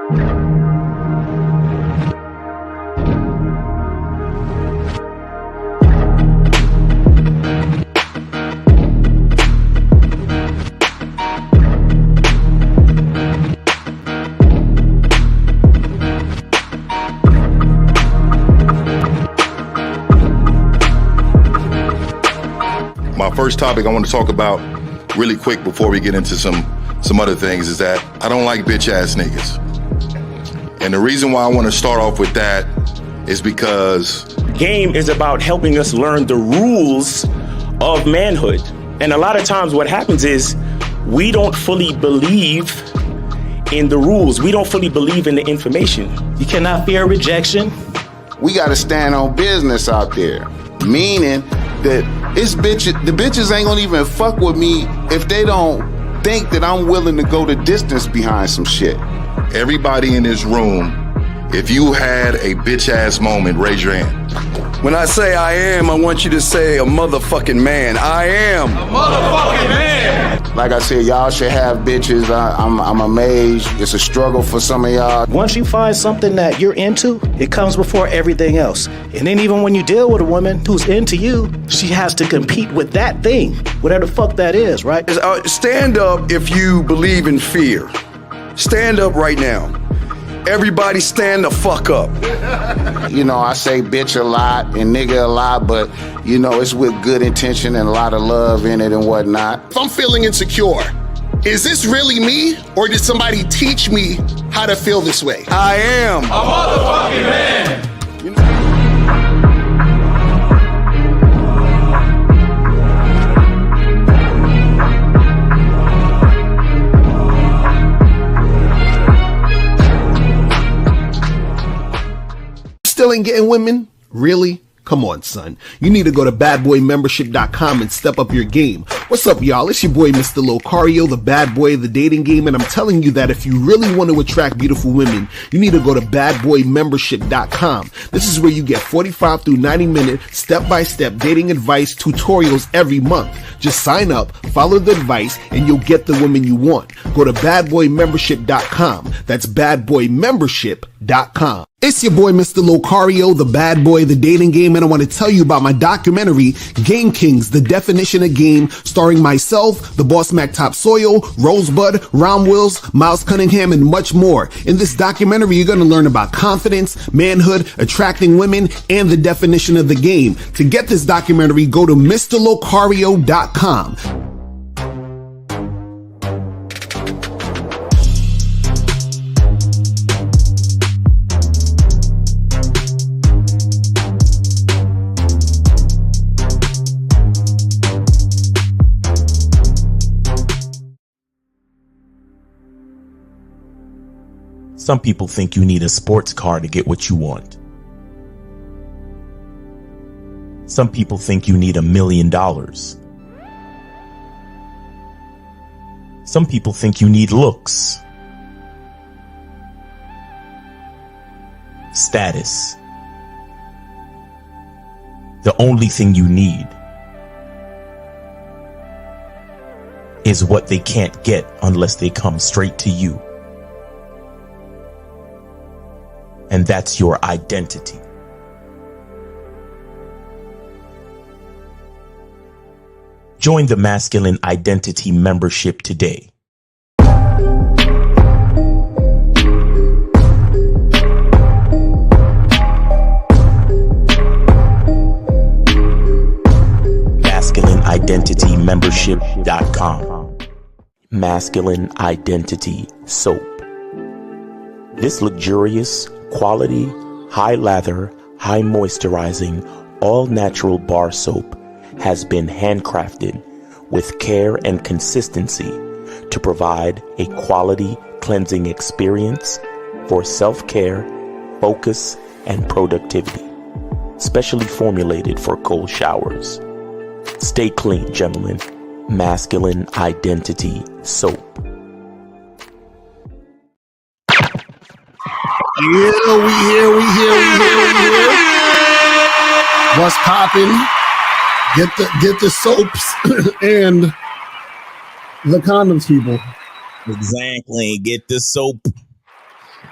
My first topic I want to talk about really quick before we get into some other things is that I don't like bitch ass niggas. And the reason why I want to start off with that is because game is about helping us learn the rules of manhood. And a lot of times what happens is we don't fully believe in the rules. We don't fully believe in the information. You cannot fear rejection. We got to stand on business out there, meaning that the bitches ain't gonna even fuck with me if they don't think that I'm willing to go the distance behind some shit. everybody in this room, if you had a bitch ass moment, raise your hand. When I say I am, I want you to say a motherfucking man. I am a motherfucking man. Like I said, y'all should have bitches. I'm amazed. It's a struggle for some of y'all. Once you find something that you're into, it comes before everything else. And then even when you deal with a woman who's into you, she has to compete with that thing, whatever the fuck that is, right? Stand up if you believe in fear. Stand up right now. Everybody stand the fuck up. You know, I say bitch a lot and nigga a lot, but, you know, it's with good intention and a lot of love in it and whatnot. If I'm feeling insecure, is this really me, or did somebody teach me how to feel this way? I am a motherfucking man. Still ain't getting women? Really? Come on, son. You need to go to badboymembership.com and step up your game. What's up, y'all? It's your boy, Mr. Locario, the bad boy of the dating game, and I'm telling you that if you really want to attract beautiful women, you need to go to badboymembership.com. This is where you get 45 through 90-minute step-by-step dating advice tutorials every month. Just sign up, follow the advice, and you'll get the woman you want. Go to badboymembership.com. That's badboymembership.com. It's your boy, Mr. Locario, the bad boy of the dating game, and I want to tell you about my documentary, Game Kings, The Definition of Game, starring myself, the Boss Mac Topsoil, Rosebud, Ron Wills, Miles Cunningham, and much more. In this documentary, you're going to learn about confidence, manhood, attracting women, and the definition of the game. To get this documentary, go to MrLocario.com. Some people think you need a sports car to get what you want. Some people think you need $1 million. Some people think you need looks, status. The only thing you need is what they can't get unless they come straight to you. And that's your identity. Join the Masculine Identity membership today. MasculineIdentityMembership.com. Masculine Identity Soap. This luxurious, quality, high lather, high moisturizing, all natural bar soap has been handcrafted with care and consistency to provide a quality cleansing experience for self-care, focus, and productivity. Specially formulated for cold showers. Stay clean, gentlemen. Masculine Identity Soap. Yeah, we here. What's poppin'? Get the soaps and the condoms, people. Exactly. Get the soap.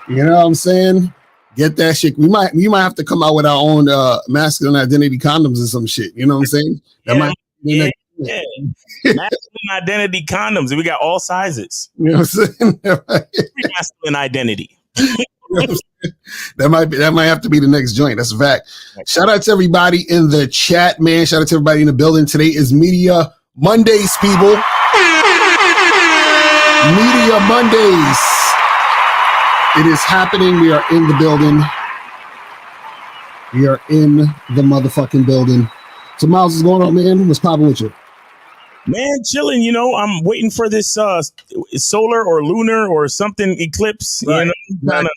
You know what I'm saying? Get that shit. We might have to come out with our own masculine identity condoms or some shit. You know what I'm saying? That might be the next Masculine identity condoms. We got all sizes. You know what I'm saying? Masculine identity. That might have to be the next joint. That's a fact. Shout out to everybody in the chat, man. Shout out to everybody in the building. Today is Media Mondays, people. Media Mondays. It is happening. We are in the building. We are in the motherfucking building. So Miles, what's going on, man? What's popping with you? Man, chilling. You know, I'm waiting for this solar or lunar or something eclipse. Right. You know,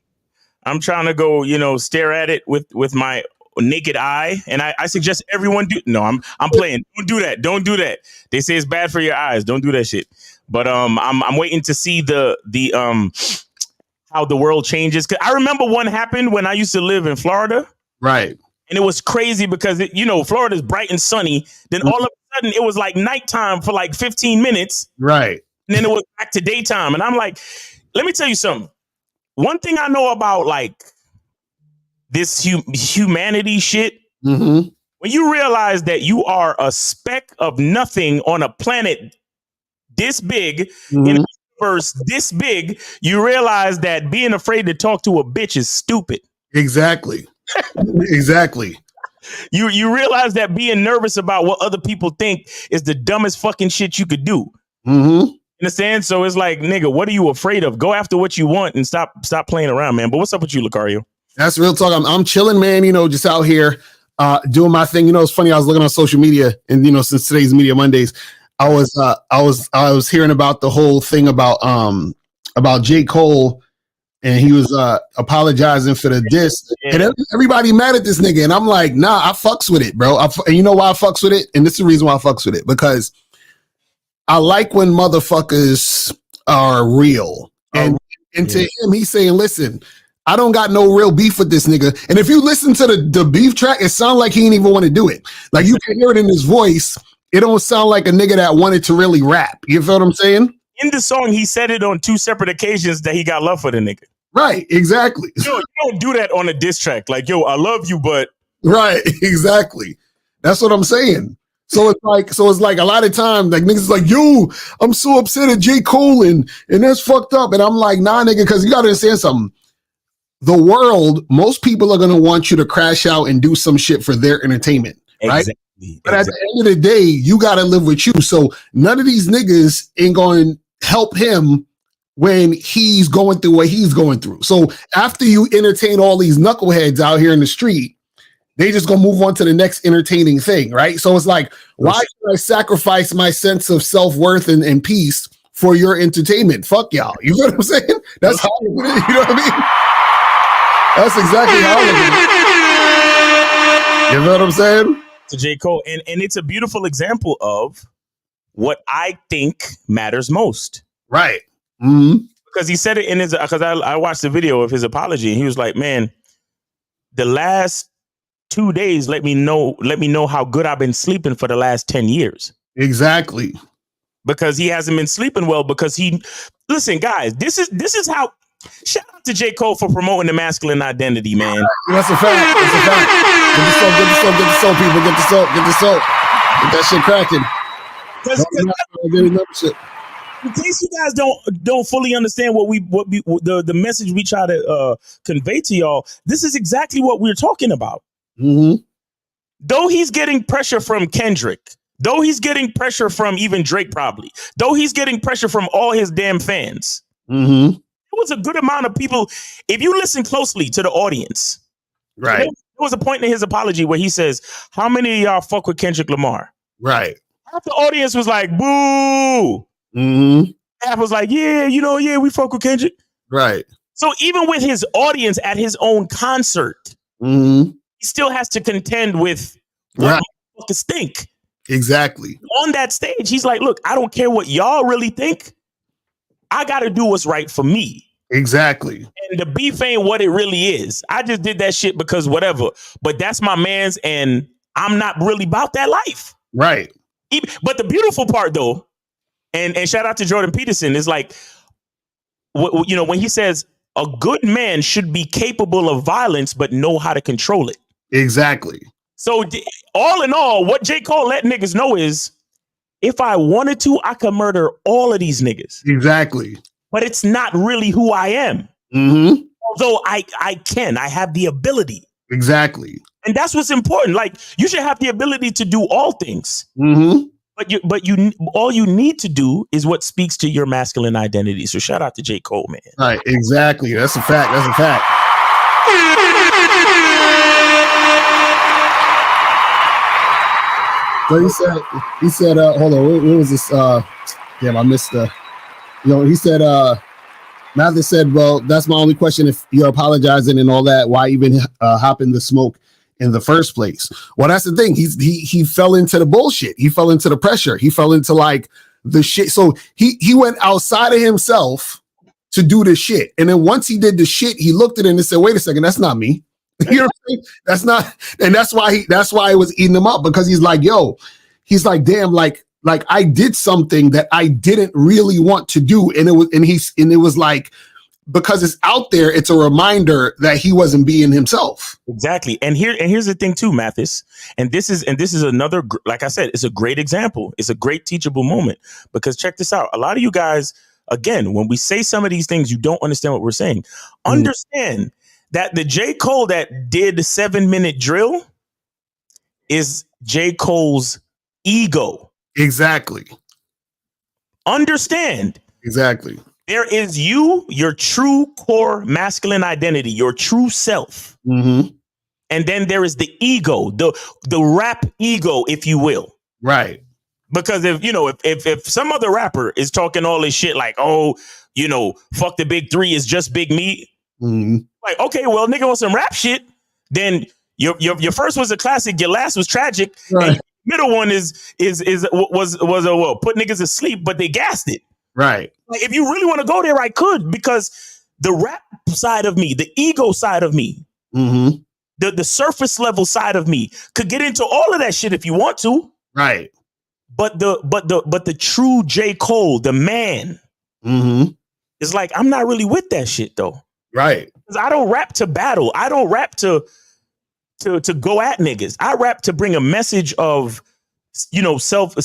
I'm trying to go, you know, stare at it with my naked eye. And I suggest everyone do. No, I'm playing. Don't do that. Don't do that. They say it's bad for your eyes. Don't do that shit. But I'm waiting to see the how the world changes. 'Cause I remember one happened when I used to live in Florida. Right. And it was crazy because, Florida's bright and sunny. Then all of a sudden it was like nighttime for like 15 minutes. Right. And then it was back to daytime. And I'm like, let me tell you something. One thing I know about like this humanity shit, Mm-hmm. when you realize that you are a speck of nothing on a planet this big, in a universe this big, you realize that being afraid to talk to a bitch is stupid. Exactly. Exactly. You realize that being nervous about what other people think is the dumbest fucking shit you could do. Mm-hmm. Understand? So it's like, nigga, what are you afraid of? Go after what you want and stop playing around, man. But what's up with you, Lucario? That's real talk. I'm chilling, man. Just out here doing my thing. It's funny. I was looking on social media, and since today's Media Mondays, I was hearing about the whole thing about J. Cole, and he was apologizing for the diss, and everybody mad at this nigga, and I'm like, nah, I fucks with it, bro. And you know why I fucks with it? And this is the reason why I fucks with it, because I like when motherfuckers are real. And to him, he's saying, listen, I don't got no real beef with this nigga. And if you listen to the beef track, it sounds like he didn't even want to do it. Like, you can hear it in his voice. It don't sound like a nigga that wanted to really rap. You feel what I'm saying? In the song, he said it on 2 separate occasions that he got love for the nigga. Right, exactly. Yo, you don't do that on a diss track. Like, yo, I love you, but... Right, exactly. That's what I'm saying. So it's like a lot of times, like, niggas is like, yo, I'm so upset at J. Cole and that's fucked up. And I'm like, nah, nigga, because you got to understand something. The world, most people are going to want you to crash out and do some shit for their entertainment, right? Exactly. But at the end of the day, you got to live with you. So none of these niggas ain't going to help him when he's going through what he's going through. So after you entertain all these knuckleheads out here in the street, they just gonna move on to the next entertaining thing, right? So it's like, why should I sacrifice my sense of self-worth and peace for your entertainment? Fuck y'all. You know what I'm saying? That's how you know what I mean? That's exactly how I live. You know what I'm saying? To J. Cole. And it's a beautiful example of what I think matters most. Right. Mm-hmm. Because he said it in his, because I watched the video of his apology, and he was like, man, the last 2 days let me know how good I've been sleeping for the last 10 years. Exactly. Because he hasn't been sleeping well, because listen, guys, this is how, shout out to J. Cole for promoting the masculine identity, man. That's a fact. That's a fact. Get the soap, people. Get the soap. Get that shit cracking. In case you guys don't fully understand what the message we try to convey to y'all, this is exactly what we're talking about. Mm-hmm. Though he's getting pressure from Kendrick, though he's getting pressure from even Drake, probably, though he's getting pressure from all his damn fans, mm-hmm. there was a good amount of people. If you listen closely to the audience, right, there was a point in his apology where he says, "How many of y'all fuck with Kendrick Lamar?" Right. Half the audience was like, "Boo." Mm-hmm. Half was like, "Yeah, we fuck with Kendrick." Right. So even with his audience at his own concert, mm-hmm. he still has to contend with what motherfuckers think. Exactly. On that stage, he's like, look, I don't care what y'all really think. I got to do what's right for me. Exactly. And the beef ain't what it really is. I just did that shit because whatever. But that's my man's, and I'm not really about that life. Right. But the beautiful part, though, and shout out to Jordan Peterson, is like, when he says, a good man should be capable of violence, but know how to control it. Exactly. So all in all, what J. Cole let niggas know is, if I wanted to, I could murder all of these niggas. Exactly. But it's not really who I am. Mm-hmm. Although I have the ability. Exactly. And that's what's important. Like, you should have the ability to do all things. Mm-hmm. But all you need to do is what speaks to your masculine identity. So shout out to J. Cole, man. Right. Exactly. That's a fact. That's a fact. So he said, hold on, what was this? Damn, I missed he said, Mathis said, well, that's my only question. If you're apologizing and all that, why even hop in the smoke in the first place? Well, that's the thing. He fell into the bullshit. He fell into the pressure. He fell into like the shit. So he went outside of himself to do the shit. And then once he did the shit, he looked at it and said, wait a second, that's not me. You know what I'm saying? That's not, and that's why it was eating him up, because he's like, he's like, damn, like I did something that I didn't really want to do. And it was like, because it's out there, it's a reminder that he wasn't being himself. Exactly. And here's the thing too, Mathis. And this is another, like I said, it's a great example. It's a great teachable moment, because check this out. A lot of you guys, again, when we say some of these things, you don't understand what we're saying. Understand that the J. Cole that did the 7-minute drill is J. Cole's ego. Exactly. Understand. Exactly. There is your true core masculine identity, your true self. Mm-hmm. And then there is the ego, the rap ego, if you will. Right. Because if some other rapper is talking all this shit like, oh, fuck the big three, is just big me. Mm-hmm. Like, okay, well, nigga, on some rap shit, then your first was a classic, your last was tragic, right. And middle one was put niggas to sleep, but they gassed it. Right. Like, if you really want to go there, I could, because the rap side of me, the ego side of me, mm-hmm. the surface level side of me could get into all of that shit if you want to. Right. But the true J. Cole, the man, mm-hmm. is like, I'm not really with that shit though. Right. Because I don't rap to battle. I don't rap to go at niggas. I rap to bring a message of, self-esteem.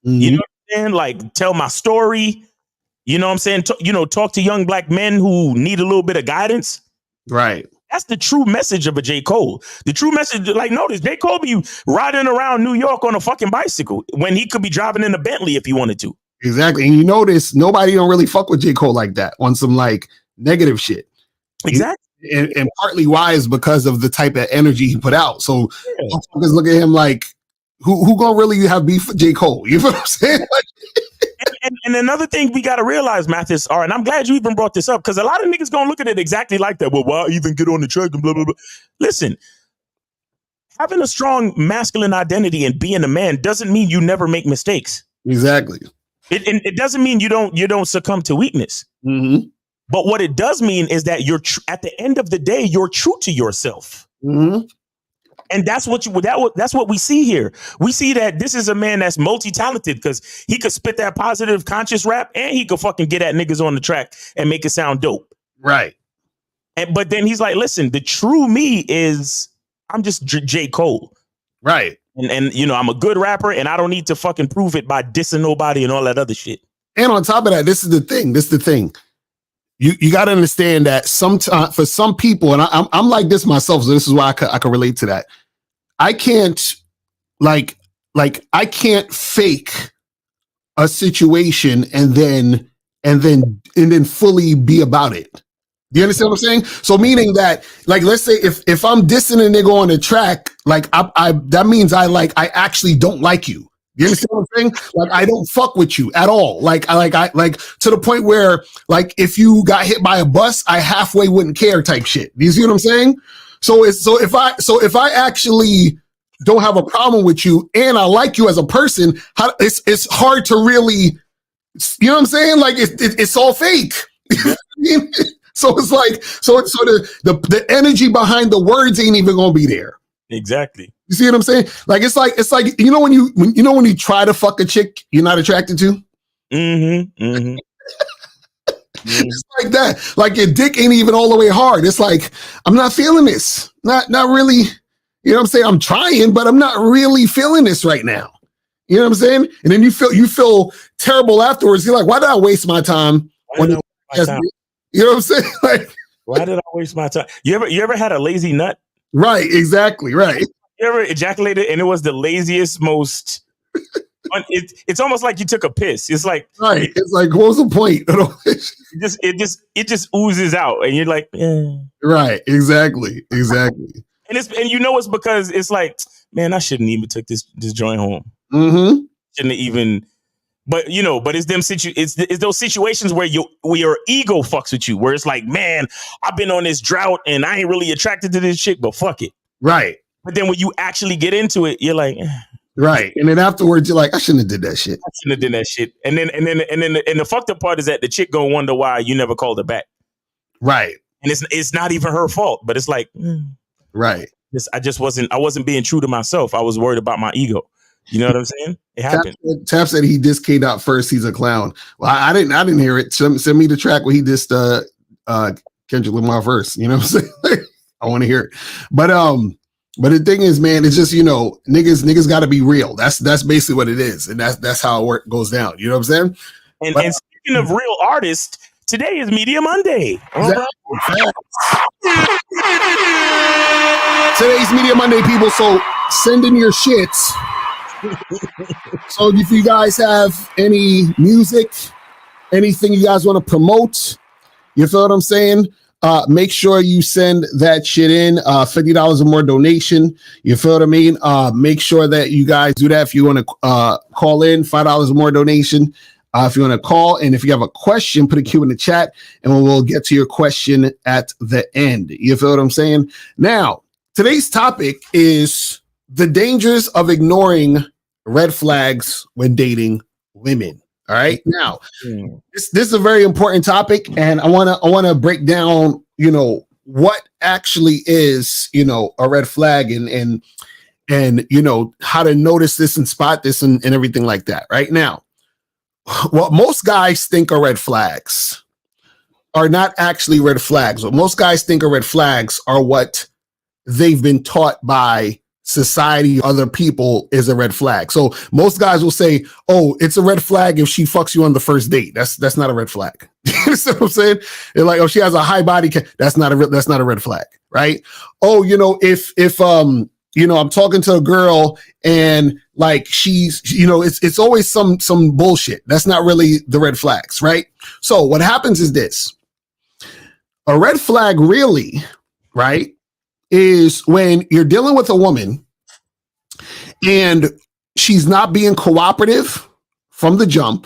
Mm-hmm. You know what I'm saying? Like, tell my story. You know what I'm saying? Talk to young black men who need a little bit of guidance. Right. That's the true message of a J. Cole. The true message, like, notice J. Cole be riding around New York on a fucking bicycle when he could be driving in a Bentley if he wanted to. Exactly. And you notice nobody don't really fuck with J. Cole like that on some like negative shit. Exactly. And partly why is because of the type of energy he put out. So motherfuckers look at him like, who gonna really have beef with J. Cole? You know what I'm saying? And another thing we got to realize, Mathis, and I'm glad you even brought this up, because a lot of niggas gonna look at it exactly like that. Well, why even get on the track and blah, blah, blah. Listen, having a strong masculine identity and being a man doesn't mean you never make mistakes. Exactly. It doesn't mean you don't succumb to weakness. Mm-hmm. But what it does mean is that at the end of the day, you're true to yourself. Mm-hmm. And that's what we see here. We see that this is a man that's multi-talented, because he could spit that positive conscious rap and he could fucking get at niggas on the track and make it sound dope. Right. But then he's like, listen, the true me is I'm just J. Cole. Right. And I'm a good rapper and I don't need to fucking prove it by dissing nobody and all that other shit. And on top of that, this is the thing. You got to understand that sometimes for some people, and I'm like this myself, so this is why I can relate to that. I can't like I can't fake a situation and then fully be about it. Do you understand what I'm saying? So meaning that, like, let's say if I'm dissing a nigga on the track, like I that means I actually don't like you. You understand what I'm saying? Like, I don't fuck with you at all. Like to the point where, like, if you got hit by a bus, I halfway wouldn't care type shit. Do you see what I'm saying? So if I actually don't have a problem with you and I like you as a person, it's hard to really, you know what I'm saying? Like, it's all fake. So it's like, the energy behind the words ain't even gonna be there. Exactly. You see what I'm saying? Like, it's like when you try to fuck a chick you're not attracted to. Mm-hmm. Mm-hmm. It's like that. Like your dick ain't even all the way hard. It's like, I'm not feeling this. Not really. You know what I'm saying? I'm trying, but I'm not really feeling this right now. You know what I'm saying? And then you feel terrible afterwards. You're like, why did I waste my time? You know what I'm saying? Like, why did I waste my time? You ever had a lazy nut? Right, exactly, right. You ever ejaculated and it was the laziest, most it's almost like you took a piss. It's like, right. It's like, what was the point? it just oozes out, and you're like, right, exactly. And it's because it's like, man, I shouldn't even took this joint home. Mm-hmm. Shouldn't even. But it's them it's those situations where your ego fucks with you, where it's like, man, I've been on this drought and I ain't really attracted to this chick, but fuck it. Right. But then when you actually get into it, you're like, right. And then afterwards, you're like, I shouldn't have did that shit. And then the fucked up part is that the chick gonna wonder why you never called her back. Right. And it's not even her fault, but it's like, right. I wasn't being true to myself. I was worried about my ego. You know what I'm saying? It happened. Tap said he dissed K-Dot first. He's a clown. Well, I didn't hear it. Send me the track where he dissed Kendrick Lamar first. You know what I'm saying? I want to hear it. But the thing is, man, it's just, niggas got to be real. That's basically what it is, and that's how it goes down. You know what I'm saying? And speaking of real artists, today is Media Monday. Exactly. Today's Media Monday, people. So send in your shits. So if you guys have any music, anything you guys want to promote, you feel what I'm saying? Make sure you send that shit in. $50 or more donation. You feel what I mean? Make sure that you guys do that. If you want to call in, $5 or more donation. If you want to call, and if you have a question, put a Q in the chat, and we'll get to your question at the end. You feel what I'm saying? Now, today's topic is the dangers of ignoring red flags when dating women. All right. Now, this is a very important topic, and I want to break down, what actually is, a red flag and how to notice this and spot this and everything like that. Right now, what most guys think are red flags are not actually red flags. What most guys think are red flags are what they've been taught by society, other people, is a red flag. So most guys will say, oh, it's a red flag if she fucks you on the first date. That's not a red flag. You see what I'm saying? They're like, oh, she has a high body that's not a red flag, right? Oh, if I'm talking to a girl and like she's, it's always some bullshit. That's not really the red flags, right? So what happens is this. A red flag really, right, is when you're dealing with a woman and she's not being cooperative from the jump.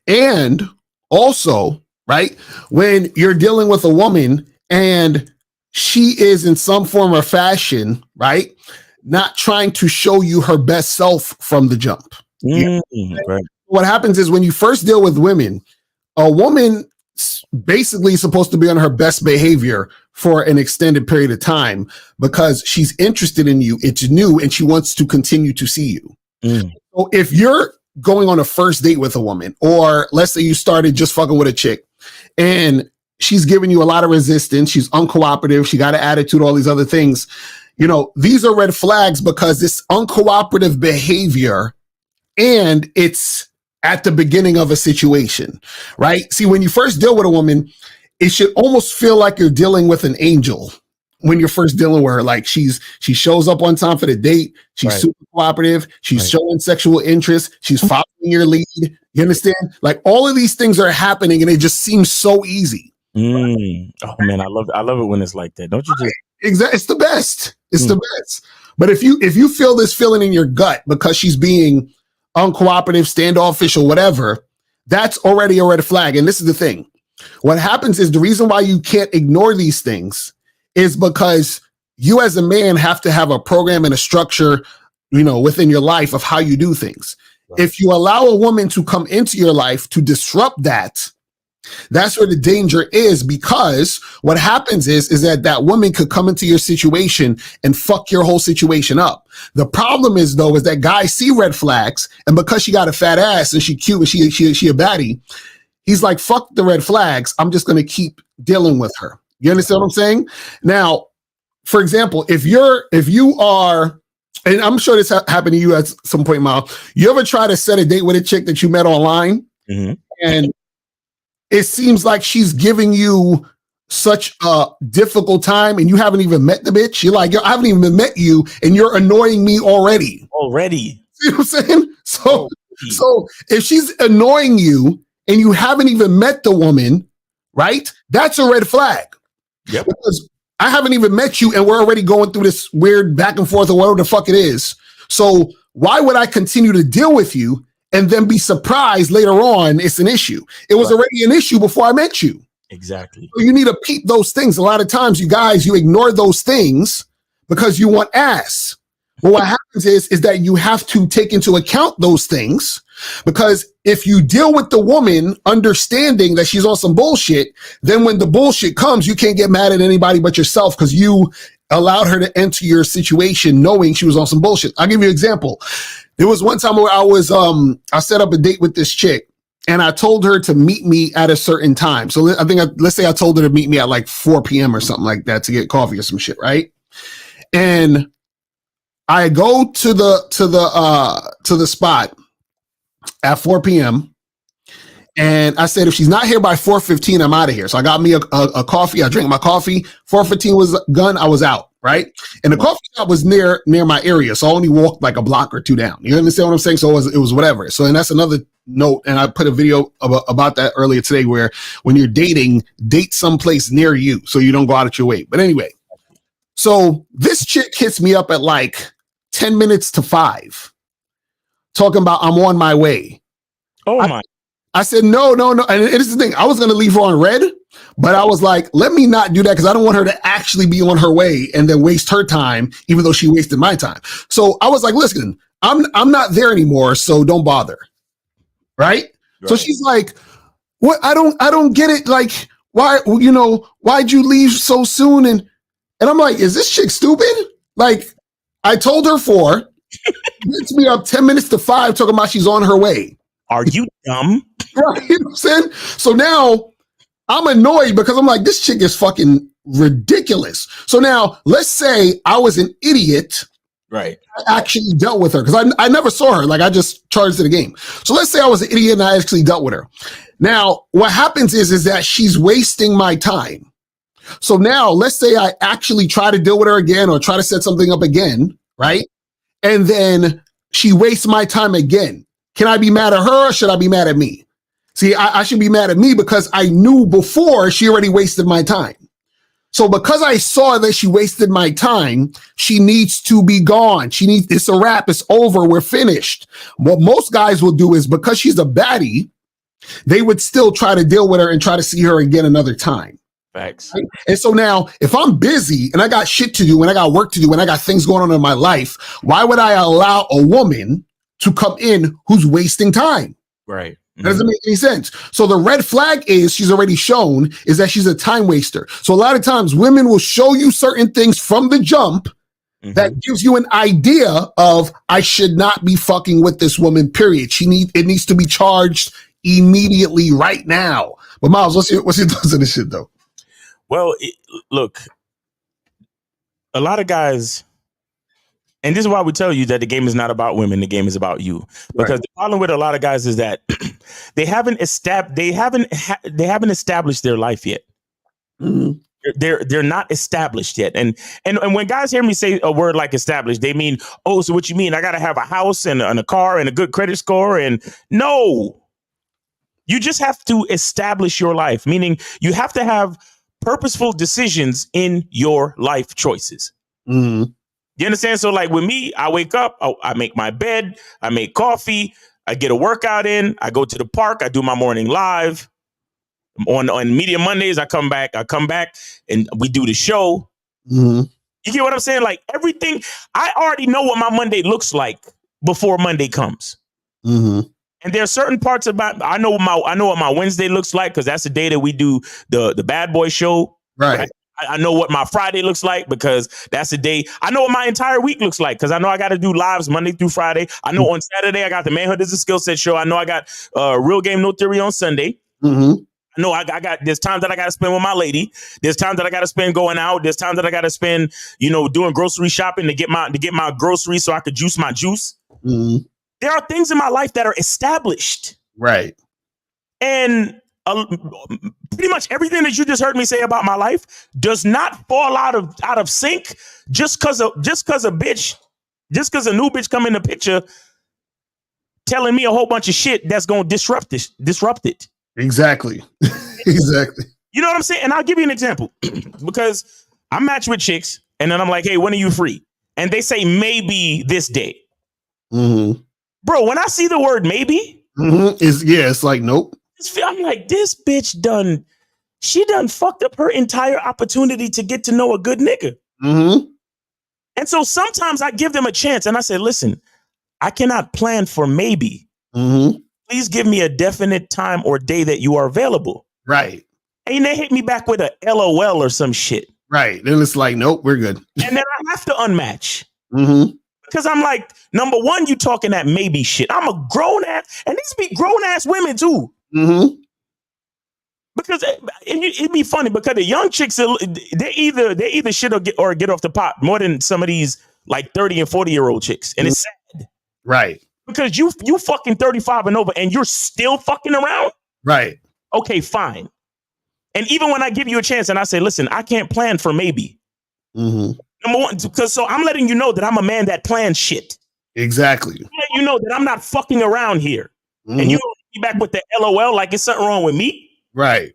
And also, right, when you're dealing with a woman and she is in some form or fashion, right, not trying to show you her best self from the jump. Right. What happens is when you first deal with women, a woman basically supposed to be on her best behavior for an extended period of time because she's interested in you. It's new and she wants to continue to see you. So if you're going on a first date with a woman, or let's say you started just fucking with a chick and she's giving you a lot of resistance, she's uncooperative, she got an attitude, all these other things, these are red flags because this uncooperative behavior, and it's at the beginning of a situation, right? See, when you first deal with a woman, it should almost feel like you're dealing with an angel when you're first dealing with her. Like she shows up on time for the date. She's super cooperative. She's showing sexual interest. She's following your lead. You understand? Like all of these things are happening and it just seems so easy. Oh man, I love it when it's like that. Don't you just? Exactly. It's the best. It's the best. But if you feel this feeling in your gut because she's being uncooperative, standoffish, or whatever, that's already a red flag. And this is the thing. What happens is the reason why you can't ignore these things is because you as a man have to have a program and a structure, within your life of how you do things. Right. If you allow a woman to come into your life to disrupt that, that's where the danger is, because what happens is that woman could come into your situation and fuck your whole situation up. The problem is though, is that guys see red flags, and because she got a fat ass and she cute and she a baddie, he's like, fuck the red flags. I'm just going to keep dealing with her. You understand what I'm saying? Now, for example, if you are, and I'm sure this happened to you at some point, Mal, you ever try to set a date with a chick that you met online and it seems like she's giving you such a difficult time and you haven't even met the bitch? You're like, yo, I haven't even met you and you're annoying me already. You know what I'm saying? So if she's annoying you and you haven't even met the woman, right? That's a red flag. Yep. Because I haven't even met you and we're already going through this weird back and forth or whatever the fuck it is. So why would I continue to deal with you and then be surprised later on it's an issue? It was already an issue before I met you. Exactly. So you need to peep those things. A lot of times you guys, you ignore those things because you want ass. Well, what happens is that you have to take into account those things, because if you deal with the woman understanding that she's on some bullshit, then when the bullshit comes, you can't get mad at anybody but yourself because you allowed her to enter your situation knowing she was on some bullshit. I'll give you an example. There was one time where I set up a date with this chick and I told her to meet me at a certain time. So let's say I told her to meet me at like 4 p.m. or something like that to get coffee or some shit, right? And I go to the spot at 4 p.m. and I said, if she's not here by 4:15, I'm out of here. So I got me a coffee. I drank my coffee. 4:15 was done. I was out, right? And the coffee shop was near my area, so I only walked like a block or two down. You understand what I'm saying? So it was whatever. So and that's another note. And I put a video about that earlier today, where when you're dating, date someplace near you so you don't go out of your way. But anyway, so this chick hits me up at like 10 minutes to 5, talking about I'm on my way. I said, no. And it's the thing. I was going to leave her on red, but I was like, let me not do that because I don't want her to actually be on her way and then waste her time, even though she wasted my time. So I was like, listen, I'm not there anymore, so don't bother. Right? So she's like, what? I don't get it. Like, why, why'd you leave so soon? And I'm like, is this chick stupid? Like, I told her 4, hits me up 10 minutes to 5, talking about she's on her way. Are you dumb? Right, you know what I'm saying? So now I'm annoyed because I'm like, this chick is fucking ridiculous. So now let's say I was an idiot. Right. I actually dealt with her because I never saw her. Like I just charged to the game. So let's say I was an idiot and I actually dealt with her. Now what happens is that she's wasting my time. So now let's say I actually try to deal with her again or try to set something up again, right? And then she wastes my time again. Can I be mad at her or should I be mad at me? See, I should be mad at me because I knew before she already wasted my time. So because I saw that she wasted my time, she needs to be gone. It's a wrap. It's over. We're finished. What most guys will do is because she's a baddie, they would still try to deal with her and try to see her again another time. Facts. Right? And so now if I'm busy and I got shit to do and I got work to do and I got things going on in my life, why would I allow a woman to come in who's wasting time? Right. That doesn't make any sense. So the red flag is she's already shown is that she's a time waster. So a lot of times women will show you certain things from the jump that gives you an idea of I should not be fucking with this woman, period. It needs to be charged immediately right now. But Miles, what's your thoughts on this shit though? Well, look, a lot of guys, and this is why we tell you that the game is not about women, the game is about you. Because the problem with a lot of guys is that they haven't established their life yet. Mm-hmm. They're not established yet. And when guys hear me say a word like established, they mean, oh, so what you mean? I got to have a house and a car and a good credit score. And no, you just have to establish your life, meaning you have to have purposeful decisions in your life choices. Mm-hmm. You understand? So like with me, I wake up, I make my bed, I make coffee, I get a workout in, I go to the park, I do my morning live. On Media Mondays, I come back and we do the show. Mm-hmm. You get what I'm saying? Like everything, I already know what my Monday looks like before Monday comes. Mm-hmm. And there are certain parts about I know what my Wednesday looks like because that's the day that we do the Bad Boy show. Right. I know what my Friday looks like because that's the day. I know what my entire week looks like because I know I got to do lives Monday through Friday. I know on Saturday I got the Manhood is a Skill Set show. I know I got Real Game No Theory on Sunday. Mm-hmm. No, I got, there's times that I got to spend with my lady. There's times that I got to spend going out. There's times that I got to spend, doing grocery shopping to get my groceries so I could juice my juice. Mm-hmm. There are things in my life that are established. Right. And pretty much everything that you just heard me say about my life does not fall out of sync just because a new bitch come in the picture telling me a whole bunch of shit that's going to disrupt it. Exactly. Exactly. You know what I'm saying? And I'll give you an example because I'm matched with chicks and then I'm like, hey, when are you free? And they say maybe this day. Mm-hmm. Bro, when I see the word maybe, it's like, nope. I'm like, this bitch done fucked up her entire opportunity to get to know a good nigga. Mm-hmm. And so sometimes I give them a chance and I say, listen, I cannot plan for maybe. Mm-hmm. Please give me a definite time or day that you are available. Right. And they hit me back with a LOL or some shit. Right. Then it's like, nope, we're good. And then I have to unmatch. Mm-hmm. Because I'm like, number one, you talking that maybe shit. I'm a grown ass, and these be grown ass women too. Mm-hmm. Because it'd be funny because the young chicks, they either shit or get off the pot more than some of these like 30 and 40-year-old chicks. And it's sad. Right. Because you fucking 35 and over and you're still fucking around. Right. Okay, fine. And even when I give you a chance and I say, listen, I can't plan for maybe. Mm-hmm. Number one, because so I'm letting you know that I'm a man that plans shit. Exactly. I'm letting you know that I'm not fucking around here. Mm-hmm. And you don't hit me back with the LOL like it's something wrong with me. Right.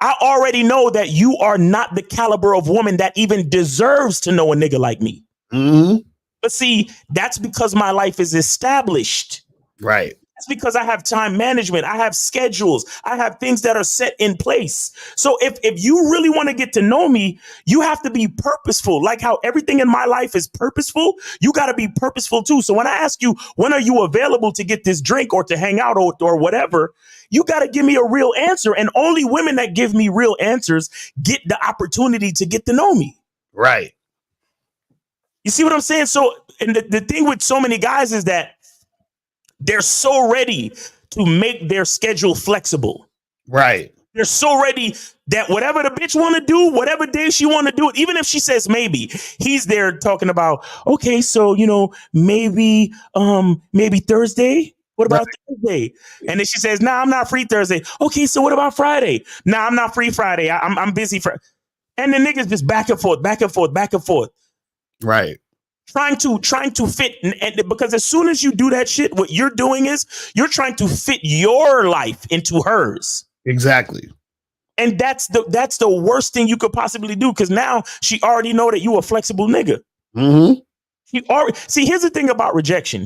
I already know that you are not the caliber of woman that even deserves to know a nigga like me. Mm-hmm. But see, that's because my life is established. Right. That's because I have time management. I have schedules. I have things that are set in place. So if you really want to get to know me, you have to be purposeful. Like how everything in my life is purposeful, you got to be purposeful too. So when I ask you, when are you available to get this drink or to hang out or whatever, you got to give me a real answer. And only women that give me real answers get the opportunity to get to know me. Right. You see what I'm saying? So, and the thing with so many guys is that they're so ready to make their schedule flexible. Right. They're so ready that whatever the bitch want to do, whatever day she want to do it, even if she says maybe, he's there talking about, okay, so, maybe Thursday. What about Thursday? And then she says, nah, I'm not free Thursday. Okay, so what about Friday? Nah, I'm not free Friday. I'm busy for. And the niggas just back and forth, back and forth, back and forth. Right. Trying to fit, and because as soon as you do that shit, what you're doing is you're trying to fit your life into hers. Exactly. And that's the worst thing you could possibly do, because now she already know that you a flexible nigga. Mm-hmm. See, here's the thing about rejection.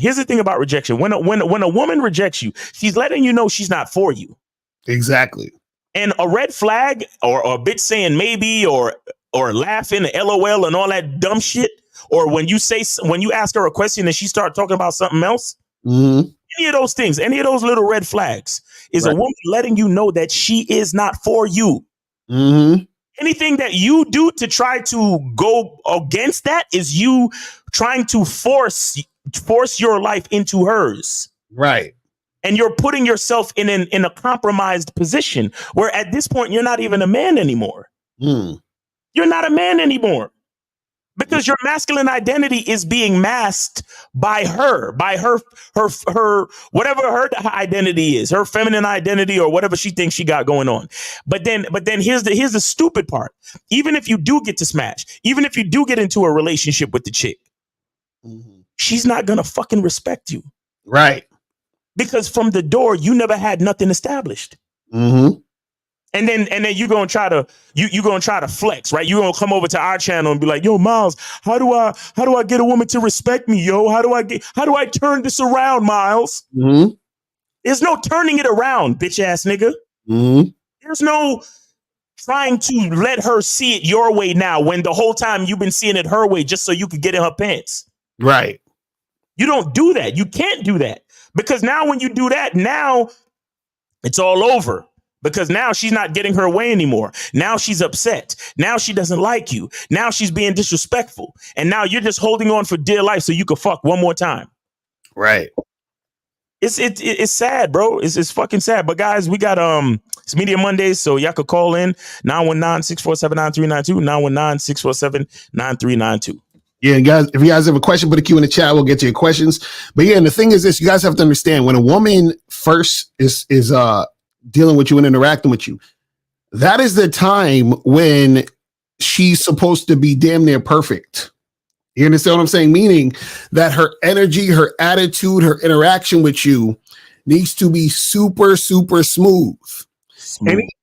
When a woman rejects you, she's letting you know she's not for you. Exactly. And a red flag or a bitch saying maybe or laughing, LOL and all that dumb shit. Or when you ask her a question and she start talking about something else, mm-hmm. any of those things, any of those little red flags is a woman letting you know that she is not for you. Mm-hmm. Anything that you do to try to go against that is you trying to force your life into hers. Right. And you're putting yourself in a compromised position where at this point, you're not even a man anymore. Mm. You're not a man anymore. Because your masculine identity is being masked by her whatever her identity is, her feminine identity or whatever she thinks she got going on. But then here's the stupid part. Even if you do get to smash, even if you do get into a relationship with the chick, mm-hmm. she's not gonna fucking respect you. Right. Because from the door, you never had nothing established. Mm-hmm. And then you're gonna try to flex, right? You're gonna come over to our channel and be like, yo, Miles, how do I get a woman to respect me, yo? How do I turn this around, Miles? Mm-hmm. There's no turning it around, bitch ass nigga. Mm-hmm. There's no trying to let her see it your way now when the whole time you've been seeing it her way just so you could get in her pants. Right. You don't do that. You can't do that. Because now when you do that, now it's all over. Because now she's not getting her way anymore. Now she's upset. Now she doesn't like you. Now she's being disrespectful. And now you're just holding on for dear life so you can fuck one more time. Right. it's sad, bro. It's fucking sad. But guys, we got it's Media Mondays, so y'all could call in 919-647-9392, 919-647-9392. Yeah, guys, if you guys have a question, put a Q in the chat. We'll get to your questions. But yeah, and the thing is this, you guys have to understand, when a woman first is dealing with you and interacting with you, that is the time when she's supposed to be damn near perfect. You understand what I'm saying? Meaning that her energy, her attitude, her interaction with you needs to be super, super smooth.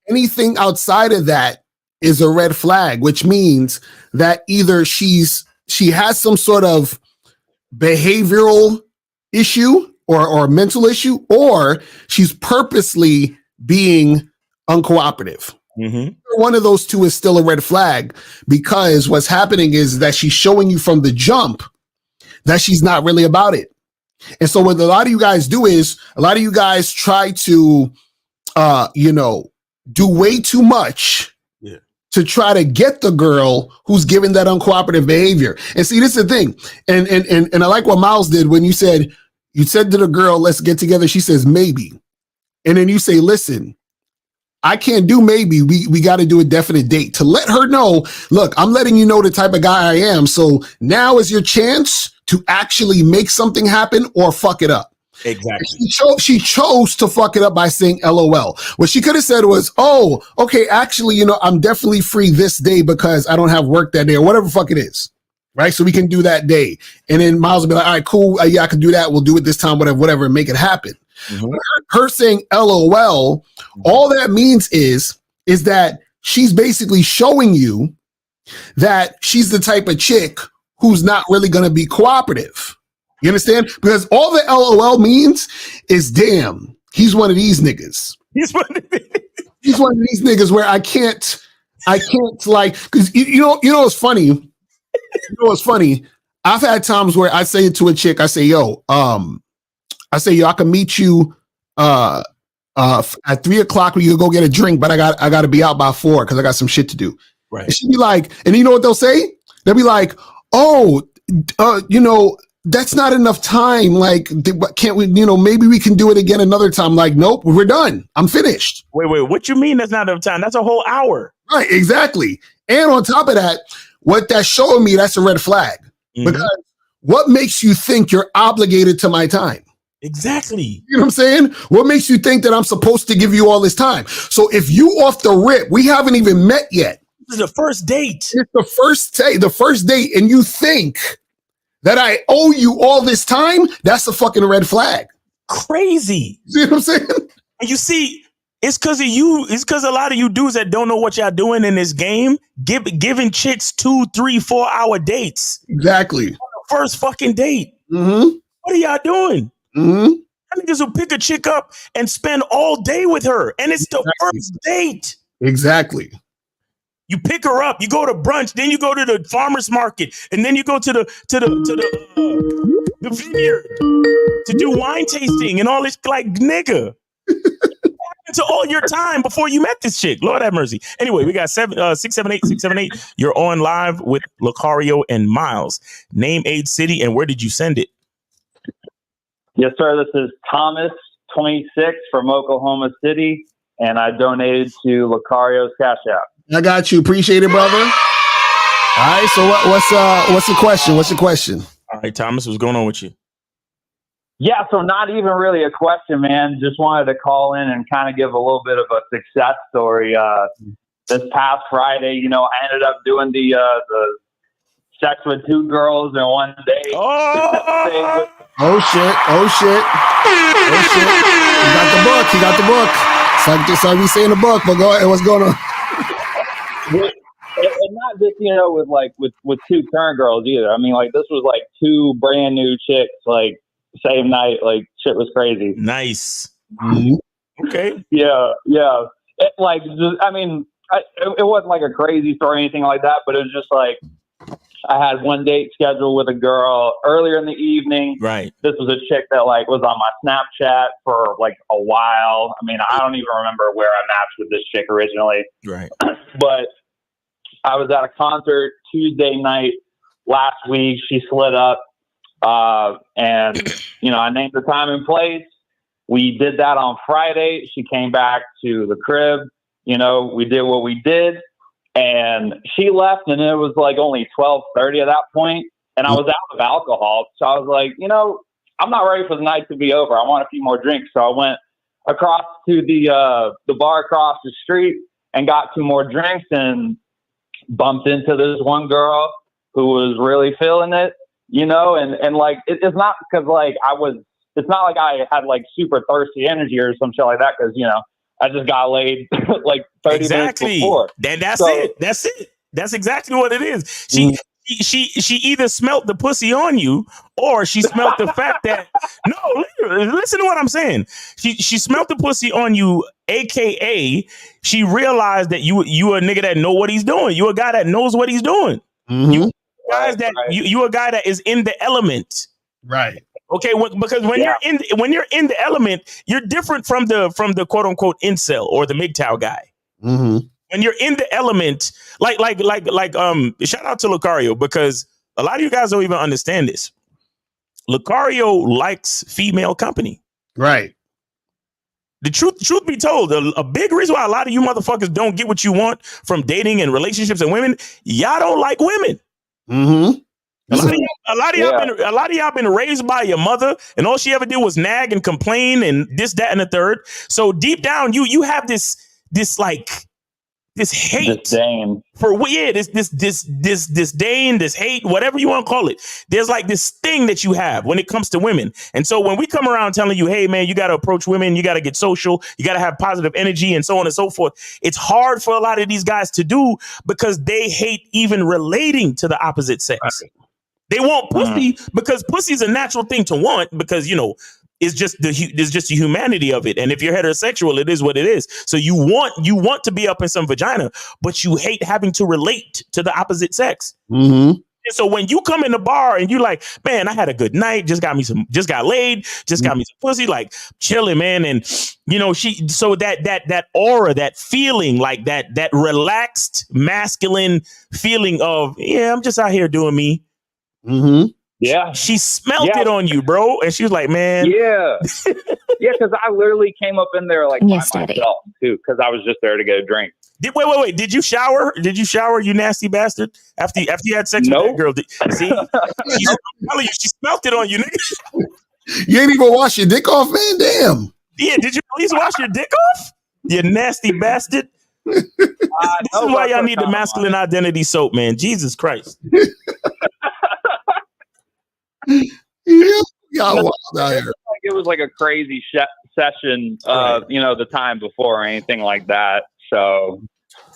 Anything outside of that is a red flag, which means that either she has some sort of behavioral issue or mental issue, or she's purposely being uncooperative. Mm-hmm. One of those two is still a red flag, because what's happening is that she's showing you from the jump that she's not really about it. And so what a lot of you guys do is a lot of you guys try to, do way too much to try to get the girl who's giving that uncooperative behavior. And see, this is the thing. And I like what Miles did when you said to the girl, let's get together. She says, maybe. And then you say, listen, I can't do maybe. We got to do a definite date, to let her know, look, I'm letting you know the type of guy I am. So now is your chance to actually make something happen or fuck it up. Exactly. She chose to fuck it up by saying LOL. What she could have said was, oh, okay, actually, I'm definitely free this day because I don't have work that day, or whatever the fuck it is. Right? So we can do that day. And then Miles will be like, all right, cool. Yeah, I can do that. We'll do it this time, whatever, make it happen. Mm-hmm. Her saying LOL, all that means is that she's basically showing you that she's the type of chick who's not really going to be cooperative. You understand? Because all the LOL means is, damn, he's one of these niggas. He's one of these niggas where I can't like, because you know what's funny? You know what's funny? I've had times where I say it to a chick, I say, I can meet you at 3:00. We can go get a drink, but I got to be out by 4 because I got some shit to do. Right. And she'd be like, and you know what they'll say? They'll be like, oh, that's not enough time. Like, can't we, maybe we can do it again another time. Like, nope, we're done. I'm finished. Wait, what you mean that's not enough time? That's a whole hour. Right, exactly. And on top of that, what that's showing me, that's a red flag. Mm-hmm. Because what makes you think you're obligated to my time? Exactly. You know what I'm saying? What makes you think that I'm supposed to give you all this time? So if you off the rip, we haven't even met yet. This is the first date. It's the first date, and you think that I owe you all this time, that's a fucking red flag. Crazy. See what I'm saying? And you see, it's because of you. It's because a lot of you dudes that don't know what y'all doing in this game, giving chicks 2, 3, 4 hour dates. Exactly. On the first fucking date. Mm-hmm. What are y'all doing? Mm-hmm. I niggas will pick a chick up and spend all day with her, and it's the first date. Exactly. You pick her up, you go to brunch, then you go to the farmer's market, and then you go to the vineyard to do wine tasting and all this. Like, nigga, to all your time before you met this chick. Lord have mercy. Anyway, we got 678. You're on live with Lucario and Miles. Name, age, city, and where did you send it? Yes, sir. This is Thomas, 26, from Oklahoma City, and I donated to Lucario's Cash App. I got you. Appreciate it, brother. All right. So what's the question? What's the question? All right, Thomas, what's going on with you? Yeah, so not even really a question, man. Just wanted to call in and kind of give a little bit of a success story. This past Friday, I ended up doing the sex with 2 girls in one day. Oh shit. You got the book. It's like we say in the book, but go ahead. What's going on? And not just, with 2 current girls either. I mean, like, this was like 2 brand new chicks, like, same night. Like, shit was crazy. Nice. Mm-hmm. Okay. Yeah. It wasn't like a crazy story or anything like that, but it was just like, I had one date scheduled with a girl earlier in the evening. Right. This was a chick that like was on my Snapchat for like a while. I mean, I don't even remember where I matched with this chick originally. Right. But I was at a concert Tuesday night last week. She slid up, and I named the time and place. we did that on Friday. She came back to the crib. You know, we did what we did, and she left, and it was like only 12:30 at that point, and I was out of alcohol. So I was like, you know, I'm not ready for the night to be over. I want a few more drinks. So I went across to the bar across the street and got 2 more drinks and bumped into this one girl who was really feeling it, you know, and like, it's not because like it's not like I had like super thirsty energy or some shit like that. Cause you know, I just got laid like 30 minutes before. That's it. That's it. That's exactly what it is. She either smelt the pussy on you or she smelt the fact that listen to what I'm saying. She smelt the pussy on you, aka she realized that you a nigga that know what he's doing. You a guy that knows what he's doing. You a guy that is in the element. Right. Okay, because when you're in the element, you're different from the quote unquote incel or the MGTOW guy. Mm-hmm. When you're in the element, like shout out to Lucario, because a lot of you guys don't even understand this. Lucario likes female company. Right. The truth be told, a big reason why a lot of you motherfuckers don't get what you want from dating and relationships and women, y'all don't like women. Mm-hmm. A lot of y'all been raised by your mother, and all she ever did was nag and complain and this, that, and the third. So deep down, you have this hate disdain for this disdain, this hate, whatever you want to call it. There's like this thing that you have when it comes to women. And so when we come around telling you, hey man, you got to approach women, you got to get social, you got to have positive energy and so on and so forth. It's hard for a lot of these guys to do because they hate even relating to the opposite sex. They want pussy because pussy is a natural thing to want because, you know, it's just the humanity of it. And if you're heterosexual, it is what it is. So you want to be up in some vagina, but you hate having to relate to the opposite sex. Mm-hmm. And so when you come in the bar and you like, man, I had a good night, just got laid, got me some pussy, like chilling, man. And you know, that aura, that feeling, like that relaxed masculine feeling of, yeah, I'm just out here doing me. Mm-hmm. Yeah. She smelt it on you, bro. And she was like, man. Yeah. Yeah, because I literally came up in there like by myself too, because I was just there to get a drink. Wait. Did you shower? You nasty bastard? After you had sex with that girl? See? I'm telling you, she smelt it on you, nigga. You ain't even wash your dick off, man? Damn. Yeah, did you at least wash your dick off? You nasty bastard. This is why y'all need the masculine identity soap, man. Jesus Christ. Y'all wild out here. It was like a crazy session, you know, the time before or anything like that. So,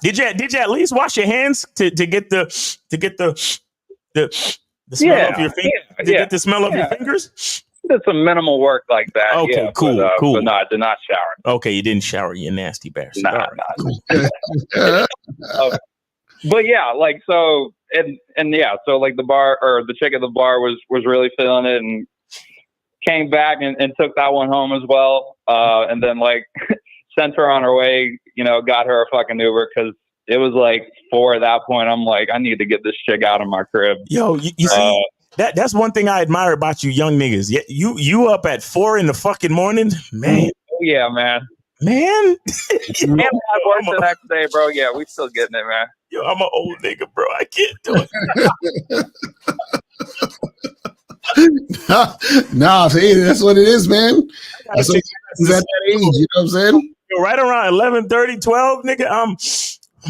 did you at least wash your hands to get the smell of your fingers? Get the smell of your fingers? Did some minimal work like that. Okay, cool. But no, I did not shower. Okay, you didn't shower, you nasty bastard. Nah. But yeah, like so. And yeah, so like the bar or the chick at the bar was really feeling it and came back and took that one home as well. And then like sent her on her way, you know, got her a fucking Uber because it was like 4 at that point. I'm like, I need to get this chick out of my crib. Yo, you see, that's one thing I admire about you young niggas. Yeah, you up at 4 in the fucking morning, man. Oh, yeah, man. Man. And I work the next day, bro. Yeah, we still getting it, man. Yo, I'm an old nigga, bro. I can't do it. Nah, hey, that's what it is, man. That's what at that age, you know what I'm saying? Yo, right around 11:30, 12, nigga. I'm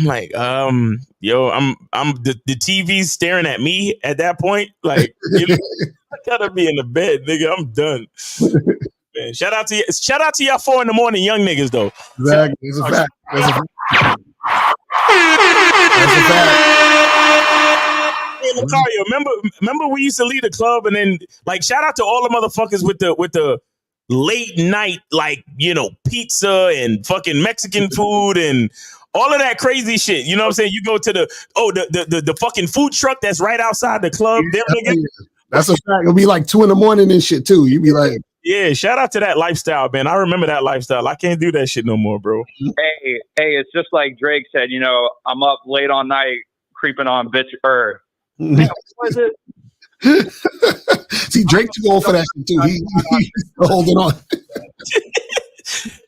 like, yo, I'm the TV's staring at me at that point. Like, you know, I gotta be in the bed, nigga. I'm done. Man, shout out to y'all 4 in the morning, young niggas though. Exactly, it's a fact. That's a fact. Hey, Lucario, remember we used to leave the club and then like shout out to all the motherfuckers with the late night, like, you know, pizza and fucking Mexican food and all of that crazy shit. You know what I'm saying? You go to the fucking food truck that's right outside the club. That's a fact. It'll be like 2 in the morning and shit too. You be like, yeah, shout out to that lifestyle, man. I remember that lifestyle. I can't do that shit no more, bro. Hey, it's just like Drake said, you know, I'm up late all night creeping on bitch. What was it? See, Drake too old for that shit too. He's holding on.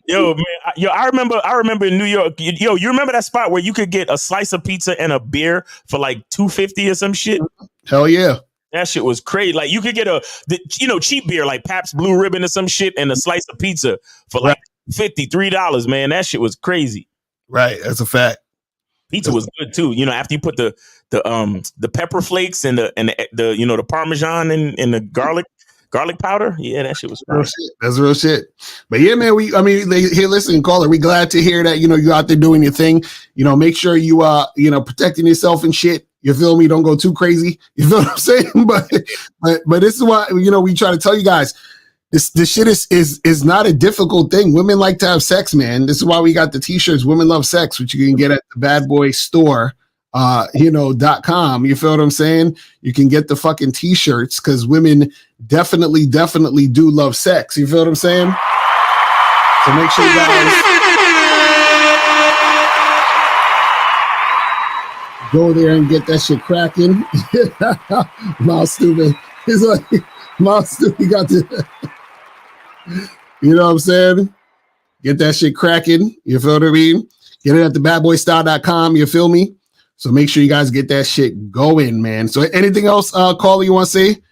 Yo, man, I remember in New York. Yo, you remember that spot where you could get a slice of pizza and a beer for like $2.50 or some shit? Hell yeah. That shit was crazy. Like you could get cheap beer like Pabst Blue Ribbon or some shit and a slice of pizza for like $53, man. That shit was crazy. Right, that's a fact. Pizza was good too. You know, after you put the pepper flakes and the Parmesan and the garlic powder. Yeah, that shit was real shit. That's real shit. But yeah, man, here, listen, caller, we glad to hear that, you out there doing your thing. Make sure you protecting yourself and shit. You feel me? Don't go too crazy. You feel what I'm saying? But this is why, we try to tell you guys, this shit is not a difficult thing. Women like to have sex, man. This is why we got the t-shirts, Women Love Sex, which you can get at the Bad Boy Store. .com. You feel what I'm saying? You can get the fucking t-shirts because women definitely do love sex. You feel what I'm saying? So make sure you guys go there and get that shit cracking. Miles Stupid. He's like, Miles Stupid got to, you know what I'm saying? Get that shit cracking. You feel what I mean? Get it at the badboystyle.com. You feel me? So make sure you guys get that shit going, man. So anything else, Caller, you want to say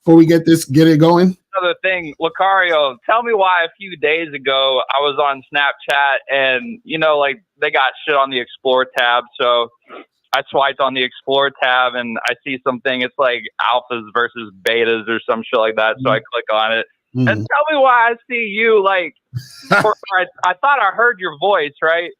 before we get it going? Another thing, Lucario, tell me why a few days ago I was on Snapchat and, they got shit on the Explore tab. So I swiped on the Explore tab and I see something. It's like alphas versus betas or some shit like that. So I click on it. And tell me why I see you I thought I heard your voice, right?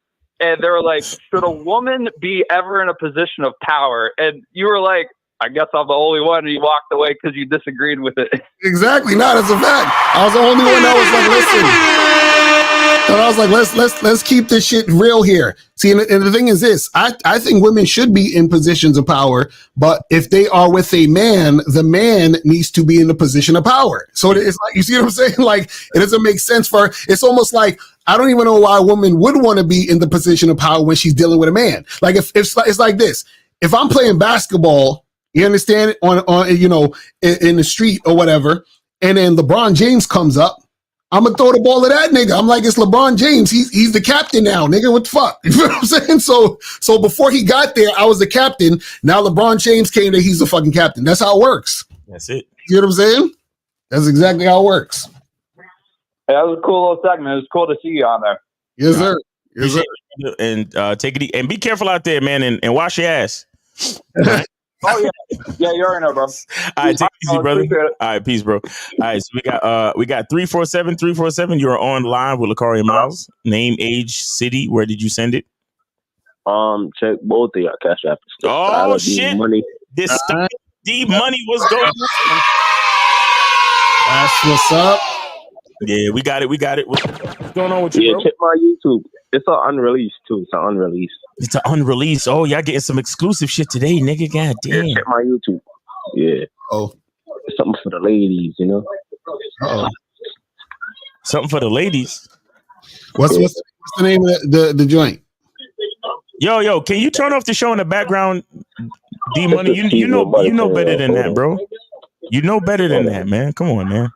And they were like, should a woman be ever in a position of power? And you were like, I guess I'm the only one. And you walked away because you disagreed with it. Exactly. No, that's a fact. I was the only one that was like, listen. And I was like, let's keep this shit real here. See, and the thing is this, I think women should be in positions of power, but if they are with a man, the man needs to be in the position of power. So it's like, you see what I'm saying? Like, it doesn't make sense it's almost like, I don't even know why a woman would want to be in the position of power when she's dealing with a man. Like if it's like this, if I'm playing basketball, you understand, on in the street or whatever, and then LeBron James comes up, I'm gonna throw the ball to that nigga. I'm like, it's LeBron James. He's the captain now, nigga. What the fuck? You know what I'm saying? So before he got there, I was the captain. Now LeBron James came there. He's the fucking captain. That's how it works. That's it. You know what I'm saying? That's exactly how it works. That was a cool little segment. It was cool to see you on there. Yes, sir. Yes, sir. And take it and be careful out there, man, and wash your ass. Oh yeah, you already know, bro. All right, take it easy, brother. All right, peace, bro. All right, so we got 347. You are online with Lucario Miles. Name, age, city. Where did you send it? Check both of your cash apps. Oh shit! Money. This D money was going. That's what's up. Yeah, we got it. What's going on with you, bro? Check my YouTube. It's an unreleased too. It's an unreleased. Oh, y'all getting some exclusive shit today, nigga. God damn. Yeah, check my YouTube. Yeah. Oh. It's something for the ladies, Oh. Something for the ladies. What's the name of the joint? Yo, can you turn off the show in the background? D Money, you know better than that, bro. You know better than that, man. Come on, man.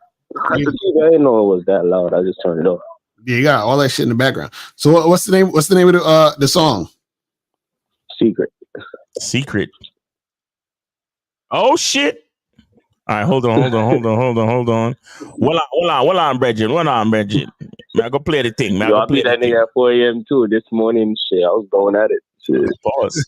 I didn't know it was that loud. I just turned it off. Yeah, you got all that shit in the background. So what's the name? What's the name of the song? Secret. Oh shit! All right, hold on. Well on, Bridget. I go play the thing, man. I played that nigga at 4 a.m. too this morning. Shit, I was going at it. Shit. Pause.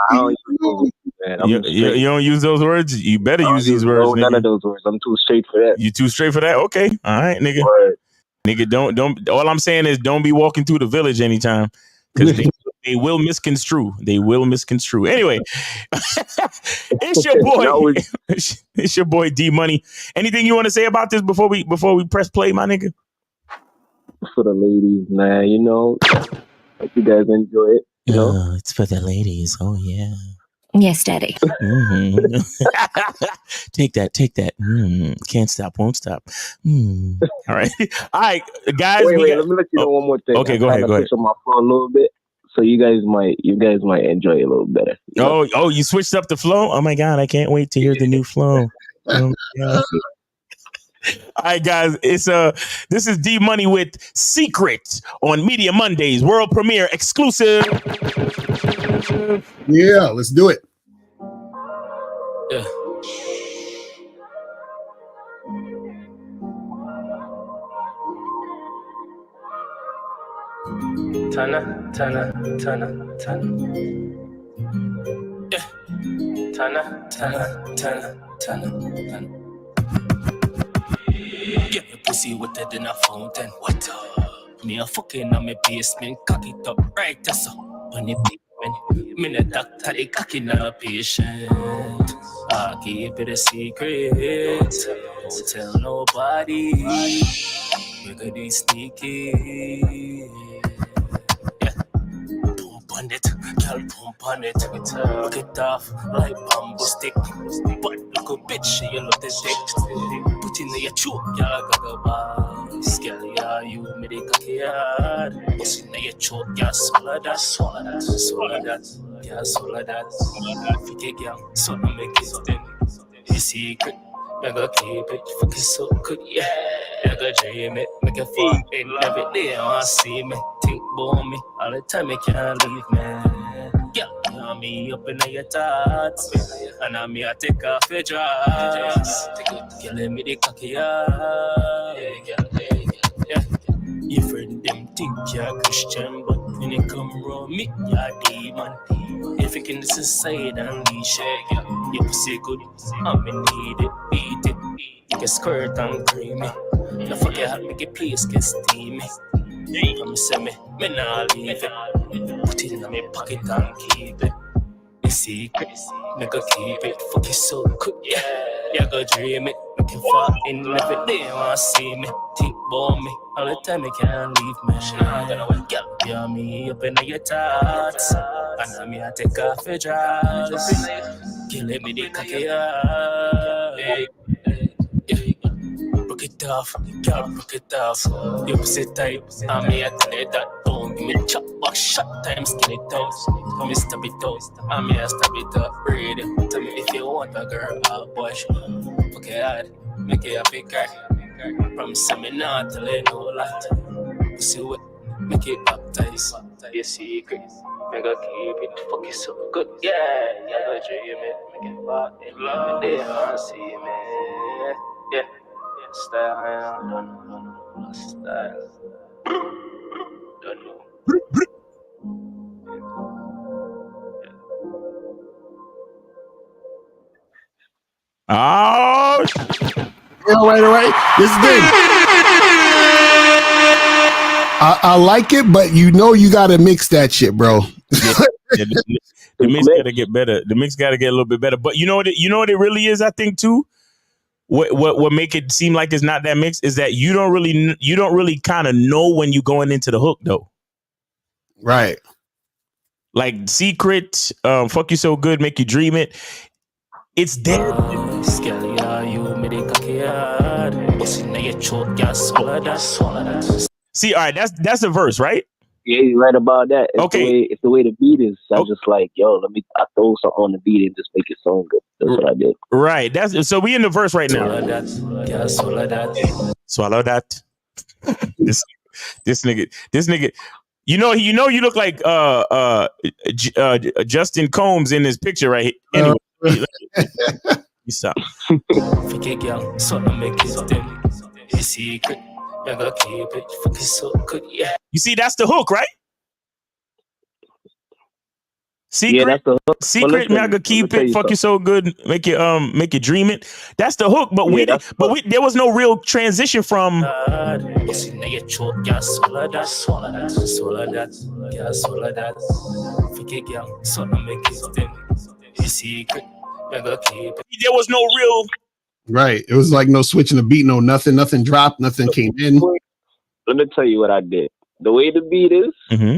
I don't use man. You don't use those words? You better use these words. None of those words. I'm too straight for that. You too straight for that? Okay. All right, nigga. Word. Nigga, don't. All I'm saying is don't be walking through the village anytime. Because they will misconstrue. Anyway, it's your boy. It's your boy D Money. Anything you want to say about this before we press play, my nigga? For the ladies, man. Hope you guys enjoy it. Oh, it's for the ladies. Oh yeah. Yes, Daddy. Mm-hmm. Take that. Can't stop, won't stop. All right, guys. Wait, let me let you know one more thing. Okay, go ahead. Push on my phone a little bit, So you guys might enjoy it a little better. You know? Oh, you switched up the flow? Oh my God, I can't wait to hear the new flow. Oh my God. All right, guys, this is D Money with Secret on Media Mondays, world premiere exclusive. Yeah, let's do it. Yeah. Tana. Yeah. Tana. Yeah, your pussy wetter than a fountain. What? Me a fucking on my basement, cock it up right that's up on the pavement. Me the doctor, they cocking a patient. I keep it a secret. Don't tell nobody. We're gonna be sneaky. Yeah. Pump on it, girl, pump on it. Look it off like bamboo stick. But look a bitch, you love this dick. Put in your choke, y'all gotta buy. Girl, yeah, you made it cocky hard. What's in your choke, yeah, swallow that. Yeah, swallow that. Fake girl, so I make it stand. It's secret. I gotta keep it fucking so good, yeah. I gotta dream it, make it fun. And every day I wanna see me, think about me. All the time I can't leave me. Yeah, you know me up in your thoughts. And I me I take off your dress. Killing me the cocky, yeah. Your friend them think you're Christian, but when you come around me, you're demon. You thinking this is side and leash, yeah. Your pussy good, I'm in need it, beat it. You can skirt and creamy. No fuck your hat, make your place get steamy. Come say me nah leave it. Put it in my pocket and keep it. It's secret, me go keep it. Fuck it so good, yeah. You go dream it, make it fall in every day. Wanna see me, think about me. All the time you can't leave me. Nah, gonna wake up, yeah, me up in your thoughts. And I me I take off your dress. Killing me the cocky, yeah. Broke it off, girl, broke it off. You pussy tight, and me I tell you that. Don't give me chop back shot time, skin it out. Come me stab it out, and me I stab it up. Read it, tell me if you want a girl, a boy. Fuck it hard, make it a big guy. Promise me not to let no lot. Pussy wet, make it baptize. Your secret, make it keep it. Fuck it so good, yeah. You go dream it, make it fall in love. They wanna see me, yeah. Style, don't know, style. Don't know. Oh, All right. This is big. I like it, but you know you got to mix that shit, bro. The mix got to get better. The mix got to get a little bit better. But you know what it really is, I think, too? What make it seem like it's not that mixed is that you don't really kind of know when you're going into the hook, though. Right. Like Secret, Fuck You So Good, Make You Dream It. It's there. See, all right, that's the verse, right? Yeah, you're right about that. It's the way the beat is. I was just like, yo, I throw something on the beat and just make it sound good. That's what I did. Right. So we in the verse right now. Swallow that. This nigga. You know you look like Justin Combs in this picture right here. Anyway, you stop. You see, that's the hook, right? Secret, yeah, that's the hook. Secret, mega keep it, fuck you so good, make you dream it. That's the hook, but there was no real transition from. There was no real. Right. It was like no switching the beat, no nothing dropped, nothing came in. Let me tell you what I did. The way the beat is,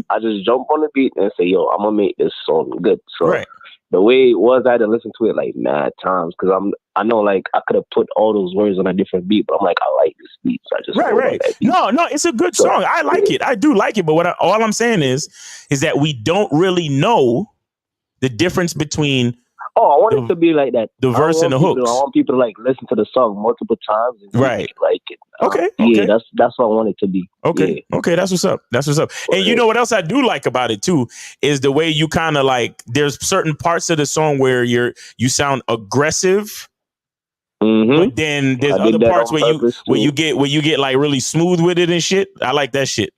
I just jump on the beat and say, yo, I'm going to make this song good. So the way it was, I had to listen to it like mad times because I know like I could have put all those words on a different beat, but I'm like, I like this beat, so I just right. No, it's a good song. I like it. I do like it. But all I'm saying is that we don't really know the difference between. Oh, I want it to be like that. The verse and the hooks. I want people to like listen to the song multiple times and right. Like it. Okay. Yeah, that's what I want it to be. Okay. Yeah. Okay, that's what's up. And you know what else I do like about it too is the way you kind of like. There's certain parts of the song where you sound aggressive, but then there's other parts where you get like really smooth with it and shit. I like that shit.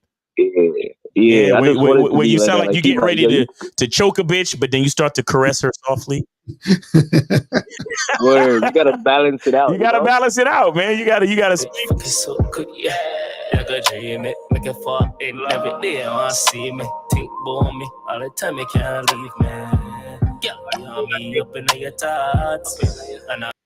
Yeah. Where you sound like you get ready to choke a bitch, but then you start to caress her softly. Word, you gotta balance it out. You gotta balance it out, man. You gotta speak. It's so good, yeah. I could dream it, make it fall in every day. I wanna see me, think about me all the time. You can't leave me. Yeah, you know me up in your thoughts,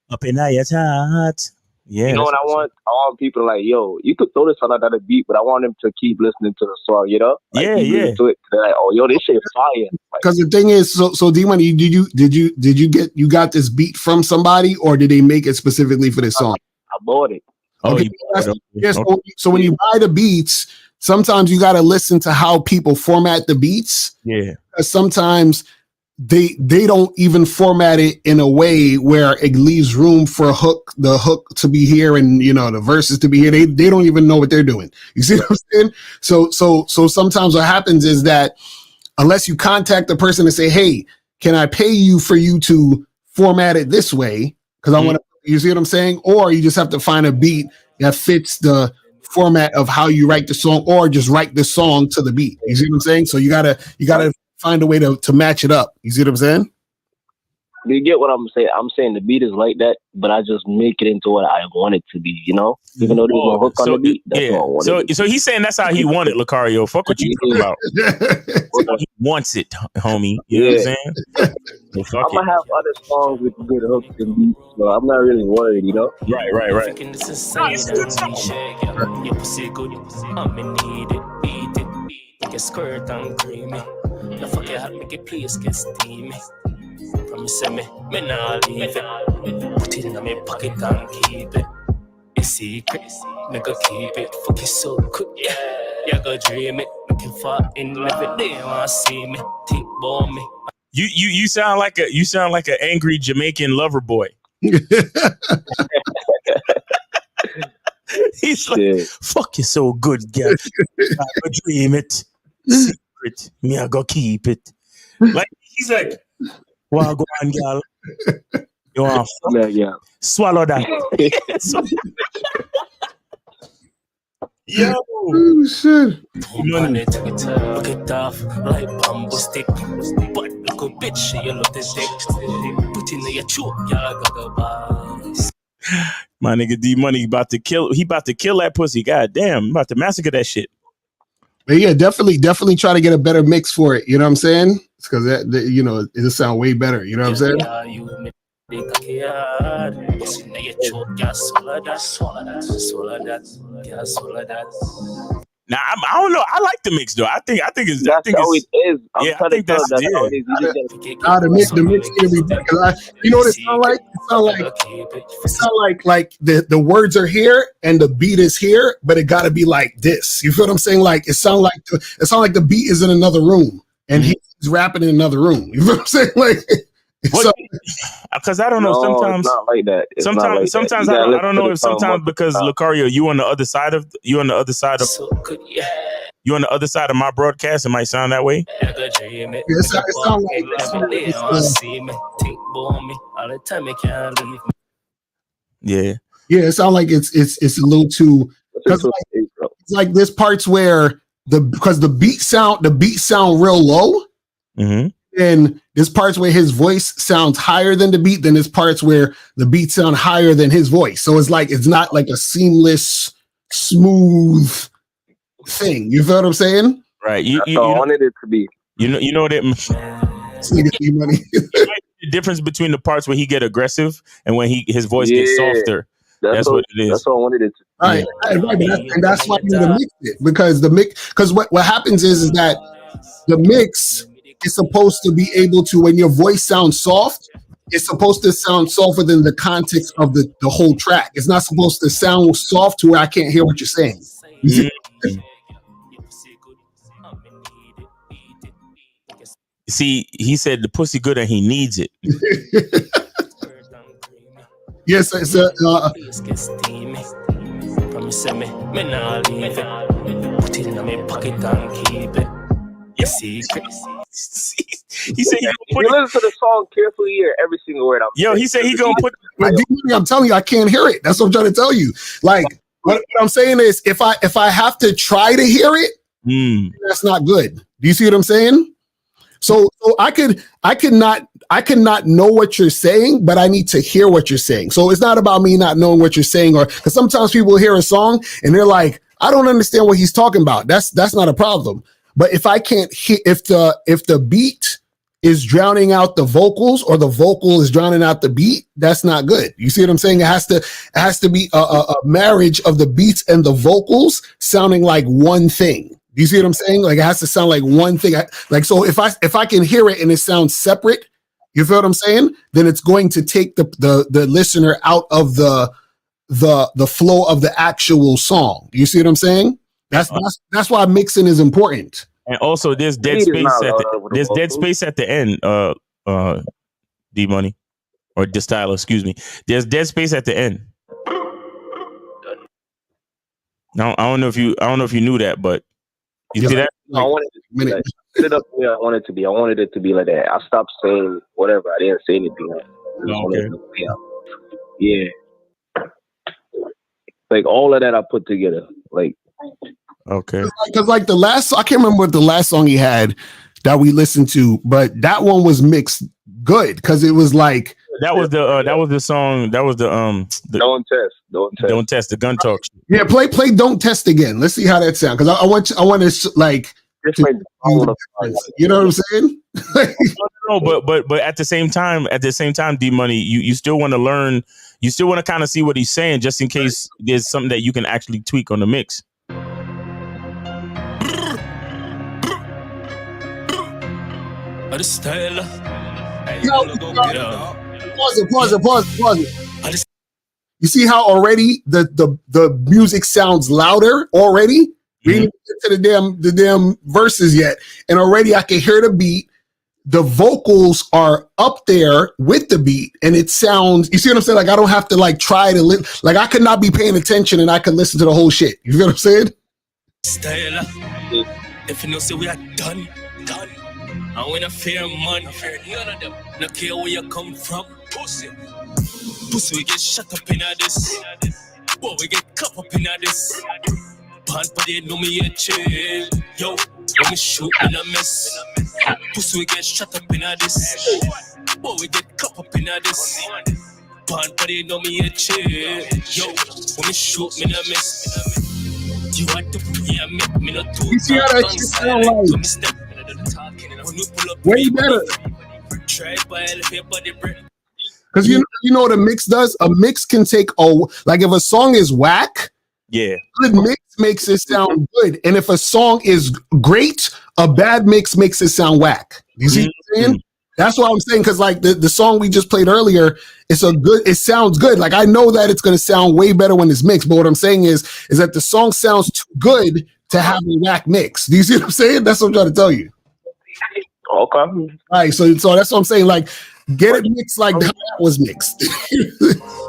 up in your thoughts. Yeah, you know what I want? I want people like, yo, you could throw this on another beat, but I want them to keep listening to the song, you know? Like, yeah. To it. They're like, oh, yo, this shit fire. Because the thing is, so D-Money, you got this beat from somebody, or did they make it specifically for this song? I bought it. Okay. So when you buy the beats, sometimes you got to listen to how people format the beats. Yeah. Sometimes they don't even format it in a way where it leaves room for the hook to be here and the verses to be here. They don't even know what they're doing. You see what I'm saying? So sometimes what happens is that unless you contact the person and say, hey, can I pay you for you to format it this way? Because I want to, you see what I'm saying? Or you just have to find a beat that fits the format of how you write the song, or just write the song to the beat. You see what I'm saying? So you gotta find a way to match it up. You see what I'm saying? Do you get what I'm saying? I'm saying the beat is like that, but I just make it into what I want it to be, Even though there's no hook on the beat, that's what I want it to be. So he's saying that's how he wanted, Lucario. Fuck what you talking about. He wants it, homie. You know what I'm saying? I'm going to have other songs with good hooks and beats, so I'm not really worried, Right. Get skirt and creamy. The fuck you had make it please get steamy. Promise me nah leave it. Put it in my pocket and keep it. It's secret, nigga keep it. Fuck you so good, yeah. You go dream it. Looking for in every day. Wanna see me, think about me. You sound like an angry Jamaican lover boy. He's like, fuck you so good, girl. I go dream it. Secret, me I go keep it. Like he's like, well, go on, girl. You want swallow that? Yo, oh, shit. Money took it look it off like bamboo stick. But look a bitch, you love this dick. Put in your choke, y'all go boss. My nigga D-Money about to kill that pussy. God damn, I'm about to massacre that shit. But yeah, definitely try to get a better mix for it. You know what I'm saying? It's because it just sound way better. You know what I'm saying? Now I don't know. I like the mix though. I think it's. It is. I think that's the mix gonna be because you know what it sound like? It sound like the words are here and the beat is here, but it gotta be like this. You feel what I'm saying? Like it sound like the beat is in another room and he's rapping in another room. You feel what I'm saying? Like because I don't know. Sometimes it's not like that. Sometimes I don't know if sometimes because Lucario, you on the other side of you on the other side of my broadcast, it might sound that way. It sound it sounds like it's a little too. It's like there's parts where because the beat sound real low. Mm-hmm. And there's parts where his voice sounds higher than the beat. Then there's parts where the beat sound higher than his voice. So it's not like a seamless, smooth thing. You feel what I'm saying? Right. I wanted it to be. You know that. Money. The difference between the parts where he get aggressive and when his voice gets softer. That's what it is. That's what I wanted it to be. Right. And that's why you need to mix it because what happens is that the mix is supposed to be able to, when your voice sounds soft, it's supposed to sound soft within the context of the whole track. It's not supposed to sound soft to where I can't hear what you're saying. You see? See, he said the pussy good and he needs it. Yes, it's he said he put you listen to the song carefully here, every single word I'm saying. He said he gonna put. I'm telling you, I can't hear it. That's what I'm trying to tell you. Like what I'm saying is, if I have to try to hear it, that's not good. Do you see what I'm saying? So I could not know what you're saying, but I need to hear what you're saying. So it's not about me not knowing what you're saying, or because sometimes people hear a song and they're like, I don't understand what he's talking about. That's not a problem. But if I can't hear, if the beat is drowning out the vocals or the vocal is drowning out the beat, that's not good. You see what I'm saying? It has to be a marriage of the beats and the vocals sounding like one thing. Do you see what I'm saying? Like it has to sound like one thing. So if I can hear it and it sounds separate, you feel what I'm saying? Then it's going to take the listener out of the flow of the actual song. You see what I'm saying? That's why mixing is important. And also, there's dead space at the end. D Money or Dystyla, excuse me. There's dead space at the end. Now I don't know if you knew that, but you see that? I wanted it to be like, set it up the way I wanted it to be. I wanted it to be like that. I stopped saying whatever. I didn't say anything. Yeah. Like all of that I put together. Like okay. Because like the last, I can't remember what the last song he had that we listened to, but that one was mixed good because it was like that was the song. That was the Don't Test the gun talk. Yeah, play Don't Test again. Let's see how that sounds, because I want to like you know what I'm saying? No, but at the same time, D Money, you still want to learn. You still want to kind of see what he's saying, just in case there's something that you can actually tweak on the mix. Pause it. You see how already the music sounds louder already? We didn't get to the damn verses yet, and already I can hear the beat. The vocals are up there with the beat, and it sounds. You see what I'm saying? Like I don't have to like try to like I could not be paying attention, and I could listen to the whole shit. You feel what I'm saying? If you know, say we are done. I want to fear man, fear none of them. No care where you come from, pussy, we get shut up in this. Boy, we get cup up in this. Pan but they know me a chill. Yo, let me shoot in a mess. Pussy, we get shut up in this. Boy, we get cup up in this. Pan but they know me a chill. Yo, let me shoot in a mess. You want to play me not to. You see how that shit sound like? Way better. Because you know what a mix does? A mix can take like if a song is whack, good mix makes it sound good. And if a song is great, a bad mix makes it sound whack. You see what I'm saying? That's what I'm saying, because like the song we just played earlier, it sounds good. Like I know that it's gonna sound way better when it's mixed, but what I'm saying is that the song sounds too good to have a whack mix. Do you see what I'm saying? That's what I'm trying to tell you. Okay. All right, so that's what I'm saying. Like, get it mixed like how that was mixed.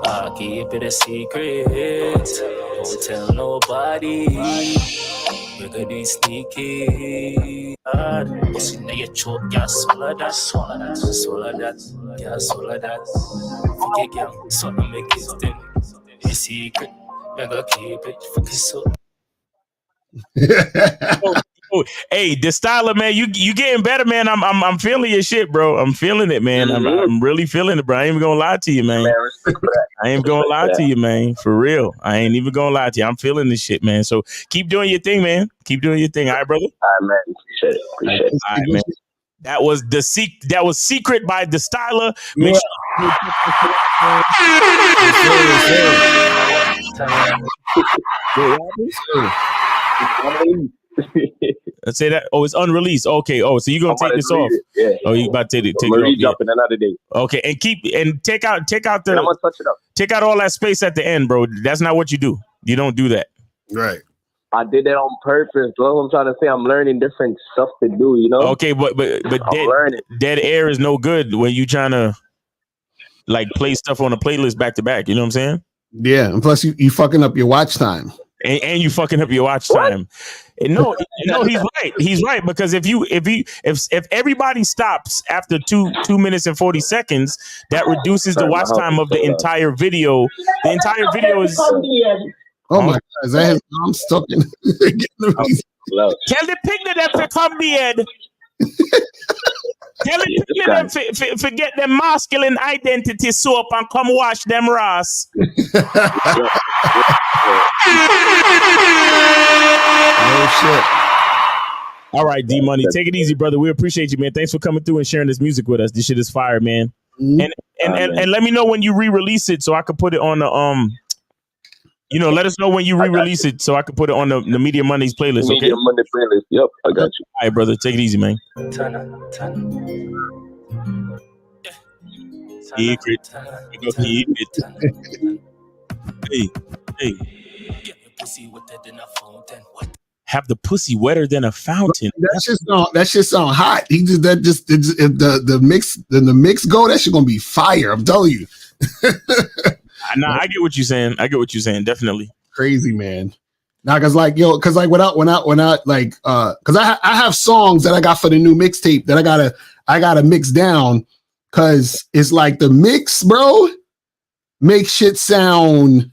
I'll keep it a secret. Don't tell nobody. We're gonna be sneaky. What's in your choke? Yeah, swallow that. Yeah, swallow that. Forget girl, so I make it thing. A secret. We're gonna keep it. Fuck it so. Hey, Dystyla, man, you getting better, man. I'm feeling your shit, bro. I'm feeling it, man. I'm really feeling it, bro. I ain't even gonna lie to you, man. I ain't gonna lie to you, man. For real. I ain't even gonna lie to you. I'm feeling this shit, man. So keep doing your thing, man. Keep doing your thing. All right, brother? All right, man. Appreciate it. All right, man. That was Secret by Dystyla. Make sure. Say that. Oh, it's unreleased. Okay. Oh, so you're gonna take this off? Yeah. Oh, you about to take it Marie off? dropping another day. Okay, and take out And I'm gonna touch it up. take out all that space at the end, bro. That's not what you do. You don't do that. Right. I did that on purpose. That's what I'm trying to say. I'm learning different stuff to do, you know? Okay, but dead air is no good when you trying to like play stuff on a playlist back to back. You know what I'm saying? Yeah, and plus you fucking up your watch time. And you fucking up your watch time. And no, he's right. He's right, because if everybody stops after 2 minutes and 40 seconds, that reduces the watch time of the entire video. The entire video is. Oh my God, is that his mom stuck in? Tell the picnic them to come beard. Tell the picnic them forget them masculine identity soap and come wash them Ross. Oh shit. All right, D Money, take it easy, brother. We appreciate you, man. Thanks for coming through and sharing this music with us. This shit is fire, man. And let me know when you re-release it so I can put it on the let us know when you re-release it so I can put it on the Media Mondays playlist. Okay? Media Monday playlist. Yep, I got you. All right, brother. Take it easy, man. Hey. Have the pussy wetter than a fountain. That shit sound hot. The mix go. That shit gonna be fire. I'm telling you. Nah, I get what you're saying. Definitely crazy, man. Now, cause I have songs that I got for the new mixtape that I gotta mix down, cause it's like the mix, bro, makes shit sound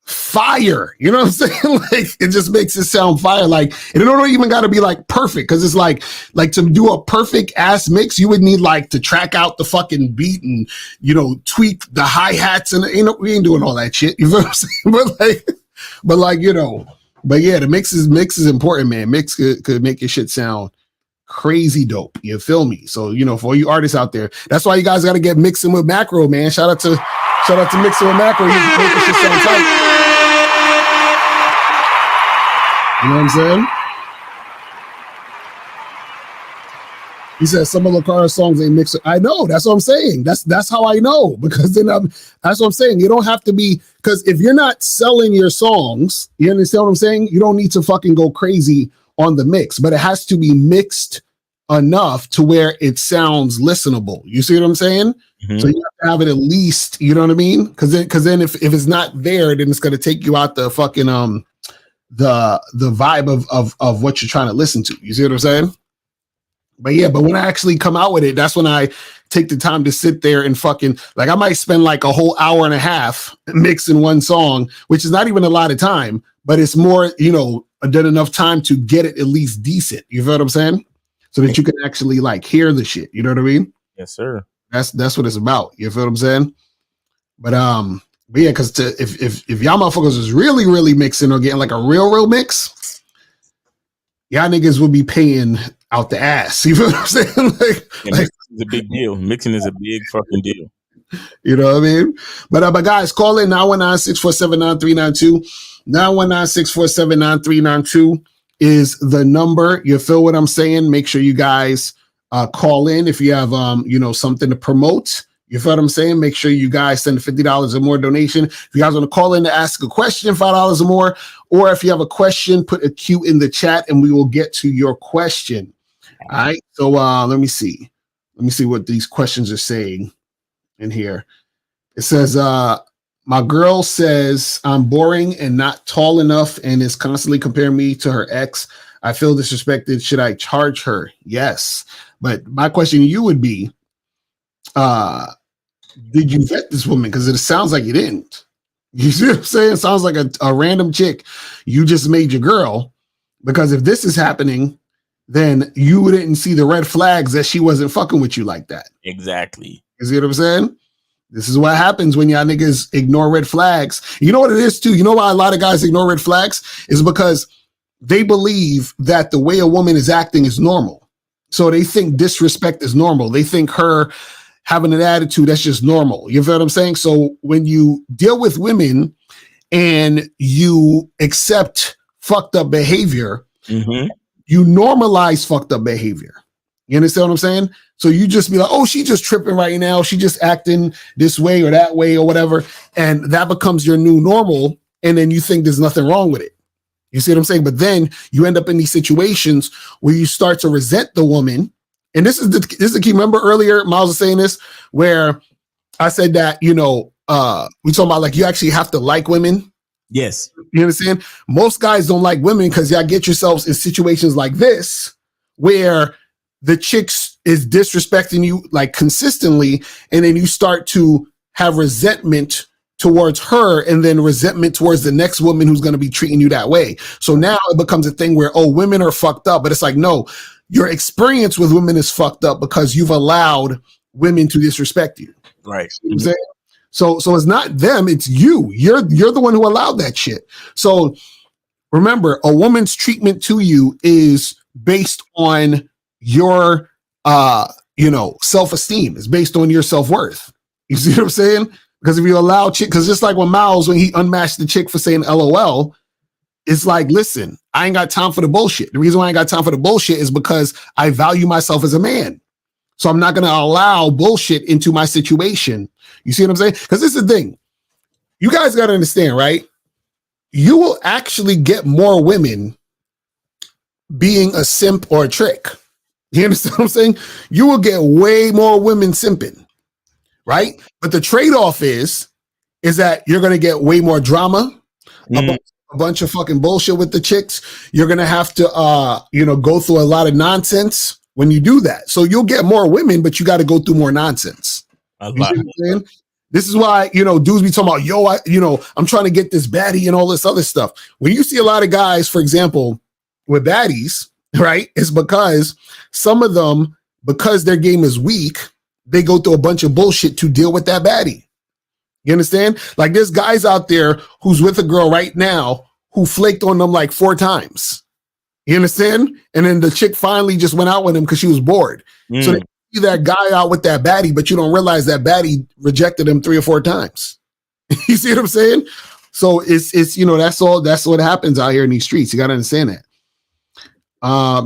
fire. You know what I'm saying? Like it just makes it sound fire. Like it don't even gotta be like perfect, because it's like to do a perfect ass mix, you would need like to track out the fucking beat and tweak the hi-hats, and we ain't doing all that shit. You know what I'm saying? But yeah, the mix is important, man. Mix could make your shit sound crazy dope. You feel me? So for all you artists out there, that's why you guys got to get mixing with Macro, man. Shout out to mixing with Macro. He's making shit sound tight. You know what I'm saying? He says some of Lucara's songs they mix. I know. That's what I'm saying. That's how I know, because then that's what I'm saying. You don't have to be, because if you're not selling your songs, you understand what I'm saying? You don't need to fucking go crazy on the mix, but it has to be mixed enough to where it sounds listenable. You see what I'm saying? Mm-hmm. So you have to have it at least, you know what I mean? Because then if it's not there, then it's gonna take you out the fucking the vibe of what you're trying to listen to. You see what I'm saying? But when I actually come out with it, that's when I take the time to sit there and fucking, like, I might spend like a whole hour and a half mixing one song, which is not even a lot of time, but it's more, than enough time to get it at least decent. You feel what I'm saying? So that you can actually like hear the shit. You know what I mean? Yes, sir. That's what it's about. You feel what I'm saying? But yeah, because if y'all motherfuckers was really, really mixing or getting like a real mix, y'all niggas would be paying out the ass. You feel what I'm saying? It's a big deal. Mixing is a big fucking deal. You know what I mean? But guys, call in 919-647-9392. 919-647-9392 is the number. You feel what I'm saying? Make sure you guys call in if you have something to promote. You feel what I'm saying? Make sure you guys send $50 or more donation. If you guys want to call in to ask a question, $5 or more, or if you have a question, put a Q in the chat and we will get to your question. All right. So let me see what these questions are saying in here. It says, my girl says I'm boring and not tall enough and is constantly comparing me to her ex. I feel disrespected. Should I charge her? Yes. But my question to you would be, did you vet this woman? Because it sounds like you didn't. You see what I'm saying? It sounds like a random chick you just made your girl. Because if this is happening, then you didn't see the red flags that she wasn't fucking with you like that. Exactly. You see what I'm saying? This is what happens when y'all niggas ignore red flags. You know what it is too? You know why a lot of guys ignore red flags? Is because they believe that the way a woman is acting is normal. So they think disrespect is normal. They think her having an attitude, that's just normal. You feel what I'm saying? So when you deal with women and you accept fucked up behavior, you normalize fucked up behavior. You understand what I'm saying? So you just be like, oh, she just tripping right now. She just acting this way or that way or whatever. And that becomes your new normal. And then you think there's nothing wrong with it. You see what I'm saying? But then you end up in these situations where you start to resent the woman. And this is the key. Remember earlier, Miles was saying this, where I said that, we talking about like you actually have to like women. Yes. You understand? Most guys don't like women because y'all get yourselves in situations like this where the chicks is disrespecting you like consistently, and then you start to have resentment towards her and then resentment towards the next woman who's going to be treating you that way. So now it becomes a thing where, oh, women are fucked up, but it's like, no, your experience with women is fucked up because you've allowed women to disrespect you. Right. You know what I'm saying? So it's not them, it's you. You're the one who allowed that shit. So remember, a woman's treatment to you is based on your self-esteem. It's based on your self-worth. You see what I'm saying? Because if you allow because just like when Miles, when he unmatched the chick for saying LOL, it's like, listen, I ain't got time for the bullshit. The reason why I ain't got time for the bullshit is because I value myself as a man. So I'm not going to allow bullshit into my situation. You see what I'm saying? Because this is the thing. You guys got to understand, right? You will actually get more women being a simp or a trick. You understand what I'm saying? You will get way more women simping, right? But the trade-off is that you're going to get way more drama, a bunch of fucking bullshit with the chicks. You're going to have to, go through a lot of nonsense when you do that. So you'll get more women, but you got to go through more nonsense. You see what I'm saying? This is why, dudes be talking about, I'm trying to get this baddie and all this other stuff. When you see a lot of guys, for example, with baddies, right, it's because some of them, because their game is weak, they go through a bunch of bullshit to deal with that baddie. You understand? Like there's guys out there who's with a girl right now who flaked on them like 4 times. You understand? And then the chick finally just went out with him because she was bored. So they see that guy out with that baddie, but you don't realize that baddie rejected him 3 or 4 times. You see what I'm saying? So it's that's what happens out here in these streets. You got to understand that.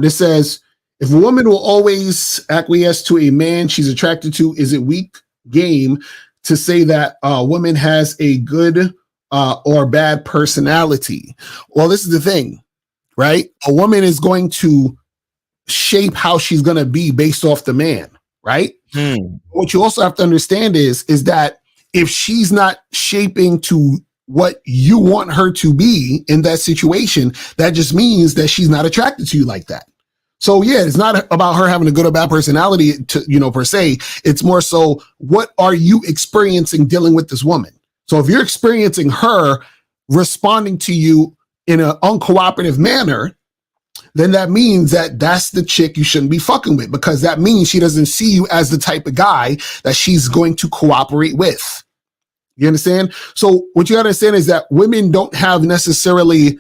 This says, if a woman will always acquiesce to a man she's attracted to, is it weak game to say that a woman has a good or bad personality? Well, this is the thing. Right? A woman is going to shape how she's going to be based off the man, right? What you also have to understand is that if she's not shaping to what you want her to be in that situation, that just means that she's not attracted to you like that. So yeah, it's not about her having a good or bad personality to, per se. It's more so, what are you experiencing dealing with this woman? So if you're experiencing her responding to you in an uncooperative manner, then that means that that's the chick you shouldn't be fucking with, because that means she doesn't see you as the type of guy that she's going to cooperate with. You understand? So what you got to understand is that women don't have necessarily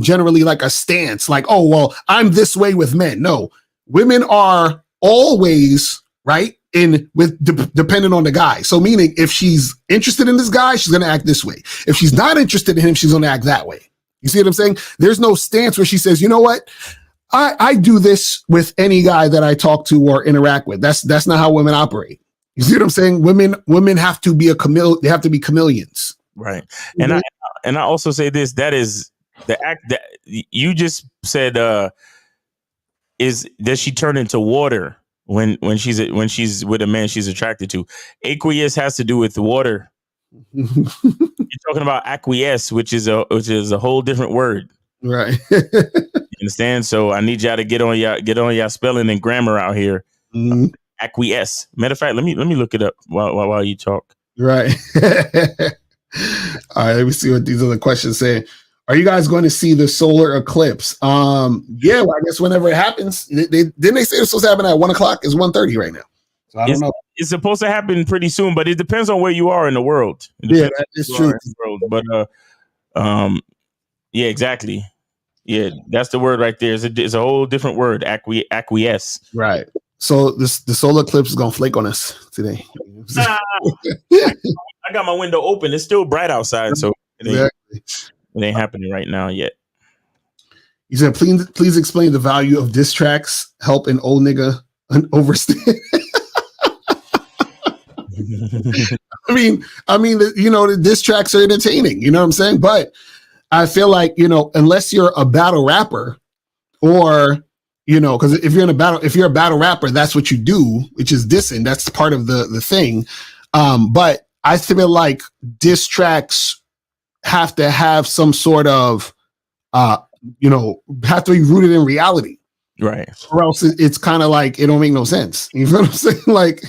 generally like a stance like, oh, well, I'm this way with men. No, women are always right depending on the guy. So meaning if she's interested in this guy, she's going to act this way. If she's not interested in him, she's going to act that way. You see what I'm saying? There's no stance where she says, you know what? I do this with any guy that I talk to or interact with. That's not how women operate. You see what I'm saying? Women have to be they have to be chameleons. Right. And I also say this, that is the act that you just said, does she turn into water when she's with a man she's attracted to? Aqueous has to do with the water. You're talking about acquiesce, which is a whole different word, right? You understand? So I need y'all to get on y'all spelling and grammar out here. Acquiesce. Matter of fact, let me look it up while you talk. Right. All right. Let me see what these other questions say. Are you guys going to see the solar eclipse? Yeah. Well, I guess whenever it happens. Didn't they say it's supposed to happen at 1:00? It's 1:30 right now. So I don't know. It's supposed to happen pretty soon, but it depends on where you are in the world. Yeah, that is true. But yeah, exactly. Yeah, that's the word right there. It's a whole different word. Acquiesce. Right. So the solar eclipse is gonna flake on us today. I got my window open. It's still bright outside, so it ain't happening right now yet. He said, please explain the value of diss tracks. Help an old nigga overstand. I mean, you know, the diss tracks are entertaining. You know what I'm saying? But I feel like, you know, unless you're a battle rapper, or, you know, because if you're a battle rapper, that's what you do, which is dissing. That's part of the thing. But I feel like diss tracks have to have some sort of, you know, have to be rooted in reality. Right. Or else it's kind of like, it don't make no sense. You know what I'm saying? Like,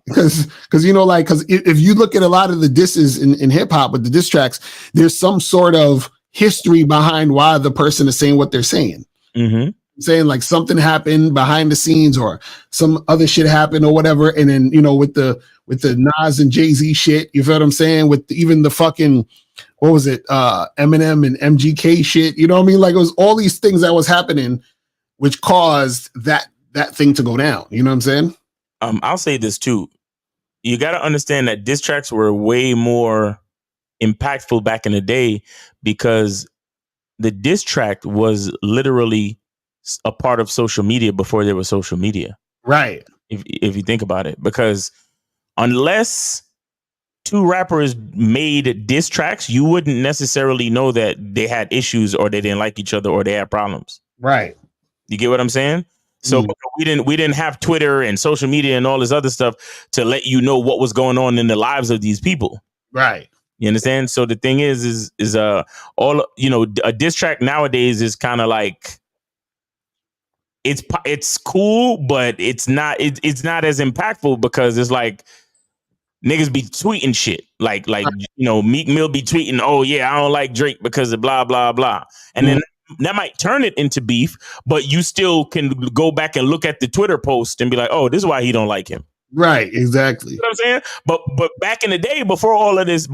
because you know, like, because if you look at a lot of the disses in hip hop with the diss tracks, there's some sort of history behind why the person is saying what they're saying. Mm-hmm. Saying like something happened behind the scenes or some other shit happened or whatever. And then, you know, with the Nas and Jay-Z shit, you feel what I'm saying? With even the fucking, what was it? Eminem and MGK shit. You know what I mean? Like, it was all these things that was happening, which caused that thing to go down. You know what I'm saying? I'll say this too. You got to understand that diss tracks were way more impactful back in the day, because the diss track was literally a part of social media before there was social media. Right. If you think about it, because unless two rappers made diss tracks, you wouldn't necessarily know that they had issues or they didn't like each other or they had problems. Right. You get what I'm saying? So we didn't have Twitter and social media and all this other stuff to let you know what was going on in the lives of these people. Right. You understand? So the thing is all, you know, a diss track nowadays is kind of like, it's cool, but it's not as impactful, because it's like niggas be tweeting shit. Like, you know, Meek Mill be tweeting, oh yeah, I don't like Drake because of blah, blah, blah. And then that might turn it into beef, but you still can go back and look at the Twitter post and be like, oh, this is why he don't like him. Right, exactly. You know what I'm saying? But back in the day, before all of this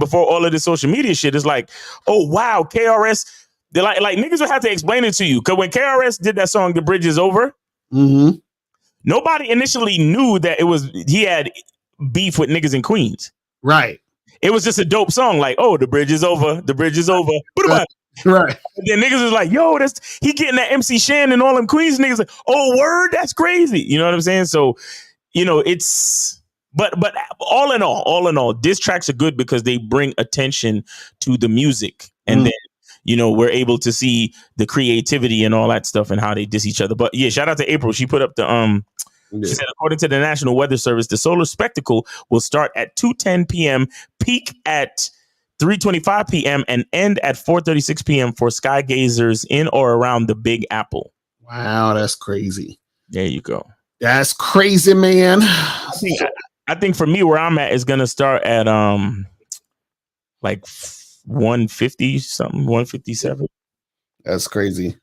social media shit, it's like, oh wow, KRS, they're like niggas would have to explain it to you. Because when KRS did that song, The Bridge Is Over, nobody initially knew that he had beef with niggas in Queens. Right. It was just a dope song, like, oh, the bridge is over, the bridge is over. Right. And then niggas was like, yo, he getting that MC Shan and all them Queens niggas. Like, oh, word, that's crazy. You know what I'm saying? So, you know, it's but all in all, diss tracks are good because they bring attention to the music, and then, you know, we're able to see the creativity and all that stuff and how they diss each other. But yeah, shout out to April. She put up the she said, according to the National Weather Service, the solar spectacle will start at 2:10 p.m., peak at 3:25 p.m. and end at 4:36 p.m. for sky gazers in or around the Big Apple. Wow, that's crazy. There you go. That's crazy, man. I think for me, where I'm at is gonna start at like 150 something, 157. That's crazy.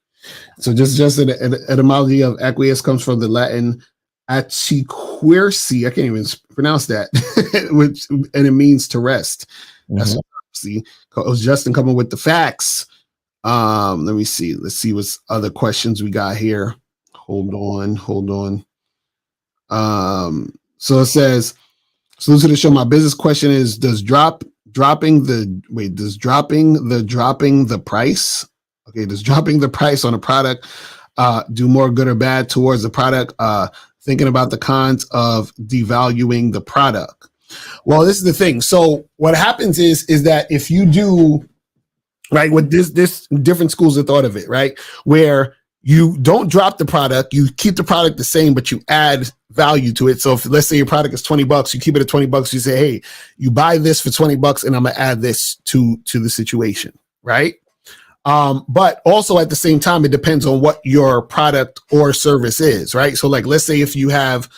So just an etymology of acquiesce comes from the Latin acquiesci. I can't even pronounce that, and it means to rest. That's see. It was Justin coming with the facts. Let me see. Let's see what other questions we got here. Hold on. So it says, salute to the show. My business question is, does dropping the price? Okay, does dropping the price on a product do more good or bad towards the product? Thinking about the cons of devaluing the product. Well, this is the thing. So what happens is that if you do, right, with this different schools of thought of it, right, where you don't drop the product, you keep the product the same, but you add value to it. So if, let's say your product is $20, you keep it at $20. You say, hey, you buy this for $20 and I'm gonna add this to the situation, right? But also at the same time, it depends on what your product or service is, right? So like, let's say if you have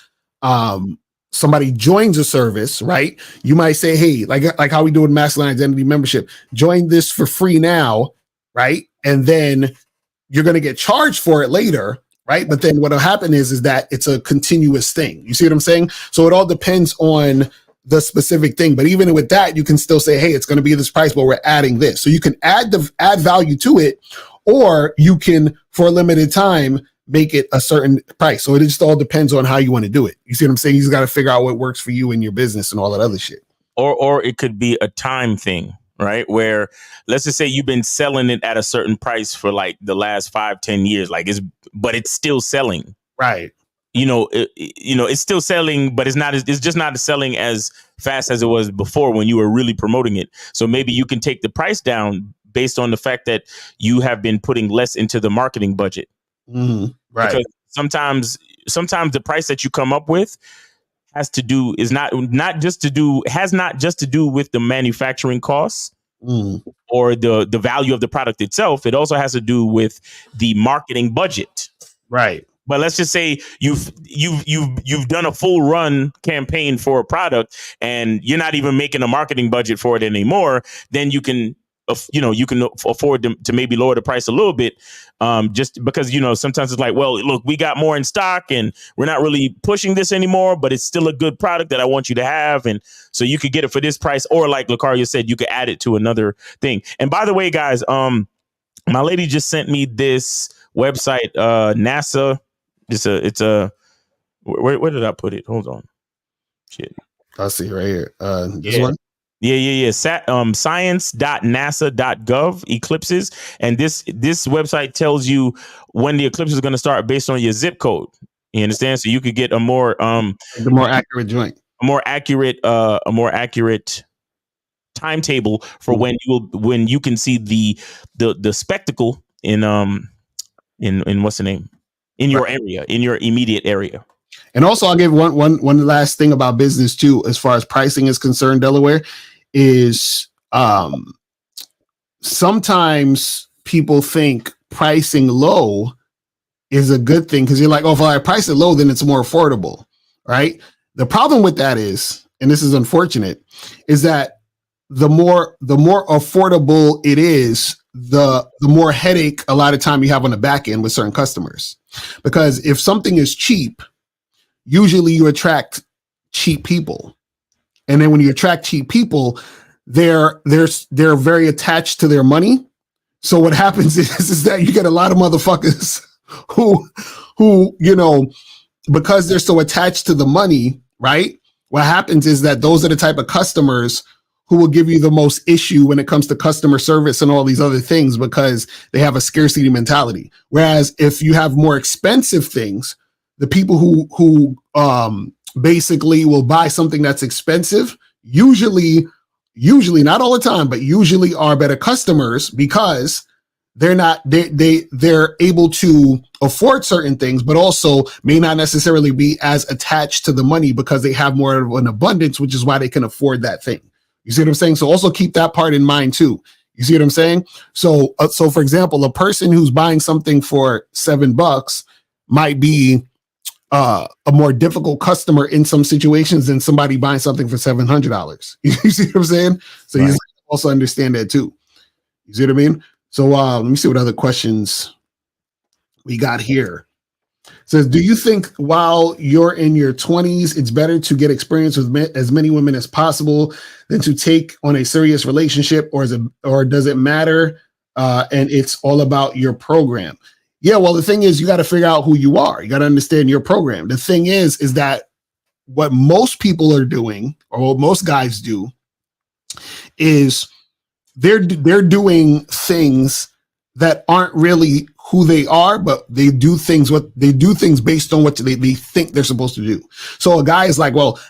somebody joins a service, right? You might say, hey, like how we do with Masculine Identity Membership, join this for free now, right? And then you're going to get charged for it later, right? But then what'll happen is that it's a continuous thing. You see what I'm saying? So it all depends on the specific thing. But even with that, you can still say, hey, it's going to be this price, but we're adding this. So you can add value to it, or you can, for a limited time, make it a certain price. So it just all depends on how you want to do it. You see what I'm saying? You just got to figure out what works for you and your business and all that other shit. Or it could be a time thing. right? Where let's just say you've been selling it at a certain price for like the last 5-10 years, like but it's still selling. Right. It's still selling, but it's just not selling as fast as it was before when you were really promoting it. So maybe you can take the price down based on the fact that you have been putting less into the marketing budget. Mm-hmm. Right. Because sometimes the price that you come up with has not just to do with the manufacturing costs or the value of the product itself. It also has to do with the marketing budget. Right. But let's just say you've done a full run campaign for a product and you're not even making a marketing budget for it anymore. Then you can afford to maybe lower the price a little bit, just because, sometimes it's like, well, look, we got more in stock and we're not really pushing this anymore, but it's still a good product that I want you to have. And so you could get it for this price, or like Lucario said, you could add it to another thing. And by the way, guys, my lady just sent me this website, NASA. Where did I put it? Hold on. Shit. I see right here. This one? Yeah. Science.nasa.gov eclipses. And this website tells you when the eclipse is going to start based on your zip code. You understand? So you could get a more the more accurate joint. A more accurate timetable for when you can see the spectacle in what's the name? In your area, in your immediate area. And also I'll give one last thing about business too, as far as pricing is concerned, Delaware, is sometimes people think pricing low is a good thing because you're like, oh, if I price it low, then it's more affordable, right? The problem with that is, and this is unfortunate, is that the more affordable it is, the more headache a lot of time you have on the back end with certain customers. Because if something is cheap, usually you attract cheap people. And then when you attract cheap people, they're very attached to their money. So what happens is that you get a lot of motherfuckers who, because they're so attached to the money, right? What happens is that those are the type of customers who will give you the most issue when it comes to customer service and all these other things, because they have a scarcity mentality. Whereas if you have more expensive things, the people who basically will buy something that's expensive, usually not all the time, but usually are better customers because they're able to afford certain things, but also may not necessarily be as attached to the money because they have more of an abundance, which is why they can afford that thing. You see what I'm saying? So also keep that part in mind too. You see what I'm saying? So for example, a person who's buying something for $7 might be a more difficult customer in some situations than somebody buying something for $700. You see what I'm saying? So right. You also understand that too. You see what I mean? So let me see what other questions we got here. It says, do you think while you're in your 20s, it's better to get experience with as many women as possible than to take on a serious relationship, or does it matter? And it's all about your program. Yeah, well, the thing is, you got to figure out who you are. You got to understand your program. The thing is that what most people are doing, or what most guys do, is they're doing things that aren't really who they are, but they do things based on what they think they're supposed to do. So a guy is like, well,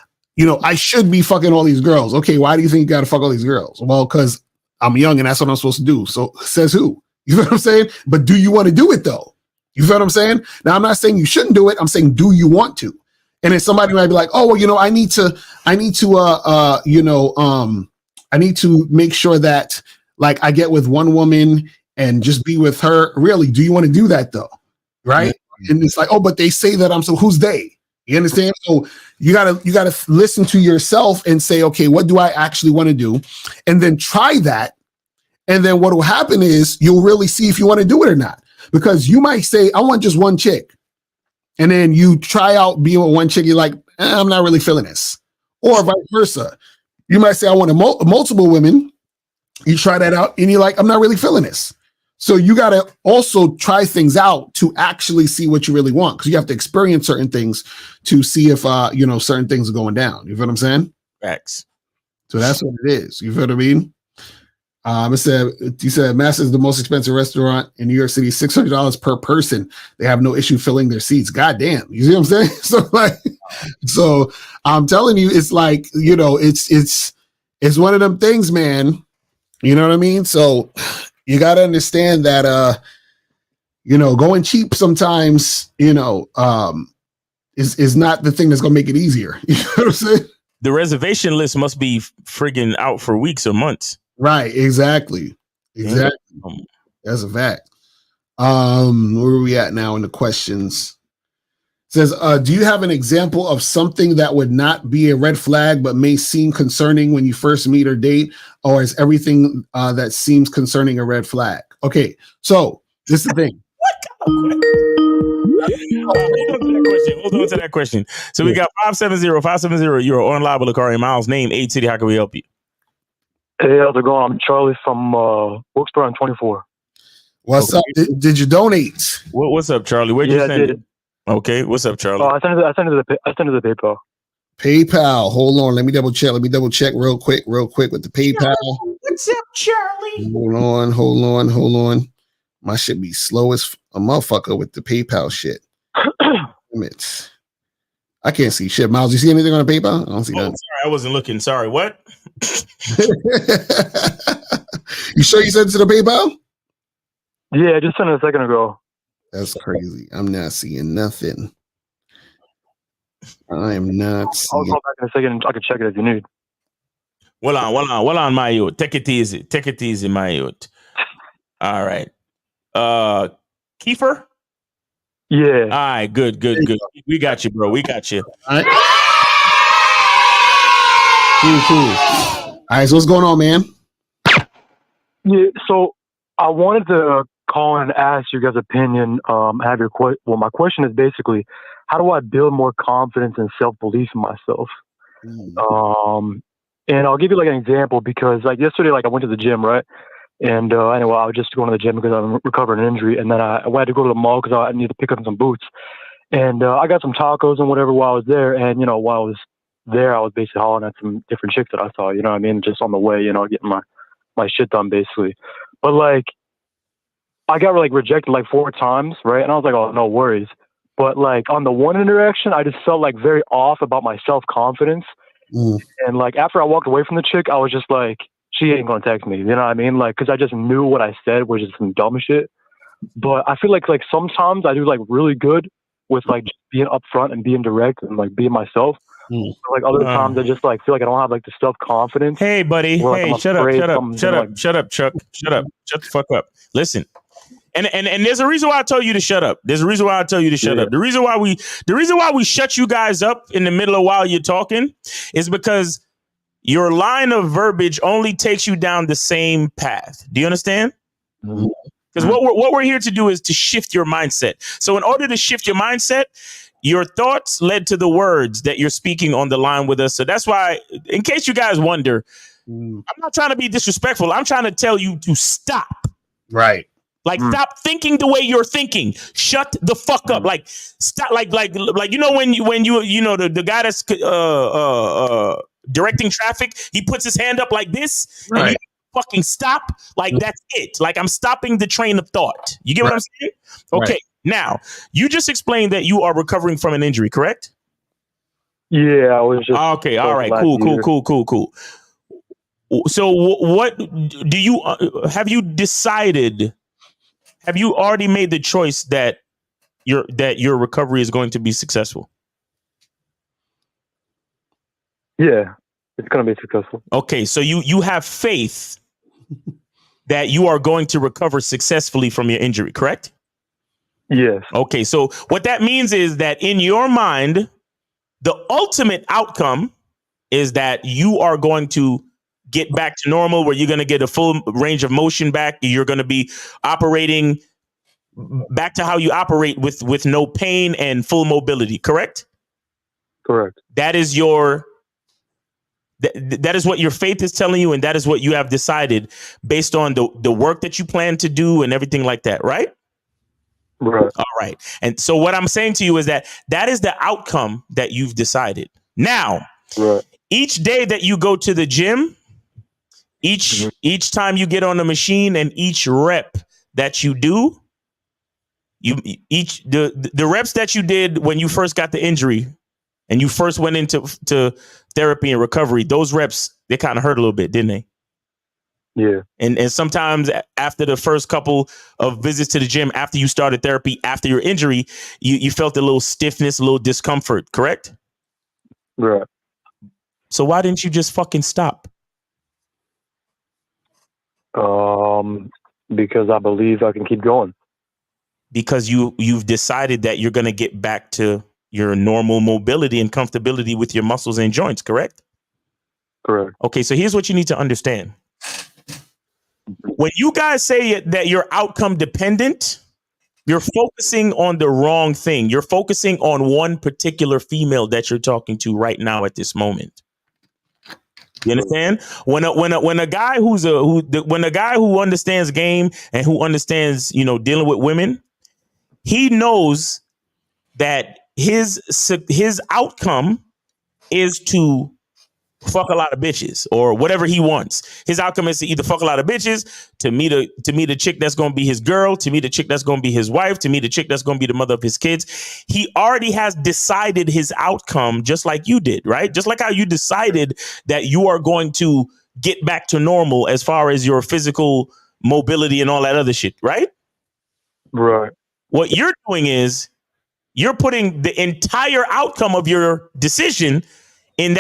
I should be fucking all these girls. Okay, why do you think you got to fuck all these girls? Well, because I'm young and that's what I'm supposed to do. So says who? You know what I'm saying? But do you want to do it though? You feel what I'm saying? Now, I'm not saying you shouldn't do it. I'm saying, do you want to? And then somebody might be like, oh, well, I need to make sure that like I get with one woman and just be with her. Really, do you want to do that though? Right? Yeah. And it's like, oh, but they say that so who's they? You understand? So you gotta listen to yourself and say, okay, what do I actually want to do? And then try that. And then what will happen is you'll really see if you want to do it or not. Because you might say, I want just one chick. And then you try out being with one chick, you're like, I'm not really feeling this. Or vice versa. You might say, I want multiple women. You try that out and you're like, I'm not really feeling this. So you got to also try things out to actually see what you really want. Because you have to experience certain things to see if, certain things are going down. You feel what I'm saying? Facts. So that's what it is. You feel what I mean? He said Massa is the most expensive restaurant in New York City, $600 per person. They have no issue filling their seats. God damn. You see what I'm saying? So I'm telling you, it's like, you know, it's one of them things, man. You know what I mean? So you got to understand that, you know, going cheap sometimes, you know, is not the thing that's going to make it easier. You know what I'm saying? The reservation list must be friggin' out for weeks or months. Right, exactly. That's a fact. Where are we at now in the questions? It says, do you have an example of something that would not be a red flag but may seem concerning when you first meet or date, or is everything that seems concerning a red flag? Okay, so this is the thing. Hold on to that question. So we got 570. You're on live with Lakari Miles. Name, Aid City. How can we help you? Hey, how's it going? I'm Charlie from Wilkesboro on 24. What's up? Did you donate? What's up, Charlie? Where'd you send it? Okay, what's up, Charlie? Oh, I sent it to the PayPal. PayPal. Hold on. Let me double check real quick with the PayPal. What's up, Charlie? Hold on. My shit be slow as a motherfucker with the PayPal shit. I can't see shit. Miles, you see anything on the PayPal? I don't see nothing. Sorry, I wasn't looking. Sorry, what? You sure you sent it to the PayPal? Yeah, I just sent it a second ago. That's crazy. I'm not seeing nothing. I am not seeing. I'll call back in a second. I can check it if you need. Hold on, my youth. Take it easy, my youth. All right. Kiefer? Yeah. All right, good. We got you, bro. We got you. All right. Cool. All right, so what's going on, man? Yeah, so I wanted to call and ask you guys' opinion. Have your my question is basically, how do I build more confidence and self-belief in myself? And I'll give you like an example because like yesterday, like I went to the gym, right? And anyway, I was just going to the gym because I'm recovering an injury, and then I went to go to the mall because I needed to pick up some boots. And I got some tacos and whatever while I was there. And you know, while I was there, I was basically hollering at some different chicks that I saw. You know what I mean? Just on the way, you know, getting my shit done basically. But like, I got like rejected like 4 times, right? And I was like, oh, no worries. But like on the one interaction, I just felt like very off about my self-confidence. And like after I walked away from the chick, I was just like, she ain't gonna text me, you know what I mean? Like, cause I just knew what I said was just some dumb shit. But I feel like sometimes I do like really good with like just being upfront and being direct and like being myself. So, like other times I just like feel like I don't have like the self-confidence. Hey, buddy. Where, like, Shut up, Chuck. Shut the fuck up. Listen. And there's a reason why I told you to shut up. There's a reason why I tell you to shut up. The reason why we shut you guys up in the middle of while you're talking is because your line of verbiage only takes you down the same path. Do you understand? Because what we're here to do is to shift your mindset. So in order to shift your mindset, your thoughts led to the words that you're speaking on the line with us. So that's why, in case you guys wonder, I'm not trying to be disrespectful. I'm trying to tell you to stop. Right. Like, stop thinking the way you're thinking. Shut the fuck up. Like, stop. Like, you know, when you know, the guy that's directing traffic, he puts his hand up like this, and you fucking stop. Like, that's it. Like, I'm stopping the train of thought. You get what I'm saying? Okay. Now, you just explained that you are recovering from an injury, correct? Yeah, I was just. Okay. All right. Cool. So, what do you have you decided? Have you already made the choice that your recovery is going to be successful? Yeah, it's going to be successful. Okay, so you have faith that you are going to recover successfully from your injury, correct? Yes. Okay, so what that means is that in your mind, the ultimate outcome is that you are going to get back to normal, where you're going to get a full range of motion back. You're going to be operating back to how you operate with no pain and full mobility. Correct? Correct. That is that is what your faith is telling you. And that is what you have decided based on the work that you plan to do and everything like that. Right? Right. All right. And so what I'm saying to you is that is the outcome that you've decided. Now, each day that you go to the gym Each time you get on the machine and each rep that you do, the reps that you did when you first got the injury and you first went into therapy and recovery, those reps, they kind of hurt a little bit, didn't they? Yeah. And sometimes after the first couple of visits to the gym, after you started therapy, after your injury, you felt a little stiffness, a little discomfort, correct? Right. So why didn't you just fucking stop? Because I believe I can keep going. Because you've decided that you're going to get back to your normal mobility and comfortability with your muscles and joints, correct? Correct. Okay, so here's what you need to understand. When you guys say that you're outcome dependent, you're focusing on the wrong thing. You're focusing on one particular female that you're talking to right now at this moment. You understand? When a guy who understands game and who understands, dealing with women, he knows that his outcome is to fuck a lot of bitches or whatever he wants. His outcome is to either fuck a lot of bitches, to meet a chick that's going to be his girl, to meet a chick that's going to be his wife, to meet a chick that's going to be the mother of his kids. He already has decided his outcome, just like you did, right? Just like how you decided that you are going to get back to normal as far as your physical mobility and all that other shit, right? Right. What you're doing is you're putting the entire outcome of your decision in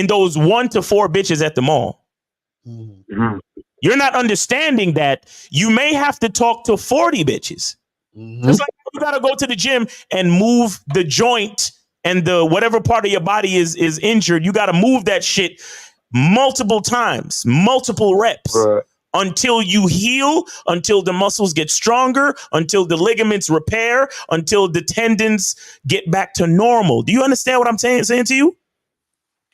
those 1 to 4 bitches at the mall. Mm-hmm. You're not understanding that you may have to talk to 40 bitches. Mm-hmm. It's like you got to go to the gym and move the joint and the whatever part of your body is injured. You got to move that shit multiple times, multiple reps. Right. Until you heal, until the muscles get stronger, until the ligaments repair, until the tendons get back to normal. Do you understand what I'm saying to you?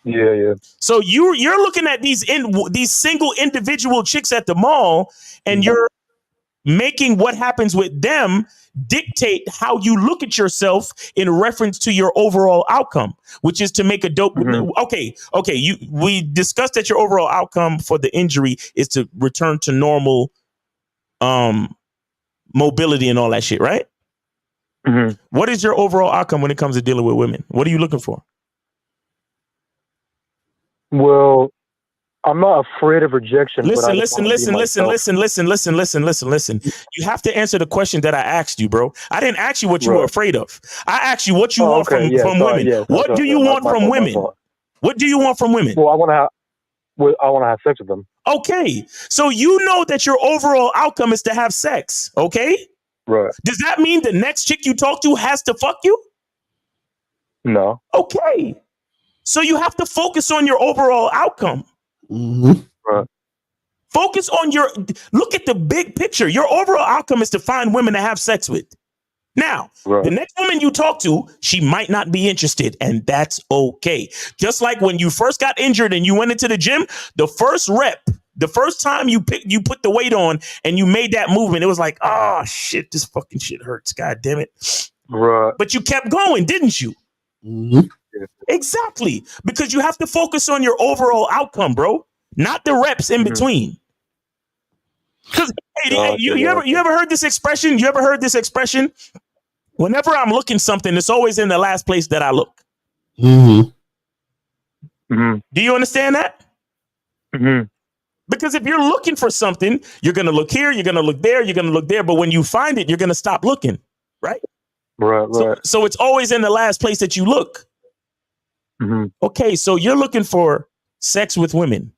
Yeah. So you're looking at these single individual chicks at the mall, and you're making what happens with them dictate how you look at yourself in reference to your overall outcome, which is to make a dope. Mm-hmm. Okay. We discussed that your overall outcome for the injury is to return to normal mobility and all that shit, right? Mm-hmm. What is your overall outcome when it comes to dealing with women? What are you looking for? Well, I'm not afraid of rejection. Listen. You have to answer the question that I asked you, bro. I didn't ask you what you were afraid of. I asked you what you want from women. What do you want from women? What do you want from women? Well, I want to have sex with them. Okay. So you know that your overall outcome is to have sex. Okay. Right. Does that mean the next chick you talk to has to fuck you? No. Okay. So you have to focus on your overall outcome. Mm-hmm. Right. Focus on look at the big picture. Your overall outcome is to find women to have sex with. Now, the next woman you talk to, she might not be interested, and that's okay. Just like when you first got injured and you went into the gym, the first rep, the first time you put the weight on and you made that movement, it was like, oh shit, this fucking shit hurts. God damn it. Right. But you kept going, didn't you? Mm-hmm. Exactly. Because you have to focus on your overall outcome, bro. Not the reps in between. Because you ever heard this expression? You ever heard this expression? Whenever I'm looking something, it's always in the last place that I look. Mm-hmm. Mm-hmm. Do you understand that? Mm-hmm. Because if you're looking for something, you're going to look here, you're going to look there, you're going to look there. But when you find it, you're going to stop looking. Right? Right. So it's always in the last place that you look. Mm-hmm. Okay, so you're looking for sex with women.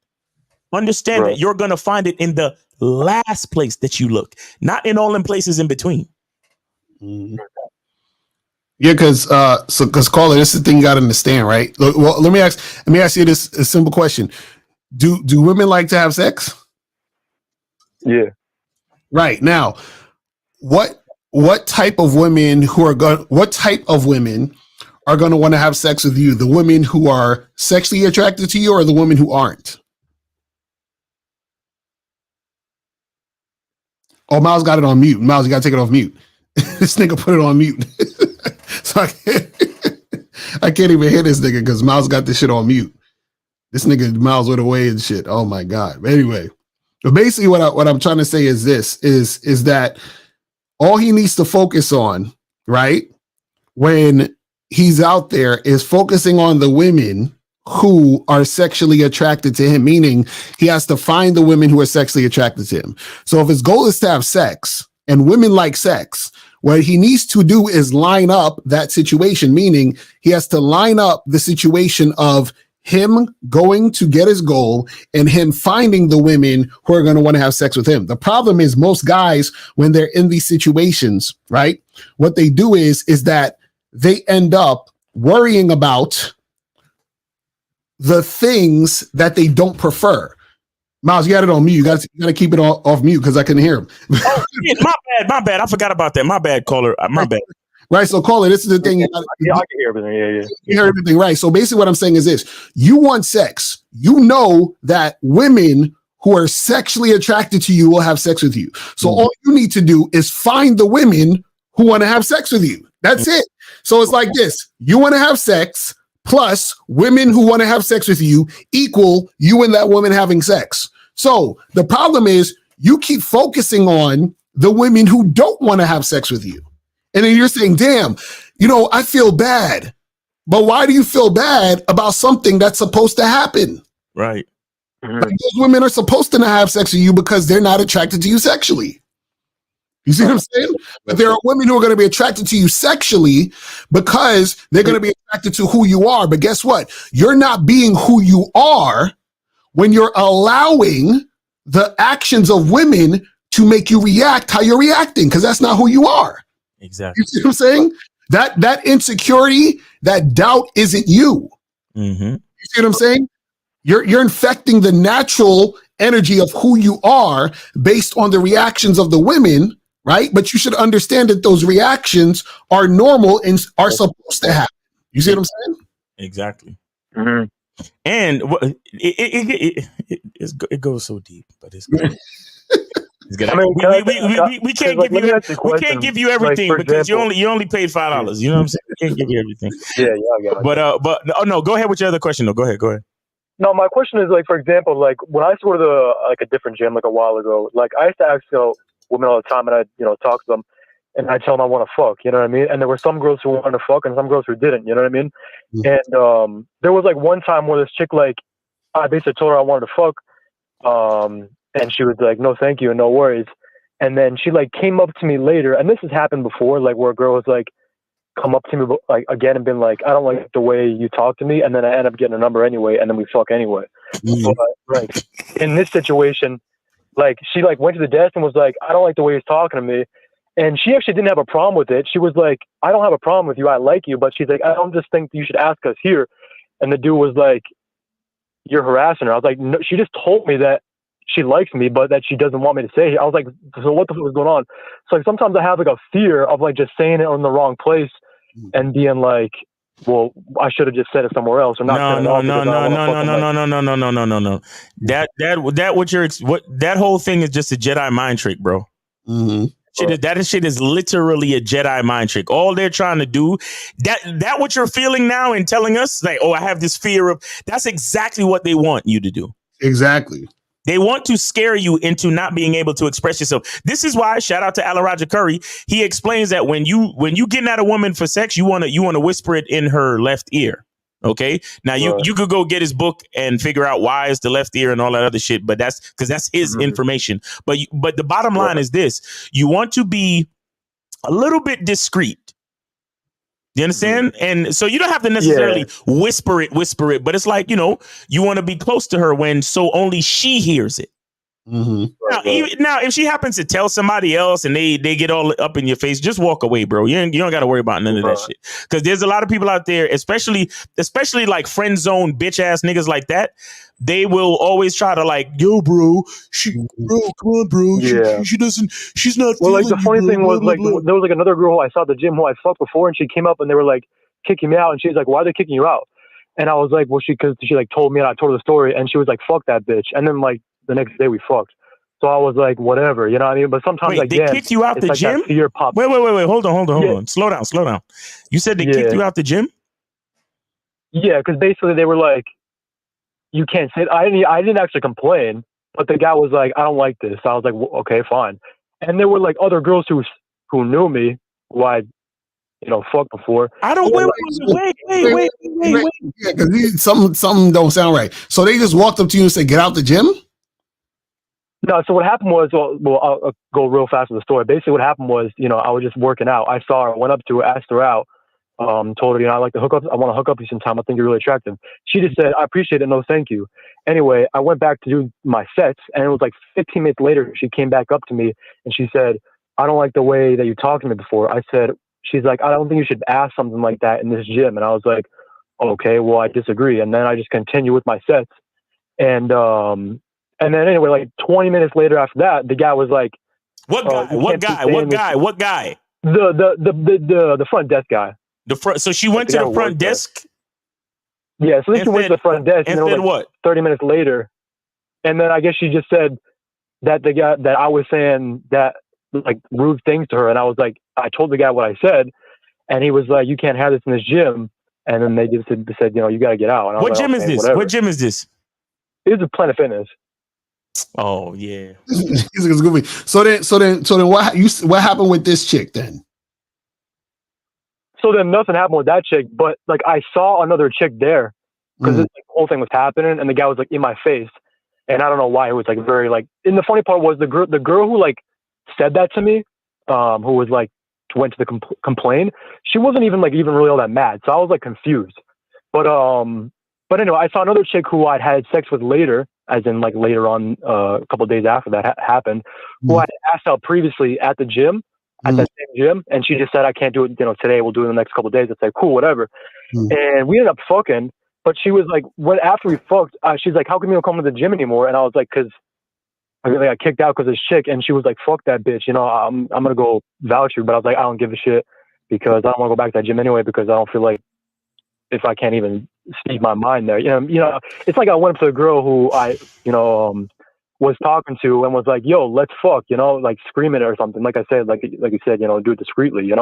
Understand that you're going to find it in the last place that you look, not in all them places in between. Mm-hmm. Yeah, because caller, this is the thing you got to understand, right? Well, let me ask you this a simple question: Do women like to have sex? Yeah. Right now, what type of women are going to want to have sex with you? The women who are sexually attracted to you, or the women who aren't? Oh, Miles got it on mute. Miles, you got to take it off mute. This nigga put it on mute. So I can't even hear this nigga because Miles got this shit on mute. This nigga miles away and shit. Oh my God. But anyway, but basically what I'm trying to say is this is that all he needs to focus on, right, when he's out there is focusing on the women who are sexually attracted to him, meaning he has to find the women who are sexually attracted to him. So if his goal is to have sex and women like sex, what he needs to do is line up that situation, meaning he has to line up the situation of him going to get his goal and him finding the women who are going to want to have sex with him. The problem is most guys, when they're in these situations, right, what they do is that they end up worrying about the things that they don't prefer. Miles, you got it on mute. You got to keep it off mute because I couldn't hear him. Oh, shit, my bad. I forgot about that. My bad, caller. My bad. Right. So, caller, this is the thing. I can hear everything. Yeah. You hear everything, right? So basically what I'm saying is this. You want sex. You know that women who are sexually attracted to you will have sex with you. So all you need to do is find the women who want to have sex with you. That's it. So it's like this. You want to have sex plus women who want to have sex with you equal you and that woman having sex. So the problem is you keep focusing on the women who don't want to have sex with you. And then you're saying, damn, I feel bad. But why do you feel bad about something that's supposed to happen? Right. Like those women are supposed to not have sex with you because they're not attracted to you sexually. You see what I'm saying? But there are women who are going to be attracted to you sexually because they're going to be attracted to who you are. But guess what? You're not being who you are when you're allowing the actions of women to make you react how you're reacting, because that's not who you are. Exactly. You see what I'm saying? That insecurity, that doubt isn't you. Mm-hmm. You see what I'm saying? You're infecting the natural energy of who you are based on the reactions of the women, right? But you should understand that those reactions are normal and are supposed to happen. You see what I'm saying? Exactly. Mm-hmm. And it goes so deep, but it's good. It's good. I mean, we can't give you everything like, because example, you only paid $5. You know what I'm saying? We can't give you everything. Yeah, I got it. But no, go ahead with your other question. No, go ahead. No, my question is like, for example, like when I used to go to a different gym like a while ago, like I used to ask women all the time, and I talk to them, and I tell them I want to fuck. You know what I mean? And there were some girls who wanted to fuck, and some girls who didn't. You know what I mean? Mm-hmm. And there was like one time where this chick, like, I basically told her I wanted to fuck, and she was like, "No, thank you, and no worries." And then she like came up to me later, and this has happened before, like where a girl was like come up to me like again and been like, "I don't like the way you talk to me," and then I end up getting a number anyway, and then we fuck anyway. Mm-hmm. But like in this situation, like she like went to the desk and was like, "I don't like the way he's talking to me," and she actually didn't have a problem with it. She was like, "I don't have a problem with you. I like you," but she's like, "I don't just think you should ask us here." And the dude was like, "You're harassing her." I was like, "No, she just told me that she likes me, but that she doesn't want me to say it." I was like, "So what the fuck is going on?" So like sometimes I have like a fear of like just saying it in the wrong place and being like, "Well, I should have just said it somewhere else," or not. No. That whole thing is just a Jedi mind trick, bro. Mm-hmm. That shit is literally a Jedi mind trick. All they're trying to do, that what you're feeling now and telling us, like, "Oh, I have this fear of," that's exactly what they want you to do. Exactly. They want to scare you into not being able to express yourself. This is why, shout out to Alan Roger Curry. He explains that when you getting at a woman for sex, you want to whisper it in her left ear. Okay. Now you could go get his book and figure out why it's the left ear and all that other shit, but that's because that's his information. But the bottom line is this: you want to be a little bit discreet. You understand? And so you don't have to necessarily whisper it, but it's like, you want to be close to her so only she hears it. Mm-hmm. Now, if she happens to tell somebody else and they get all up in your face, just walk away, bro. You don't got to worry about none of that shit. Because there's a lot of people out there, especially like friend zone bitch ass niggas like that. They will always try to like, "Yo, bro, come on, bro. She's not." Well, like the funny thing was, like, there was like another girl who I saw at the gym who I fucked before, and she came up and they were like kicking me out, and she's like, "Why are they kicking you out?" And I was like, "Well, because she like told me, and I told her the story, and she was like, fuck that bitch." And then like the next day we fucked. So I was like, whatever, you know what I mean? But sometimes they kicked you out the gym? Wait, hold on. Slow down. You said they kicked you out the gym? Yeah, because basically they were like, you can't say. I didn't actually complain, but the guy was like, I don't like this. I was like, well, okay, fine. And there were like other girls who knew me, who I, fucked before. I don't wait. Yeah, because something don't sound right. So they just walked up to you and said, "Get out the gym." No, so what happened was, well, I'll go real fast with the story. Basically, what happened was, I was just working out. I saw her, went up to her, asked her out, told her, I like to hook up. I want to hook up with you sometime. I think you're really attractive. She just said, I appreciate it. No, thank you. Anyway, I went back to do my sets, and it was like 15 minutes later, she came back up to me, and she said, I don't like the way that you talked to me before. I said, she's like, I don't think you should ask something like that in this gym. And I was like, okay, well, I disagree. And then I just continue with my sets. And then anyway, like 20 minutes later after that, the guy was like, What guy? The front desk guy. So she went to the front desk? Yeah, so then she went to the front desk. And then what? 30 minutes later. And then I guess she just said that the guy, that I was saying that like rude things to her. And I was like, I told the guy what I said. And he was like, you can't have this in this gym. And then they just said, you got to get out. And I was What like, gym is okay, this? whatever. What gym is this? It's a Planet Fitness. Oh yeah. It's gonna be. So then what happened with this chick then? So then nothing happened with that chick, but like I saw another chick there because the whole thing was happening, and the guy was like in my face, and I don't know why it was like very like. And the funny part was the girl who like said that to me, who was like went to the complain. She wasn't even really all that mad, so I was like confused. But anyway, I saw another chick who I'd had sex with later, as in like later on, a couple of days after that happened, who I asked out previously at the gym. At that same gym, and she just said, I can't do it, today, we'll do it in the next couple of days. It's like, cool, whatever. And we ended up fucking, but she was like, after we fucked, she's like, how come you don't come to the gym anymore? And I was like, cause I got kicked out because of this chick, and she was like, fuck that bitch, I'm gonna go vouch you, but I was like, I don't give a shit, because I don't want to go back to that gym anyway, because I don't feel like, if I can't even speak my mind there, it's like I went up to a girl who I, was talking to and was like, yo, let's fuck, like screaming or something. Like I said, like you said, do it discreetly, and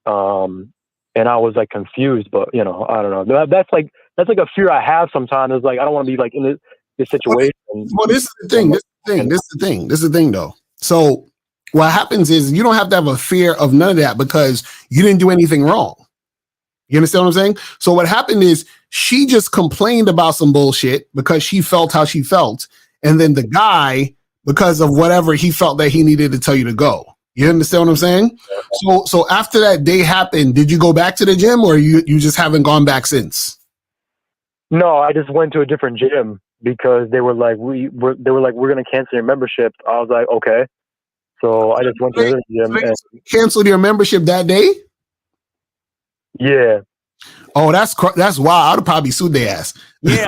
I was like confused, but I don't know. That's like a fear I have sometimes. Is like, I don't want to be like in this situation. Well, this is the thing. This is the thing though. So what happens is you don't have to have a fear of none of that because you didn't do anything wrong. You understand what I'm saying? So what happened is she just complained about some bullshit because she felt how she felt. And then the guy, because of whatever, he felt that he needed to tell you to go. You understand what I'm saying? So after that day happened, did you go back to the gym, or you just haven't gone back since? No, I just went to a different gym because they were like, we're going to cancel your membership. I was like, okay. So I just went to a different gym. And canceled your membership that day? Yeah. Oh, that's wild. I'd have probably sued their ass. Yeah.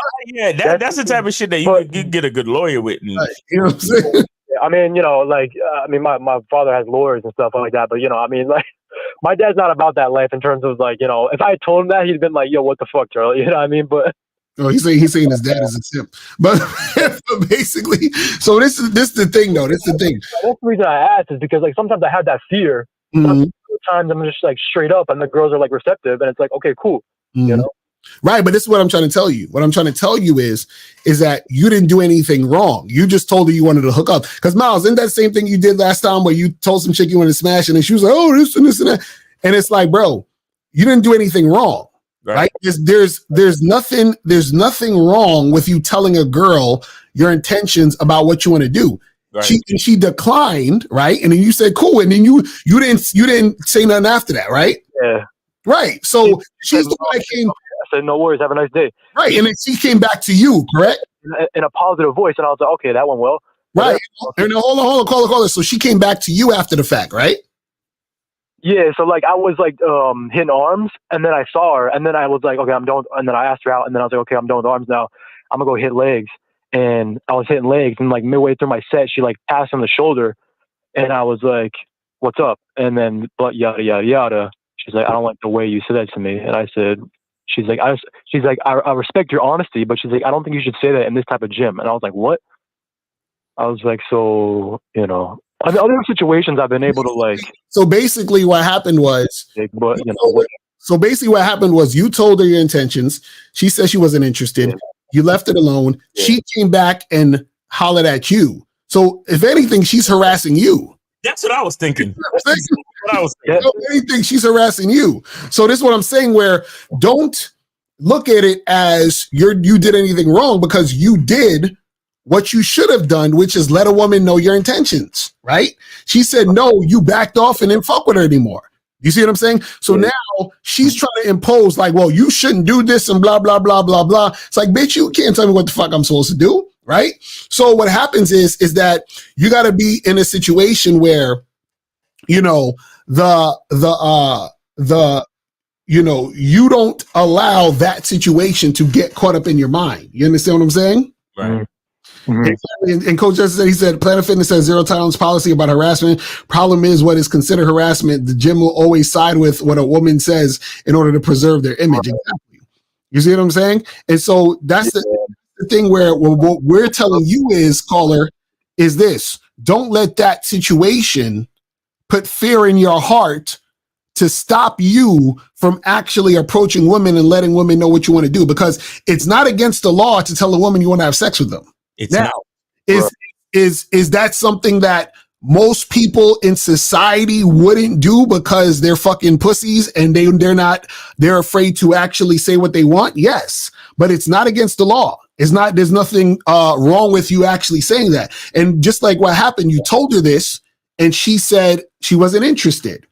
That's the type of shit that you get a good lawyer with. And, you know what I'm saying? I mean, my father has lawyers and stuff like that, but like my dad's not about that life in terms of like, if I had told him that, he'd been like, yo, what the fuck, Charlie? You know what I mean? But he's saying his dad is a simp. But basically, so this is the thing though. This is the thing. That's the reason I asked is because like sometimes I have that fear. Sometimes I'm just like straight up and the girls are like receptive and it's like, okay, cool. Right, but this is what I'm trying to tell you. What I'm trying to tell you is that you didn't do anything wrong. You just told her you wanted to hook up. Because Miles, isn't that same thing you did last time where you told some chick you wanted to smash and then she was like, oh, this and this and that. And it's like, bro, you didn't do anything wrong. Right? There's nothing wrong with you telling a girl your intentions about what you want to do. Right. She declined, right? And then you said cool, and then you didn't say nothing after that, right? Yeah. Right. So she's the one that came. I said, no worries, have a nice day. Right. And then she came back to you, correct? In a positive voice. And I was like, okay, that went well. Right. And then hold on, call her. So she came back to you after the fact, right? Yeah. So like I was like hitting arms, and then I saw her, and then I was like, okay, I'm done. And then I asked her out, and then I was like, okay, I'm done with arms now. I'm gonna go hit legs. And I was hitting legs, and like midway through my set, she like passed on the shoulder, and I was like, what's up? And then but yada yada yada. She's like, I don't like the way you said that to me. And I said, she's like, I respect your honesty, but she's like, I don't think you should say that in this type of gym. And I was like, what? I was like, so, other situations I've been able to like. So basically what happened was, so basically what happened was you told her your intentions. She said she wasn't interested. You left it alone. Yeah. She came back and hollered at you. So if anything, she's harassing you. That's what I was thinking. If anything, she's harassing you. So this is what I'm saying, where don't look at it as you did anything wrong, because you did what you should have done, which is let a woman know your intentions, right? She said, no, you backed off and didn't fuck with her anymore. You see what I'm saying? So now she's trying to impose like, well, you shouldn't do this and blah, blah, blah, blah, blah. It's like, bitch, you can't tell me what the fuck I'm supposed to do, right? So what happens is that you got to be in a situation where, you know, you don't allow that situation to get caught up in your mind. You understand what I'm saying? Right. Mm-hmm. And Coach Justice said, he said, Planet Fitness has zero tolerance policy about harassment. Problem is, what is considered harassment, the gym will always side with what a woman says in order to preserve their image. Exactly. You see what I'm saying? And so that's the thing where what we're telling you is, caller, is this: don't let that situation put fear in your heart to stop you from actually approaching women and letting women know what you want to do, because it's not against the law to tell a woman you want to have sex with them. It's now, not. Is that something that most people in society wouldn't do because they're fucking pussies and they're afraid to actually say what they want? Yes, but it's not against the law. It's not. There's nothing wrong with you actually saying that. And just like what happened, you told her this, and she said she wasn't interested,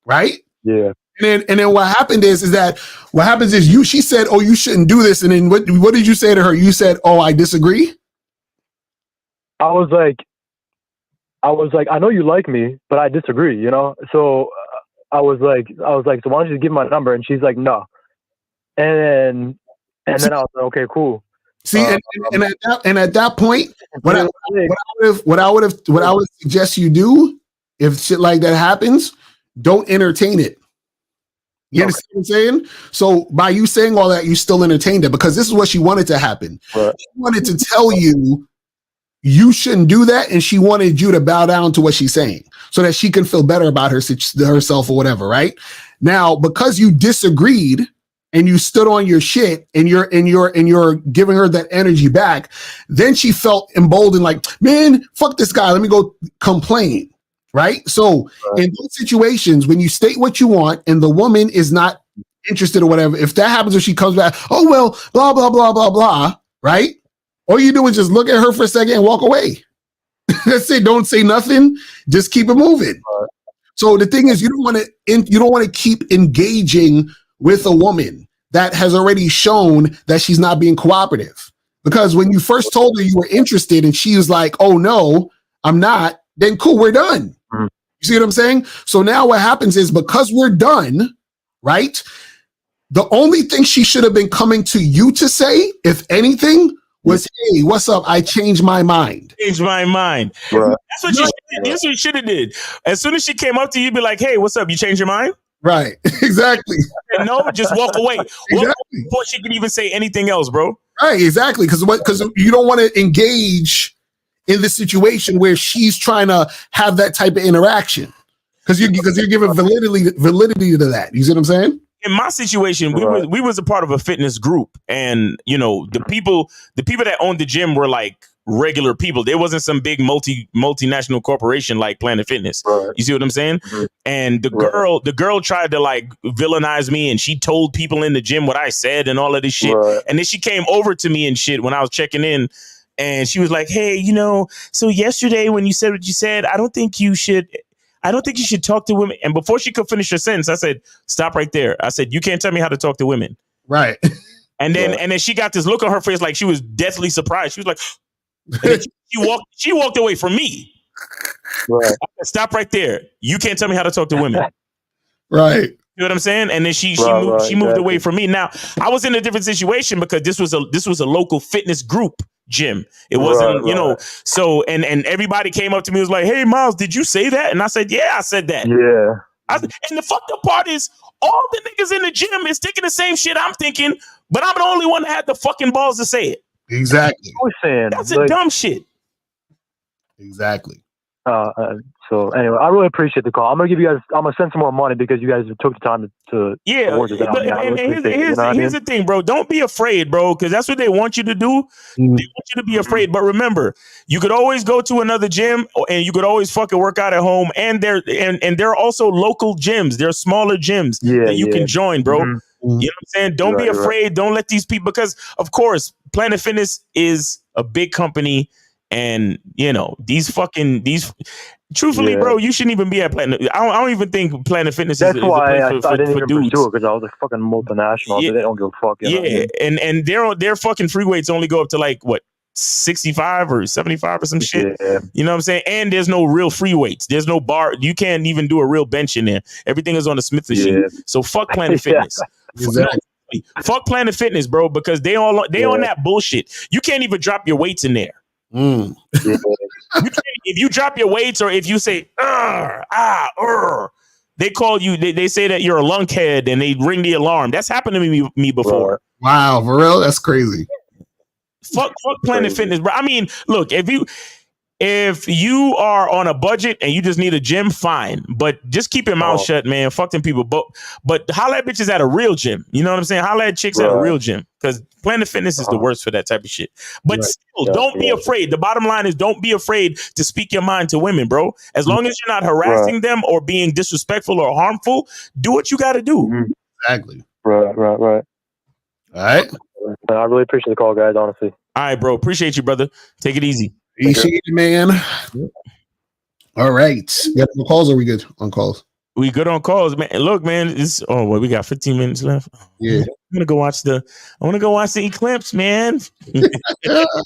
right? Yeah. And then what happened is she said, oh, you shouldn't do this. And then what did you say to her? You said, oh, I disagree. I was like, I know you like me, but I disagree, you know? So I was like, so why don't you give me my number? And she's like, no. And then I was like, okay, cool. See, and at that point, what I would suggest you do if shit like that happens, don't entertain it. You understand what I'm saying? So by you saying all that, you still entertained it, because this is what she wanted to happen. Right. She wanted to tell you shouldn't do that, and she wanted you to bow down to what she's saying so that she can feel better about herself or whatever, right? Now, because you disagreed and you stood on your shit and you're giving her that energy back, then she felt emboldened, like, man, fuck this guy, let me go complain. Right. So in those situations, when you state what you want and the woman is not interested or whatever, if that happens, if she comes back, oh, well, blah, blah, blah, blah, blah. Right. All you do is just look at her for a second and walk away. That's it. Don't say nothing. Just keep it moving. So the thing is, you don't want to keep engaging with a woman that has already shown that she's not being cooperative. Because when you first told her you were interested and she was like, oh, no, I'm not, then cool, we're done. You see what I'm saying? So now what happens is, because we're done, right? The only thing she should have been coming to you to say, if anything, was, hey, what's up? I changed my mind. Changed my mind. Right. That's what you should have did. As soon as she came up to you, be like, hey, what's up? You changed your mind? Right. Exactly. And no, just walk away. Exactly. Walk away before she can even say anything else, bro. Right. Exactly. Because you don't want to engage in the situation where she's trying to have that type of interaction, because you're giving validity to that. You see what I'm saying? In my situation, we was a part of a fitness group, and you know, the people that owned the gym were like regular people. There wasn't some big multinational corporation like Planet Fitness. Right. You see what I'm saying? Mm-hmm. And the girl tried to like villainize me, and she told people in the gym what I said and all of this shit. Right. And then she came over to me and shit when I was checking in. And she was like, hey, you know, so yesterday when you said what you said, I don't think you should talk to women. And before she could finish her sentence, I said, stop right there. I said, you can't tell me how to talk to women. Right. And then she got this look on her face like she was deathly surprised. She was like, she walked away from me. Right. I said, stop right there. You can't tell me how to talk to women. Right. You know what I'm saying? And then she moved away from me. Now, I was in a different situation because this was a local fitness group gym. It wasn't, you know, so and everybody came up to me and was like, hey, Miles, did you say that? And I said, yeah, I said that. Yeah. And the fucked up part is all the niggas in the gym is thinking the same shit I'm thinking, but I'm the only one that had the fucking balls to say it. Exactly. That's a dumb shit. Exactly. So anyway, I really appreciate the call. I'm gonna send some more money because you guys took the time to award this out. But here's the thing, bro. Don't be afraid, bro, because that's what they want you to do. They want you to be afraid. But remember, you could always go to another gym, and you could always fucking work out at home. And there are also local gyms. There are smaller gyms that you can join, bro. You know what I'm saying? Don't be afraid. Right. Don't let these people, because of course, Planet Fitness is a big company. And truthfully, bro, you shouldn't even be at Planet. I don't even think Planet Fitness is a place I didn't for even dudes. pursue it because I was a fucking multinational. So they don't give a fuck. And their fucking free weights only go up to like what 65 or 75 or some shit. Yeah. You know what I'm saying? And there's no real free weights. There's no bar. You can't even do a real bench in there. Everything is on the Smith machine. Yeah. So fuck Planet Fitness. Exactly. Fuck Planet Fitness, bro, because they on that bullshit. You can't even drop your weights in there. If you drop your weights, or if you say they call you, they say that you're a lunkhead and they ring the alarm. That's happened to me before. Wow, for real? That's crazy. Fuck Planet Fitness, bro. I mean, look, if you are on a budget and you just need a gym, fine. But just keep your mouth shut, man. Fuck them people. But holla at bitches at a real gym. You know what I'm saying? Holla at chicks at a real gym. Because Planet Fitness is the worst for that type of shit. But still, don't be afraid. The bottom line is don't be afraid to speak your mind to women, bro. As long as you're not harassing them or being disrespectful or harmful, do what you got to do. Exactly. Right. All right. I really appreciate the call, guys, honestly. All right, bro. Appreciate you, brother. Take it easy. Appreciate it, man. All right. You got no calls, or are we good on calls? We good on calls, man. Look, man, we got 15 minutes left. Yeah. I want to go watch the Eclipse, man.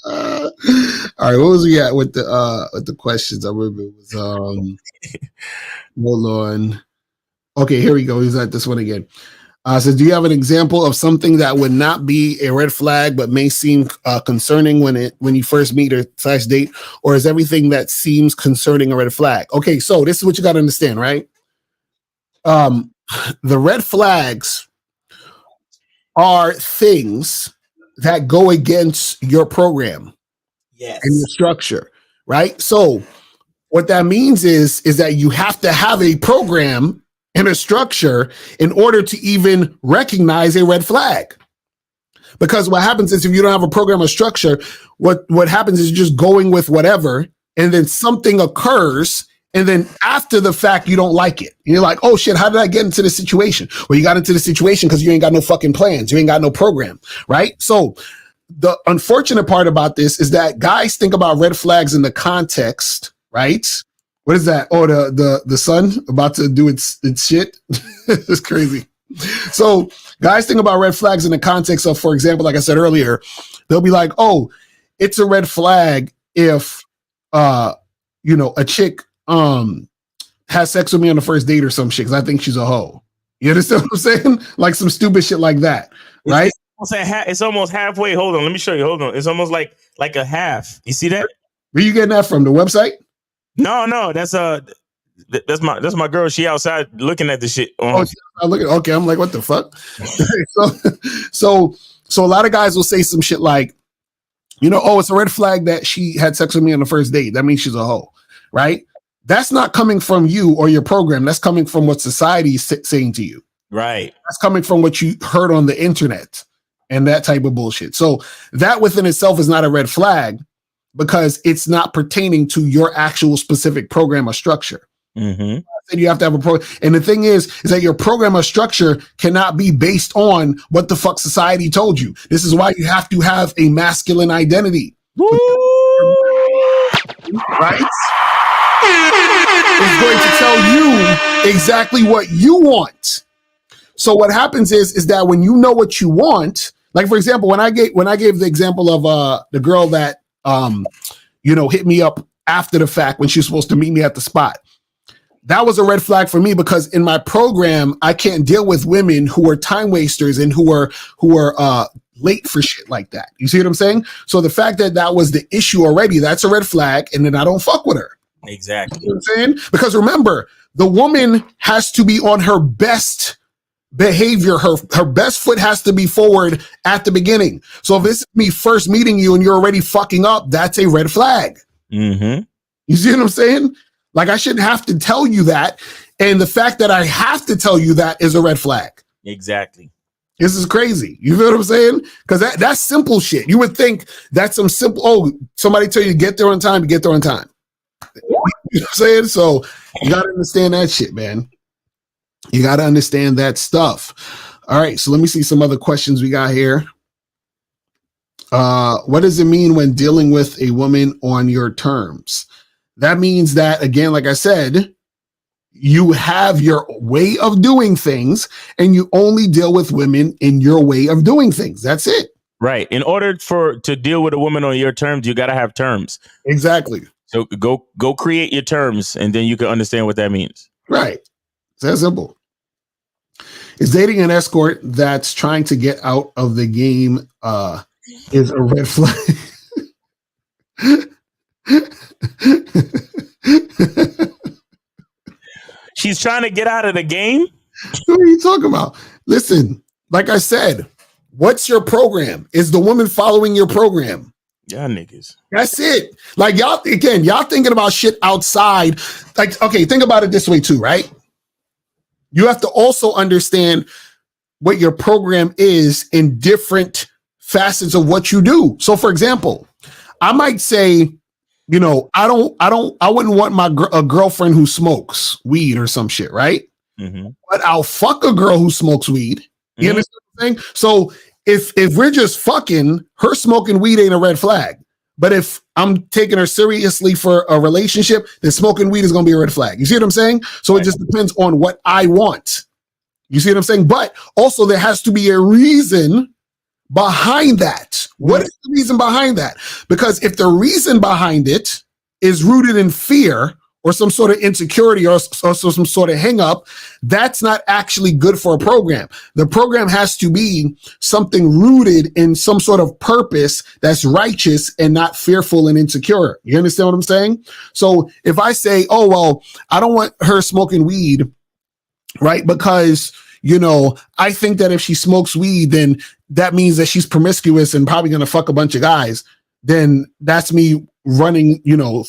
All right, what was we at with the questions? I remember it was hold on. Okay, here we go. He's at this one again. Says, do you have an example of something that would not be a red flag but may seem concerning when you first meet or / date, or is everything that seems concerning a red flag? Okay, so this is what you got to understand, right? The red flags are things that go against your program, and your structure, right? So what that means is that you have to have a program and a structure in order to even recognize a red flag. Because what happens is if you don't have a program or structure, what happens is you're just going with whatever, and then something occurs, and then after the fact, you don't like it. And you're like, oh shit, how did I get into this situation? Well, you got into the situation because you ain't got no fucking plans. You ain't got no program, right? So the unfortunate part about this is that guys think about red flags in the context, right? What is that? Oh, the sun about to do its shit. It's crazy. So guys think about red flags in the context of, for example, like I said earlier, they'll be like, oh, it's a red flag if a chick has sex with me on the first date or some shit because I think she's a hoe. You understand what I'm saying? Like some stupid shit like that, right? It's almost halfway. Hold on, let me show you. Hold on. It's almost like a half. You see that? Where you getting that from? The website? No, that's my girl. She outside looking at the shit. Okay, I'm like, what the fuck? so a lot of guys will say some shit like, it's a red flag that she had sex with me on the first date. That means she's a hoe, right? That's not coming from you or your program. That's coming from what society is saying to you. Right. That's coming from what you heard on the internet and that type of bullshit. So that within itself is not a red flag, because it's not pertaining to your actual specific program or structure. Mm-hmm. And you have to have a program. And the thing is that your program or structure cannot be based on what the fuck society told you. This is why you have to have a masculine identity. Right? It's going to tell you exactly what you want. So what happens is that when you know what you want, like for example, when I gave the example of the girl that hit me up after the fact when she was supposed to meet me at the spot. That was a red flag for me because in my program, I can't deal with women who are time wasters and who are late for shit like that. You see what I'm saying? So the fact that was the issue already, that's a red flag, and then I don't fuck with her. Exactly. You know what I'm saying? Because remember, the woman has to be on her best behavior. Her best foot has to be forward at the beginning. So if it's me first meeting you and you're already fucking up, that's a red flag. Mm-hmm. You see what I'm saying? Like, I shouldn't have to tell you that. And the fact that I have to tell you that is a red flag. Exactly. This is crazy. You feel what I'm saying? Because that's simple shit. You would think that's some simple, somebody tell you to get there on time, you get there on time. You know what I'm saying? So you got to understand that shit, man. You got to understand that stuff. All right. So let me see some other questions we got here. What does it mean when dealing with a woman on your terms? That means that, again, like I said, you have your way of doing things and you only deal with women in your way of doing things. That's it. Right. In order to deal with a woman on your terms, you got to have terms. Exactly. So go create your terms and then you can understand what that means. Right. It's that simple. Is dating an escort that's trying to get out of the game is a red flag? She's trying to get out of the game? What are you talking about? Listen, like I said, what's your program? Is the woman following your program? Y'all niggas. That's it. Like, y'all thinking about shit outside. Like, okay, think about it this way too, right? You have to also understand what your program is in different facets of what you do. So, for example, I might say, you know, I wouldn't want a girlfriend who smokes weed or some shit, right? Mm-hmm. But I'll fuck a girl who smokes weed. You understand what I'm saying? So if we're just fucking, her smoking weed ain't a red flag. But if I'm taking her seriously for a relationship, then smoking weed is going to be a red flag. You see what I'm saying? So it just depends on what I want. You see what I'm saying? But also there has to be a reason behind that. What is the reason behind that? Because if the reason behind it is rooted in fear or some sort of insecurity or some sort of hang up, that's not actually good for a program. The program has to be something rooted in some sort of purpose that's righteous and not fearful and insecure. You understand what I'm saying? So if I say, oh, well, I don't want her smoking weed, right? Because, you know, I think that if she smokes weed, then that means that she's promiscuous and probably going to fuck a bunch of guys. Then that's me running, you know,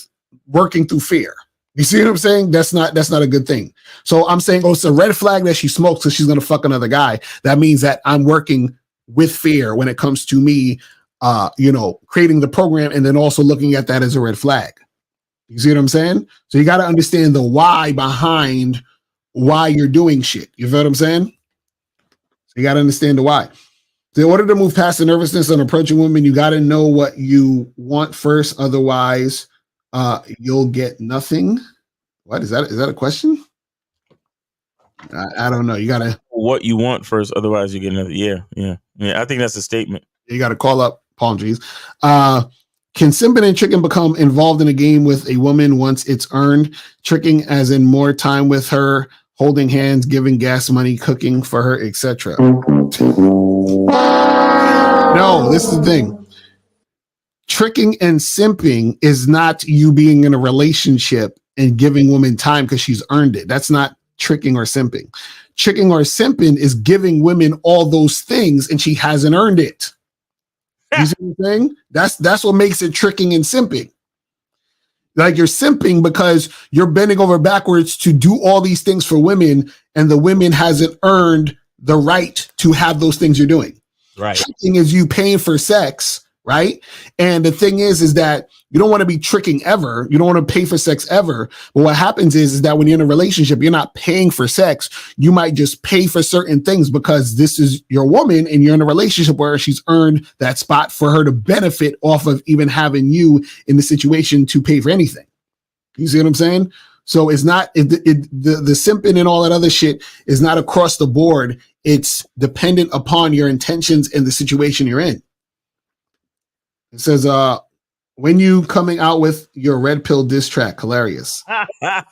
working through fear. You see what I'm saying? That's not a good thing. So I'm saying, oh, it's a red flag that she smokes because she's going to fuck another guy. That means that I'm working with fear when it comes to me, you know, creating the program and then also looking at that as a red flag. You see what I'm saying? So you got to understand the why behind why you're doing shit. You feel what I'm saying? So you got to understand the why. So in order to move past the nervousness on approaching women, you got to know what you want first. Otherwise, you'll get nothing. What is that? Is that a question? I don't know. You got to what you want first. Otherwise, you get nothing. Yeah. I think that's a statement. You got to call up palm trees. Can simping and tricking become involved in a game with a woman once it's earned? Tricking as in more time with her, holding hands, giving gas money, cooking for her, etc. No, this is the thing. Tricking and simping is not you being in a relationship and giving women time because she's earned it. That's not tricking or simping. Tricking or simping is giving women all those things and she hasn't earned it. You see what I'm saying? That's what makes it tricking and simping. Like you're simping because you're bending over backwards to do all these things for women and the women hasn't earned the right to have those things you're doing. Right. Tricking is you paying for sex, right? And the thing is that you don't want to be tricking ever. You don't want to pay for sex ever. But what happens is that when you're in a relationship, you're not paying for sex. You might just pay for certain things because this is your woman and you're in a relationship where she's earned that spot for her to benefit off of even having you in the situation to pay for anything. You see what I'm saying? So it's not the simping and all that other shit is not across the board. It's dependent upon your intentions and the situation you're in. It says, when you coming out with your red pill diss track, hilarious. All of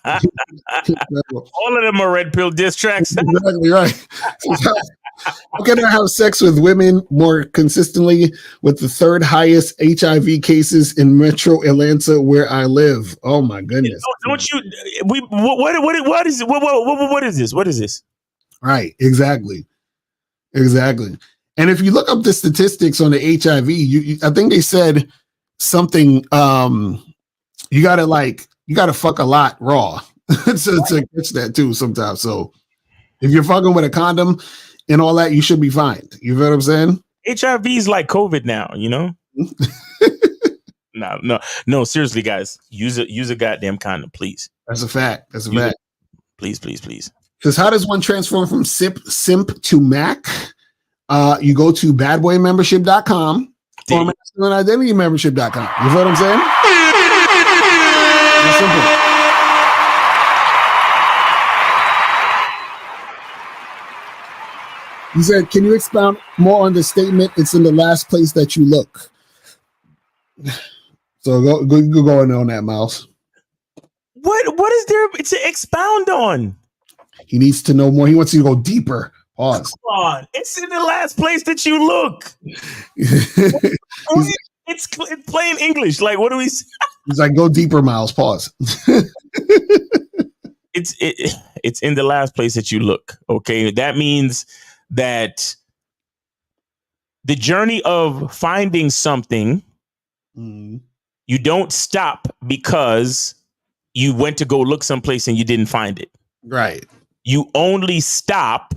them are red pill diss tracks. Exactly right. How can I have sex with women more consistently with the third highest HIV cases in Metro Atlanta where I live? Oh my goodness! Don't you? What is this? What is this? Right. Exactly. And if you look up the statistics on the HIV, I think they said something. You got to you got to fuck a lot raw to catch that too sometimes. So if you're fucking with a condom and all that, you should be fine. You know what I'm saying? HIV is like COVID now, you know? No, seriously, guys. Use a goddamn condom, please. That's a fact. That's a fact. Please. Because how does one transform from simp to Mac? You go to badboymembership.com or masculineidentitymembership.com. You know what I'm saying? That's simple. You said, can you expound more on the statement? It's in the last place that you look. So go on that, Miles. What is there to expound on? He needs to know more. He wants you to go deeper. Pause. Come on. It's in the last place that you look. It's plain English. Like, what do we say? He's like, go deeper, Miles. Pause. It's in the last place that you look. Okay. That means that the journey of finding something, you don't stop because you went to go look someplace and you didn't find it. Right. You only stop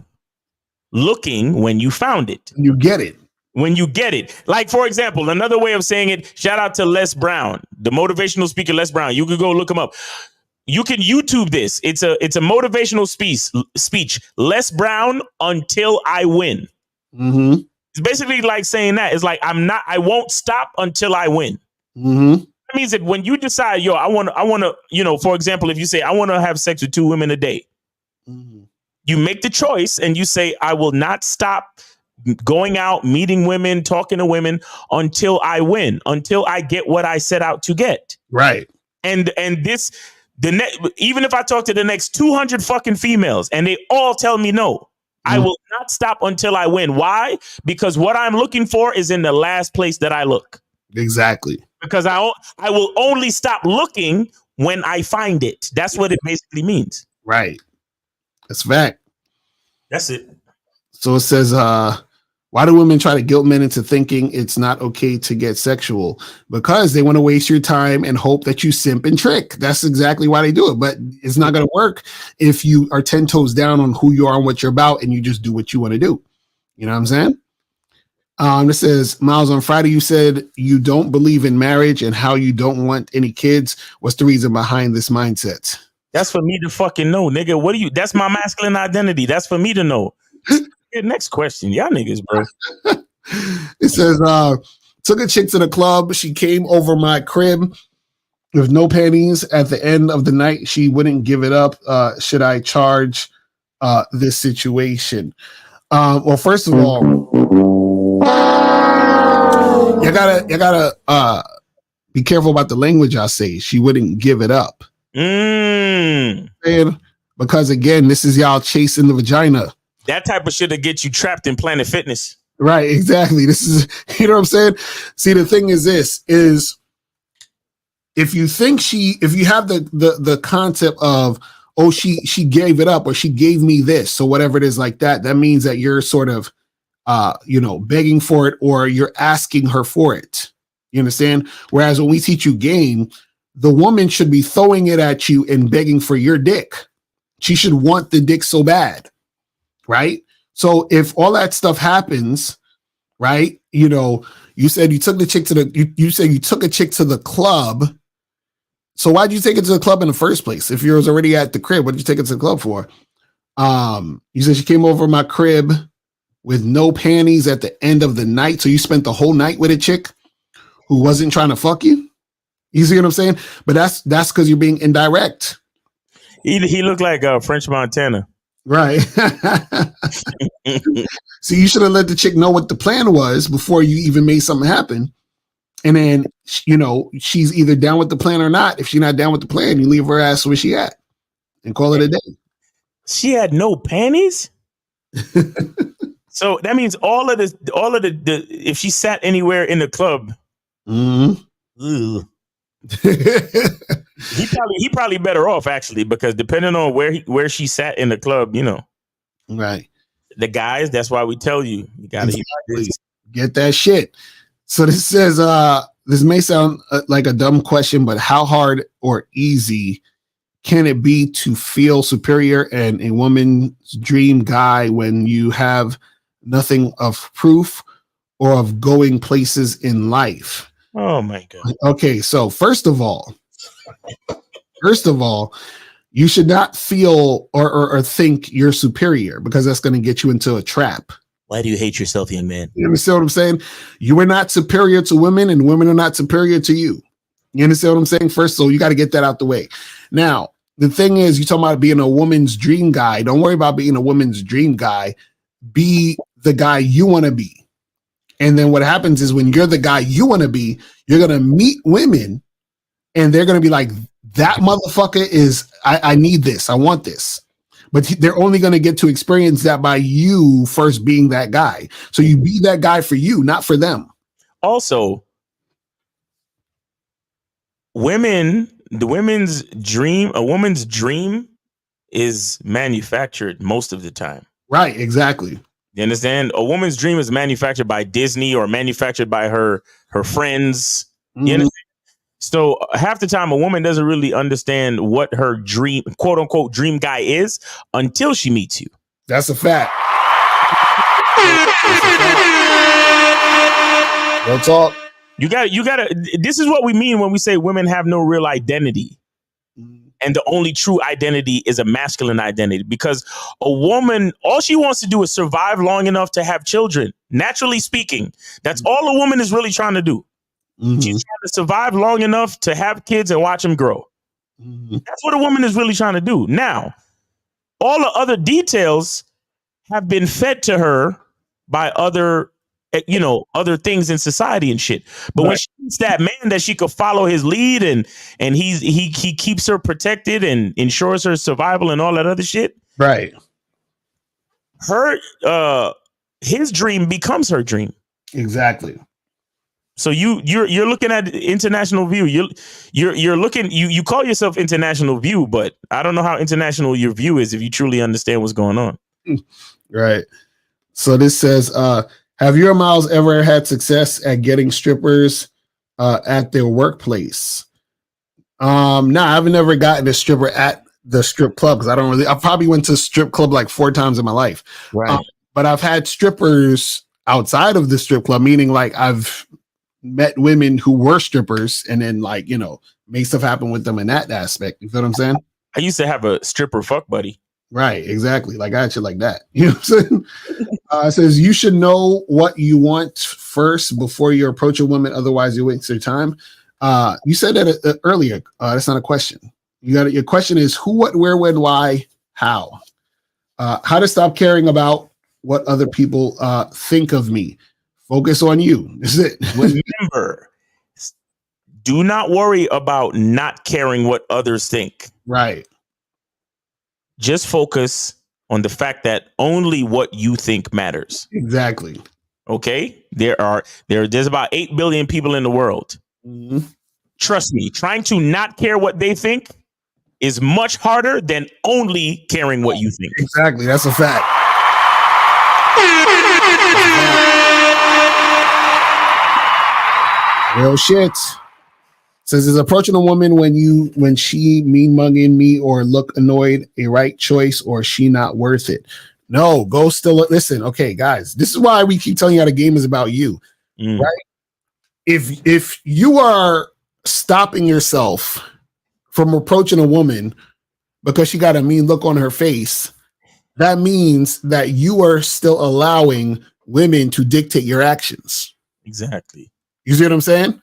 looking when you found it. You get it. When you get it. Like, for example, another way of saying it, shout out to Les Brown, the motivational speaker, Les Brown. You could go look him up. You can YouTube this. It's a motivational speech. Les Brown, until I win. Mm-hmm. It's basically like saying that. It's like, I won't stop until I win. Mm-hmm. That means that when you decide, I want to, for example, if you say, I want to have sex with 2 women a day, you make the choice and you say, I will not stop going out, meeting women, talking to women until I win, until I get what I set out to get. Right. And this, even if I talk to the next 200 fucking females and they all tell me no, I will not stop until I win. Why? Because what I'm looking for is in the last place that I look. Exactly. Because I will only stop looking when I find it. That's what it basically means. Right. That's fact. That's it. So it says, why do women try to guilt men into thinking it's not okay to get sexual? Because they want to waste your time and hope that you simp and trick. That's exactly why they do it. But it's not going to work if you are 10 toes down on who you are and what you're about and you just do what you want to do. You know what I'm saying? This says, Miles, on Friday, you said you don't believe in marriage and how you don't want any kids. What's the reason behind this mindset? That's for me to fucking know, nigga. That's my masculine identity. That's for me to know. Next question. Y'all niggas, bro. It says, took a chick to the club. She came over my crib with no panties. At the end of the night, she wouldn't give it up. Should I charge this situation? Well, first of all, you gotta be careful about the language I say. She wouldn't give it up. Because again, this is y'all chasing the vagina. That type of shit that gets you trapped in Planet Fitness. Right, exactly. This is, you know what I'm saying? See, the thing is if you have the concept of, oh, she gave it up or she gave me this, so whatever it is like that means that you're sort of begging for it or you're asking her for it. You understand? Whereas when we teach you game, the woman should be throwing it at you and begging for your dick. She should want the dick so bad. Right. So if all that stuff happens, right, you said you took the chick you said you took a chick to the club. So why'd you take it to the club in the first place? If you was already at the crib, what did you take it to the club for? You said she came over my crib with no panties at the end of the night. So you spent the whole night with a chick who wasn't trying to fuck you. You see what I'm saying? But that's because you're being indirect. He looked like French Montana. Right. So you should have let the chick know what the plan was before you even made something happen. And then, she's either down with the plan or not. If she's not down with the plan, you leave her ass where she at and call it a day. She had no panties? So that means all of the if she sat anywhere in the club, he probably better off actually, because depending on where she sat in the club, right. The guys, that's why we tell you gotta get that shit. So this says, this may sound like a dumb question, but how hard or easy can it be to feel superior and a woman's dream guy when you have nothing of proof or of going places in life? Oh my God. Okay, so first of all, you should not feel or think you're superior, because that's going to get you into a trap. Why do you hate yourself, young man? You understand what I'm saying? You are not superior to women, and women are not superior to you. You understand what I'm saying? First, so you got to get that out the way. Now, the thing is, you're talking about being a woman's dream guy. Don't worry about being a woman's dream guy. Be the guy you want to be. And then what happens is, when you're the guy you want to be, you're going to meet women and they're going to be like, that motherfucker is, I need this. I want this. But they're only going to get to experience that by you first being that guy. So you be that guy for you, not for them. Also, a woman's dream is manufactured most of the time. Right, exactly. You understand? A woman's dream is manufactured by Disney or manufactured by her friends. Mm-hmm. You understand? So half the time, a woman doesn't really understand what her dream, quote unquote, dream guy is until she meets you. That's a fact. Real talk. You gotta, this is what we mean when we say women have no real identity. And the only true identity is a masculine identity, because a woman, all she wants to do is survive long enough to have children. Naturally speaking, that's all a woman is really trying to do. Mm-hmm. She's trying to survive long enough to have kids and watch them grow. Mm-hmm. That's what a woman is really trying to do. Now, all the other details have been fed to her by other things in society and shit. But right. When she meets that man that she could follow his lead and he keeps her protected and ensures her survival and all that other shit. Right. His dream becomes her dream. Exactly. So you're looking at international view. You're looking, you call yourself international view, but I don't know how international your view is if you truly understand what's going on. Right. So this says, have you or Miles ever had success at getting strippers at their workplace? No, I've never gotten a stripper at the strip club, because I probably went to strip club like 4 times in my life. Right. But I've had strippers outside of the strip club, meaning like I've met women who were strippers and then make stuff happen with them in that aspect. You feel what I'm saying? I used to have a stripper fuck buddy. Right, exactly. Like I had shit like that. You know what I'm saying? It says you should know what you want first before you approach a woman, otherwise you waste your time. You said that earlier. That's not a question. Your question is who, what, where, when, why, how. How to stop caring about what other people think of me. Focus on you. That's it. Remember, do not worry about not caring what others think. Right. Just focus on the fact that only what you think matters. Exactly. Okay? There's about 8 billion people in the world. Mm-hmm. Trust me, trying to not care what they think is much harder than only caring what you think. Exactly. That's a fact. Real shit. Says, is approaching a woman when she mean mugging me or look annoyed a right choice, or she not worth it? No, go still listen. Okay, guys, this is why we keep telling you how the game is about you, right? If you are stopping yourself from approaching a woman because she got a mean look on her face, that means that you are still allowing women to dictate your actions. Exactly. You see what I'm saying?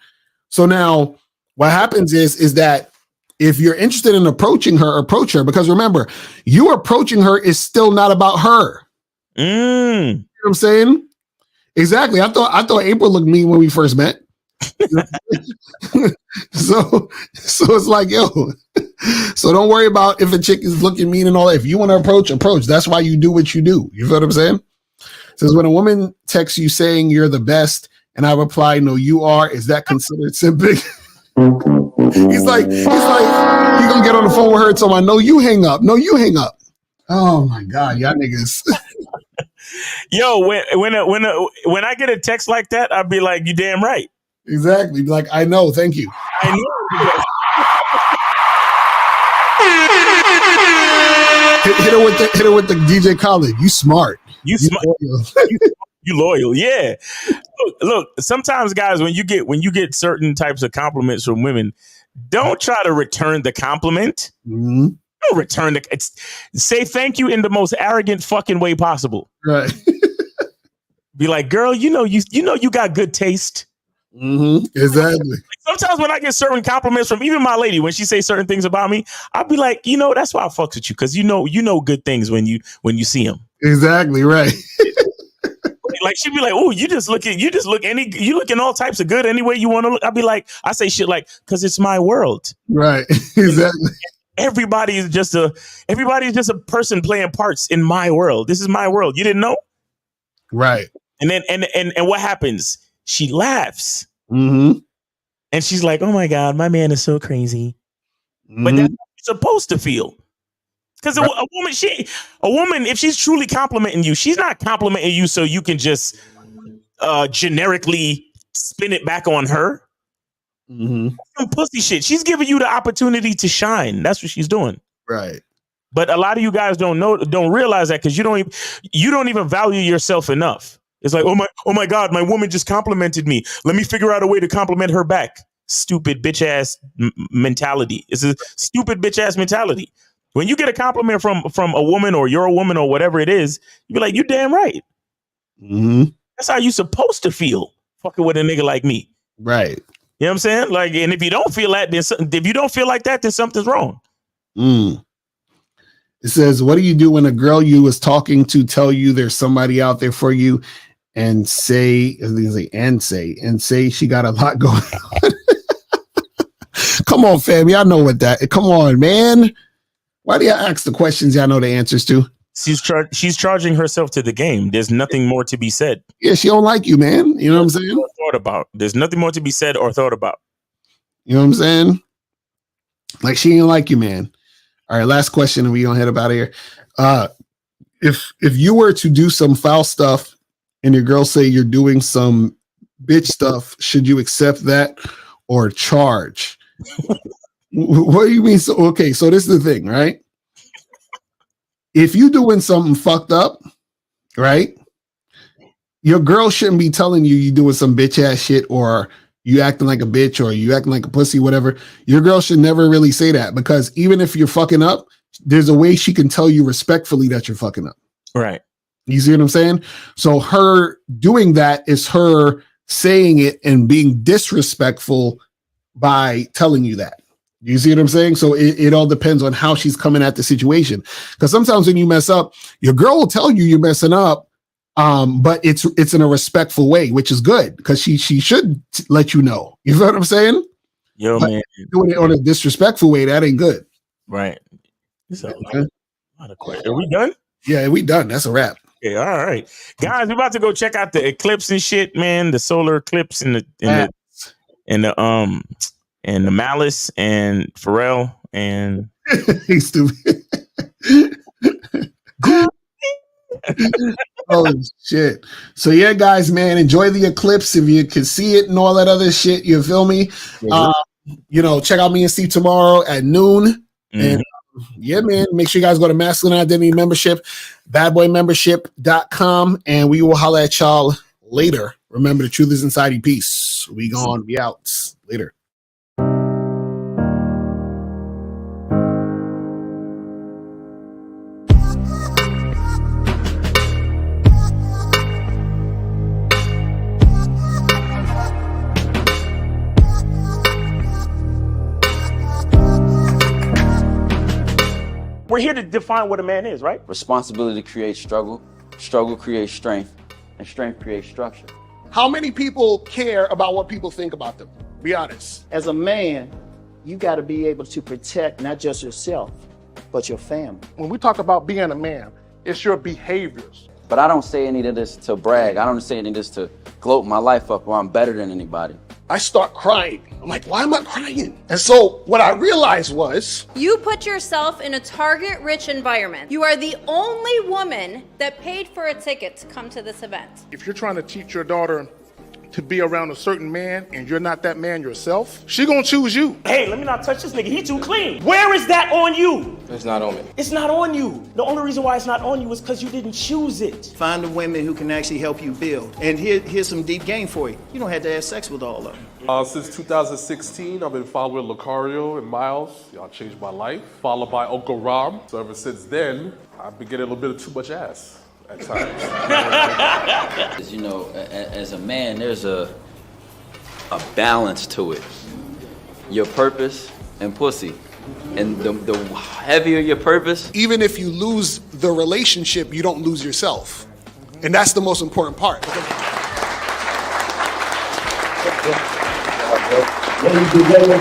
So now what happens is that if you're interested in approaching her, approach her, because remember, you approaching her is still not about her. You know what I'm saying? Exactly. I thought April looked mean when we first met. so it's like, yo, so don't worry about if a chick is looking mean and all that. If you want to approach. That's why you do what you do. You feel what I'm saying? It says when a woman texts you saying you're the best, and I reply, no, you are, is that considered simping? He's like, you gonna get on the phone with her and tell me, no, you hang up. Oh my God, y'all niggas. Yo, when I get a text like that, I'll be like, you damn right. Exactly. Like, I know. Thank you. I know. Hit her with the DJ Khaled. You smart. You smart. You loyal. Yeah. Look, sometimes guys, when you get certain types of compliments from women, don't try to return the compliment. Mm-hmm. Don't return say thank you in the most arrogant fucking way possible. Right. Be like, girl, you know you got good taste. Mm-hmm. Exactly. Sometimes when I get certain compliments from even my lady, when she says certain things about me, I'll be like, that's why I fucks with you, because you know good things when you see them. Exactly right. Like she'd be like, "Oh, you look in all types of good any way you want to look." I'd be like, I say shit like, "Cause it's my world." Right. Exactly. Everybody is just a person playing parts in my world. This is my world. You didn't know? Right. And then and what happens? She laughs. Mm-hmm. And she's like, "Oh my God, my man is so crazy." Mm-hmm. But that's what you're supposed to feel. Because a woman, if she's truly complimenting you, she's not complimenting you so you can just generically spin it back on her. Mm-hmm. Some pussy shit. She's giving you the opportunity to shine. That's what she's doing. Right. But a lot of you guys don't realize that, because you don't even value yourself enough. It's like, oh my God, my woman just complimented me. Let me figure out a way to compliment her back. Stupid bitch ass mentality. It's a stupid bitch ass mentality. When you get a compliment from a woman, or you're a woman, or whatever it is, you be like, you damn right. Mm-hmm. That's how you supposed to feel fucking with a nigga like me. Right. You know what I'm saying? Like, and if you don't feel that, if you don't feel like that, then something's wrong. Mm. It says, what do you do when a girl you was talking to tell you there's somebody out there for you and say she got a lot going on? Come on, fam. Y'all know what that. Come on, man. Why do y'all ask the questions y'all know the answers to? She's charging herself to the game. There's nothing more to be said. Yeah, she don't like you, man. You know what I'm saying? Thought about. There's nothing more to be said or thought about. You know what I'm saying? Like, she ain't like you, man. All right, last question, and we gonna head up out of here. If you were to do some foul stuff and your girl say you're doing some bitch stuff, should you accept that or charge? What do you mean? So okay, so this is the thing, right? If you doing something fucked up, right? Your girl shouldn't be telling you doing some bitch ass shit, or you acting like a bitch, or you acting like a pussy, whatever. Your girl should never really say that, because even if you're fucking up, there's a way she can tell you respectfully that you're fucking up. Right. You see what I'm saying? So her doing that is her saying it and being disrespectful by telling you that. You see what I'm saying? So it all depends on how she's coming at the situation. Because sometimes when you mess up, your girl will tell you you're messing up, but it's in a respectful way, which is good, because she should let you know. You know what I'm saying? Yo, but man, doing it on a disrespectful way, that ain't good. Right. So, are we done? Yeah, we done. That's a wrap. Okay, all right, guys, we're about to go check out the eclipse and shit, man. The solar eclipse and the Malice and Pharrell and he's stupid. Oh shit. So yeah, guys, man, enjoy the eclipse if you can see it and all that other shit. You feel me? Check out me and Steve tomorrow at noon. Mm-hmm. And yeah, man, make sure you guys go to Masculine Identity Membership, badboymembership.com, and we will holler at y'all later. Remember, the truth is inside you. Peace. We gone. We out. Later. We're here to define what a man is, right? Responsibility creates struggle, struggle creates strength, and strength creates structure. How many people care about what people think about them? Be honest. As a man, you got to be able to protect not just yourself, but your family. When we talk about being a man, it's your behaviors. But I don't say any of this to brag. I don't say any of this to gloat my life up or I'm better than anybody. I start crying. I'm like, why am I crying? And so what I realized was, you put yourself in a target-rich environment. You are the only woman that paid for a ticket to come to this event. If you're trying to teach your daughter to be around a certain man and you're not that man yourself, she gonna choose you. Hey, let me not touch this nigga. He too clean. Where is that on you? It's not on me. It's not on you. The only reason why it's not on you is because you didn't choose it. Find the women who can actually help you build. And here's some deep game for you. You don't have to have sex with all of them. Since 2016, I've been following Lucario and Miles. Y'all changed my life. Followed by Uncle Ram. So ever since then, I've been getting a little bit of too much ass at times. You know, as a man, there's a balance to it. Your purpose and pussy. And the heavier your purpose. Even if you lose the relationship, you don't lose yourself. And that's the most important part. Ladies and gentlemen,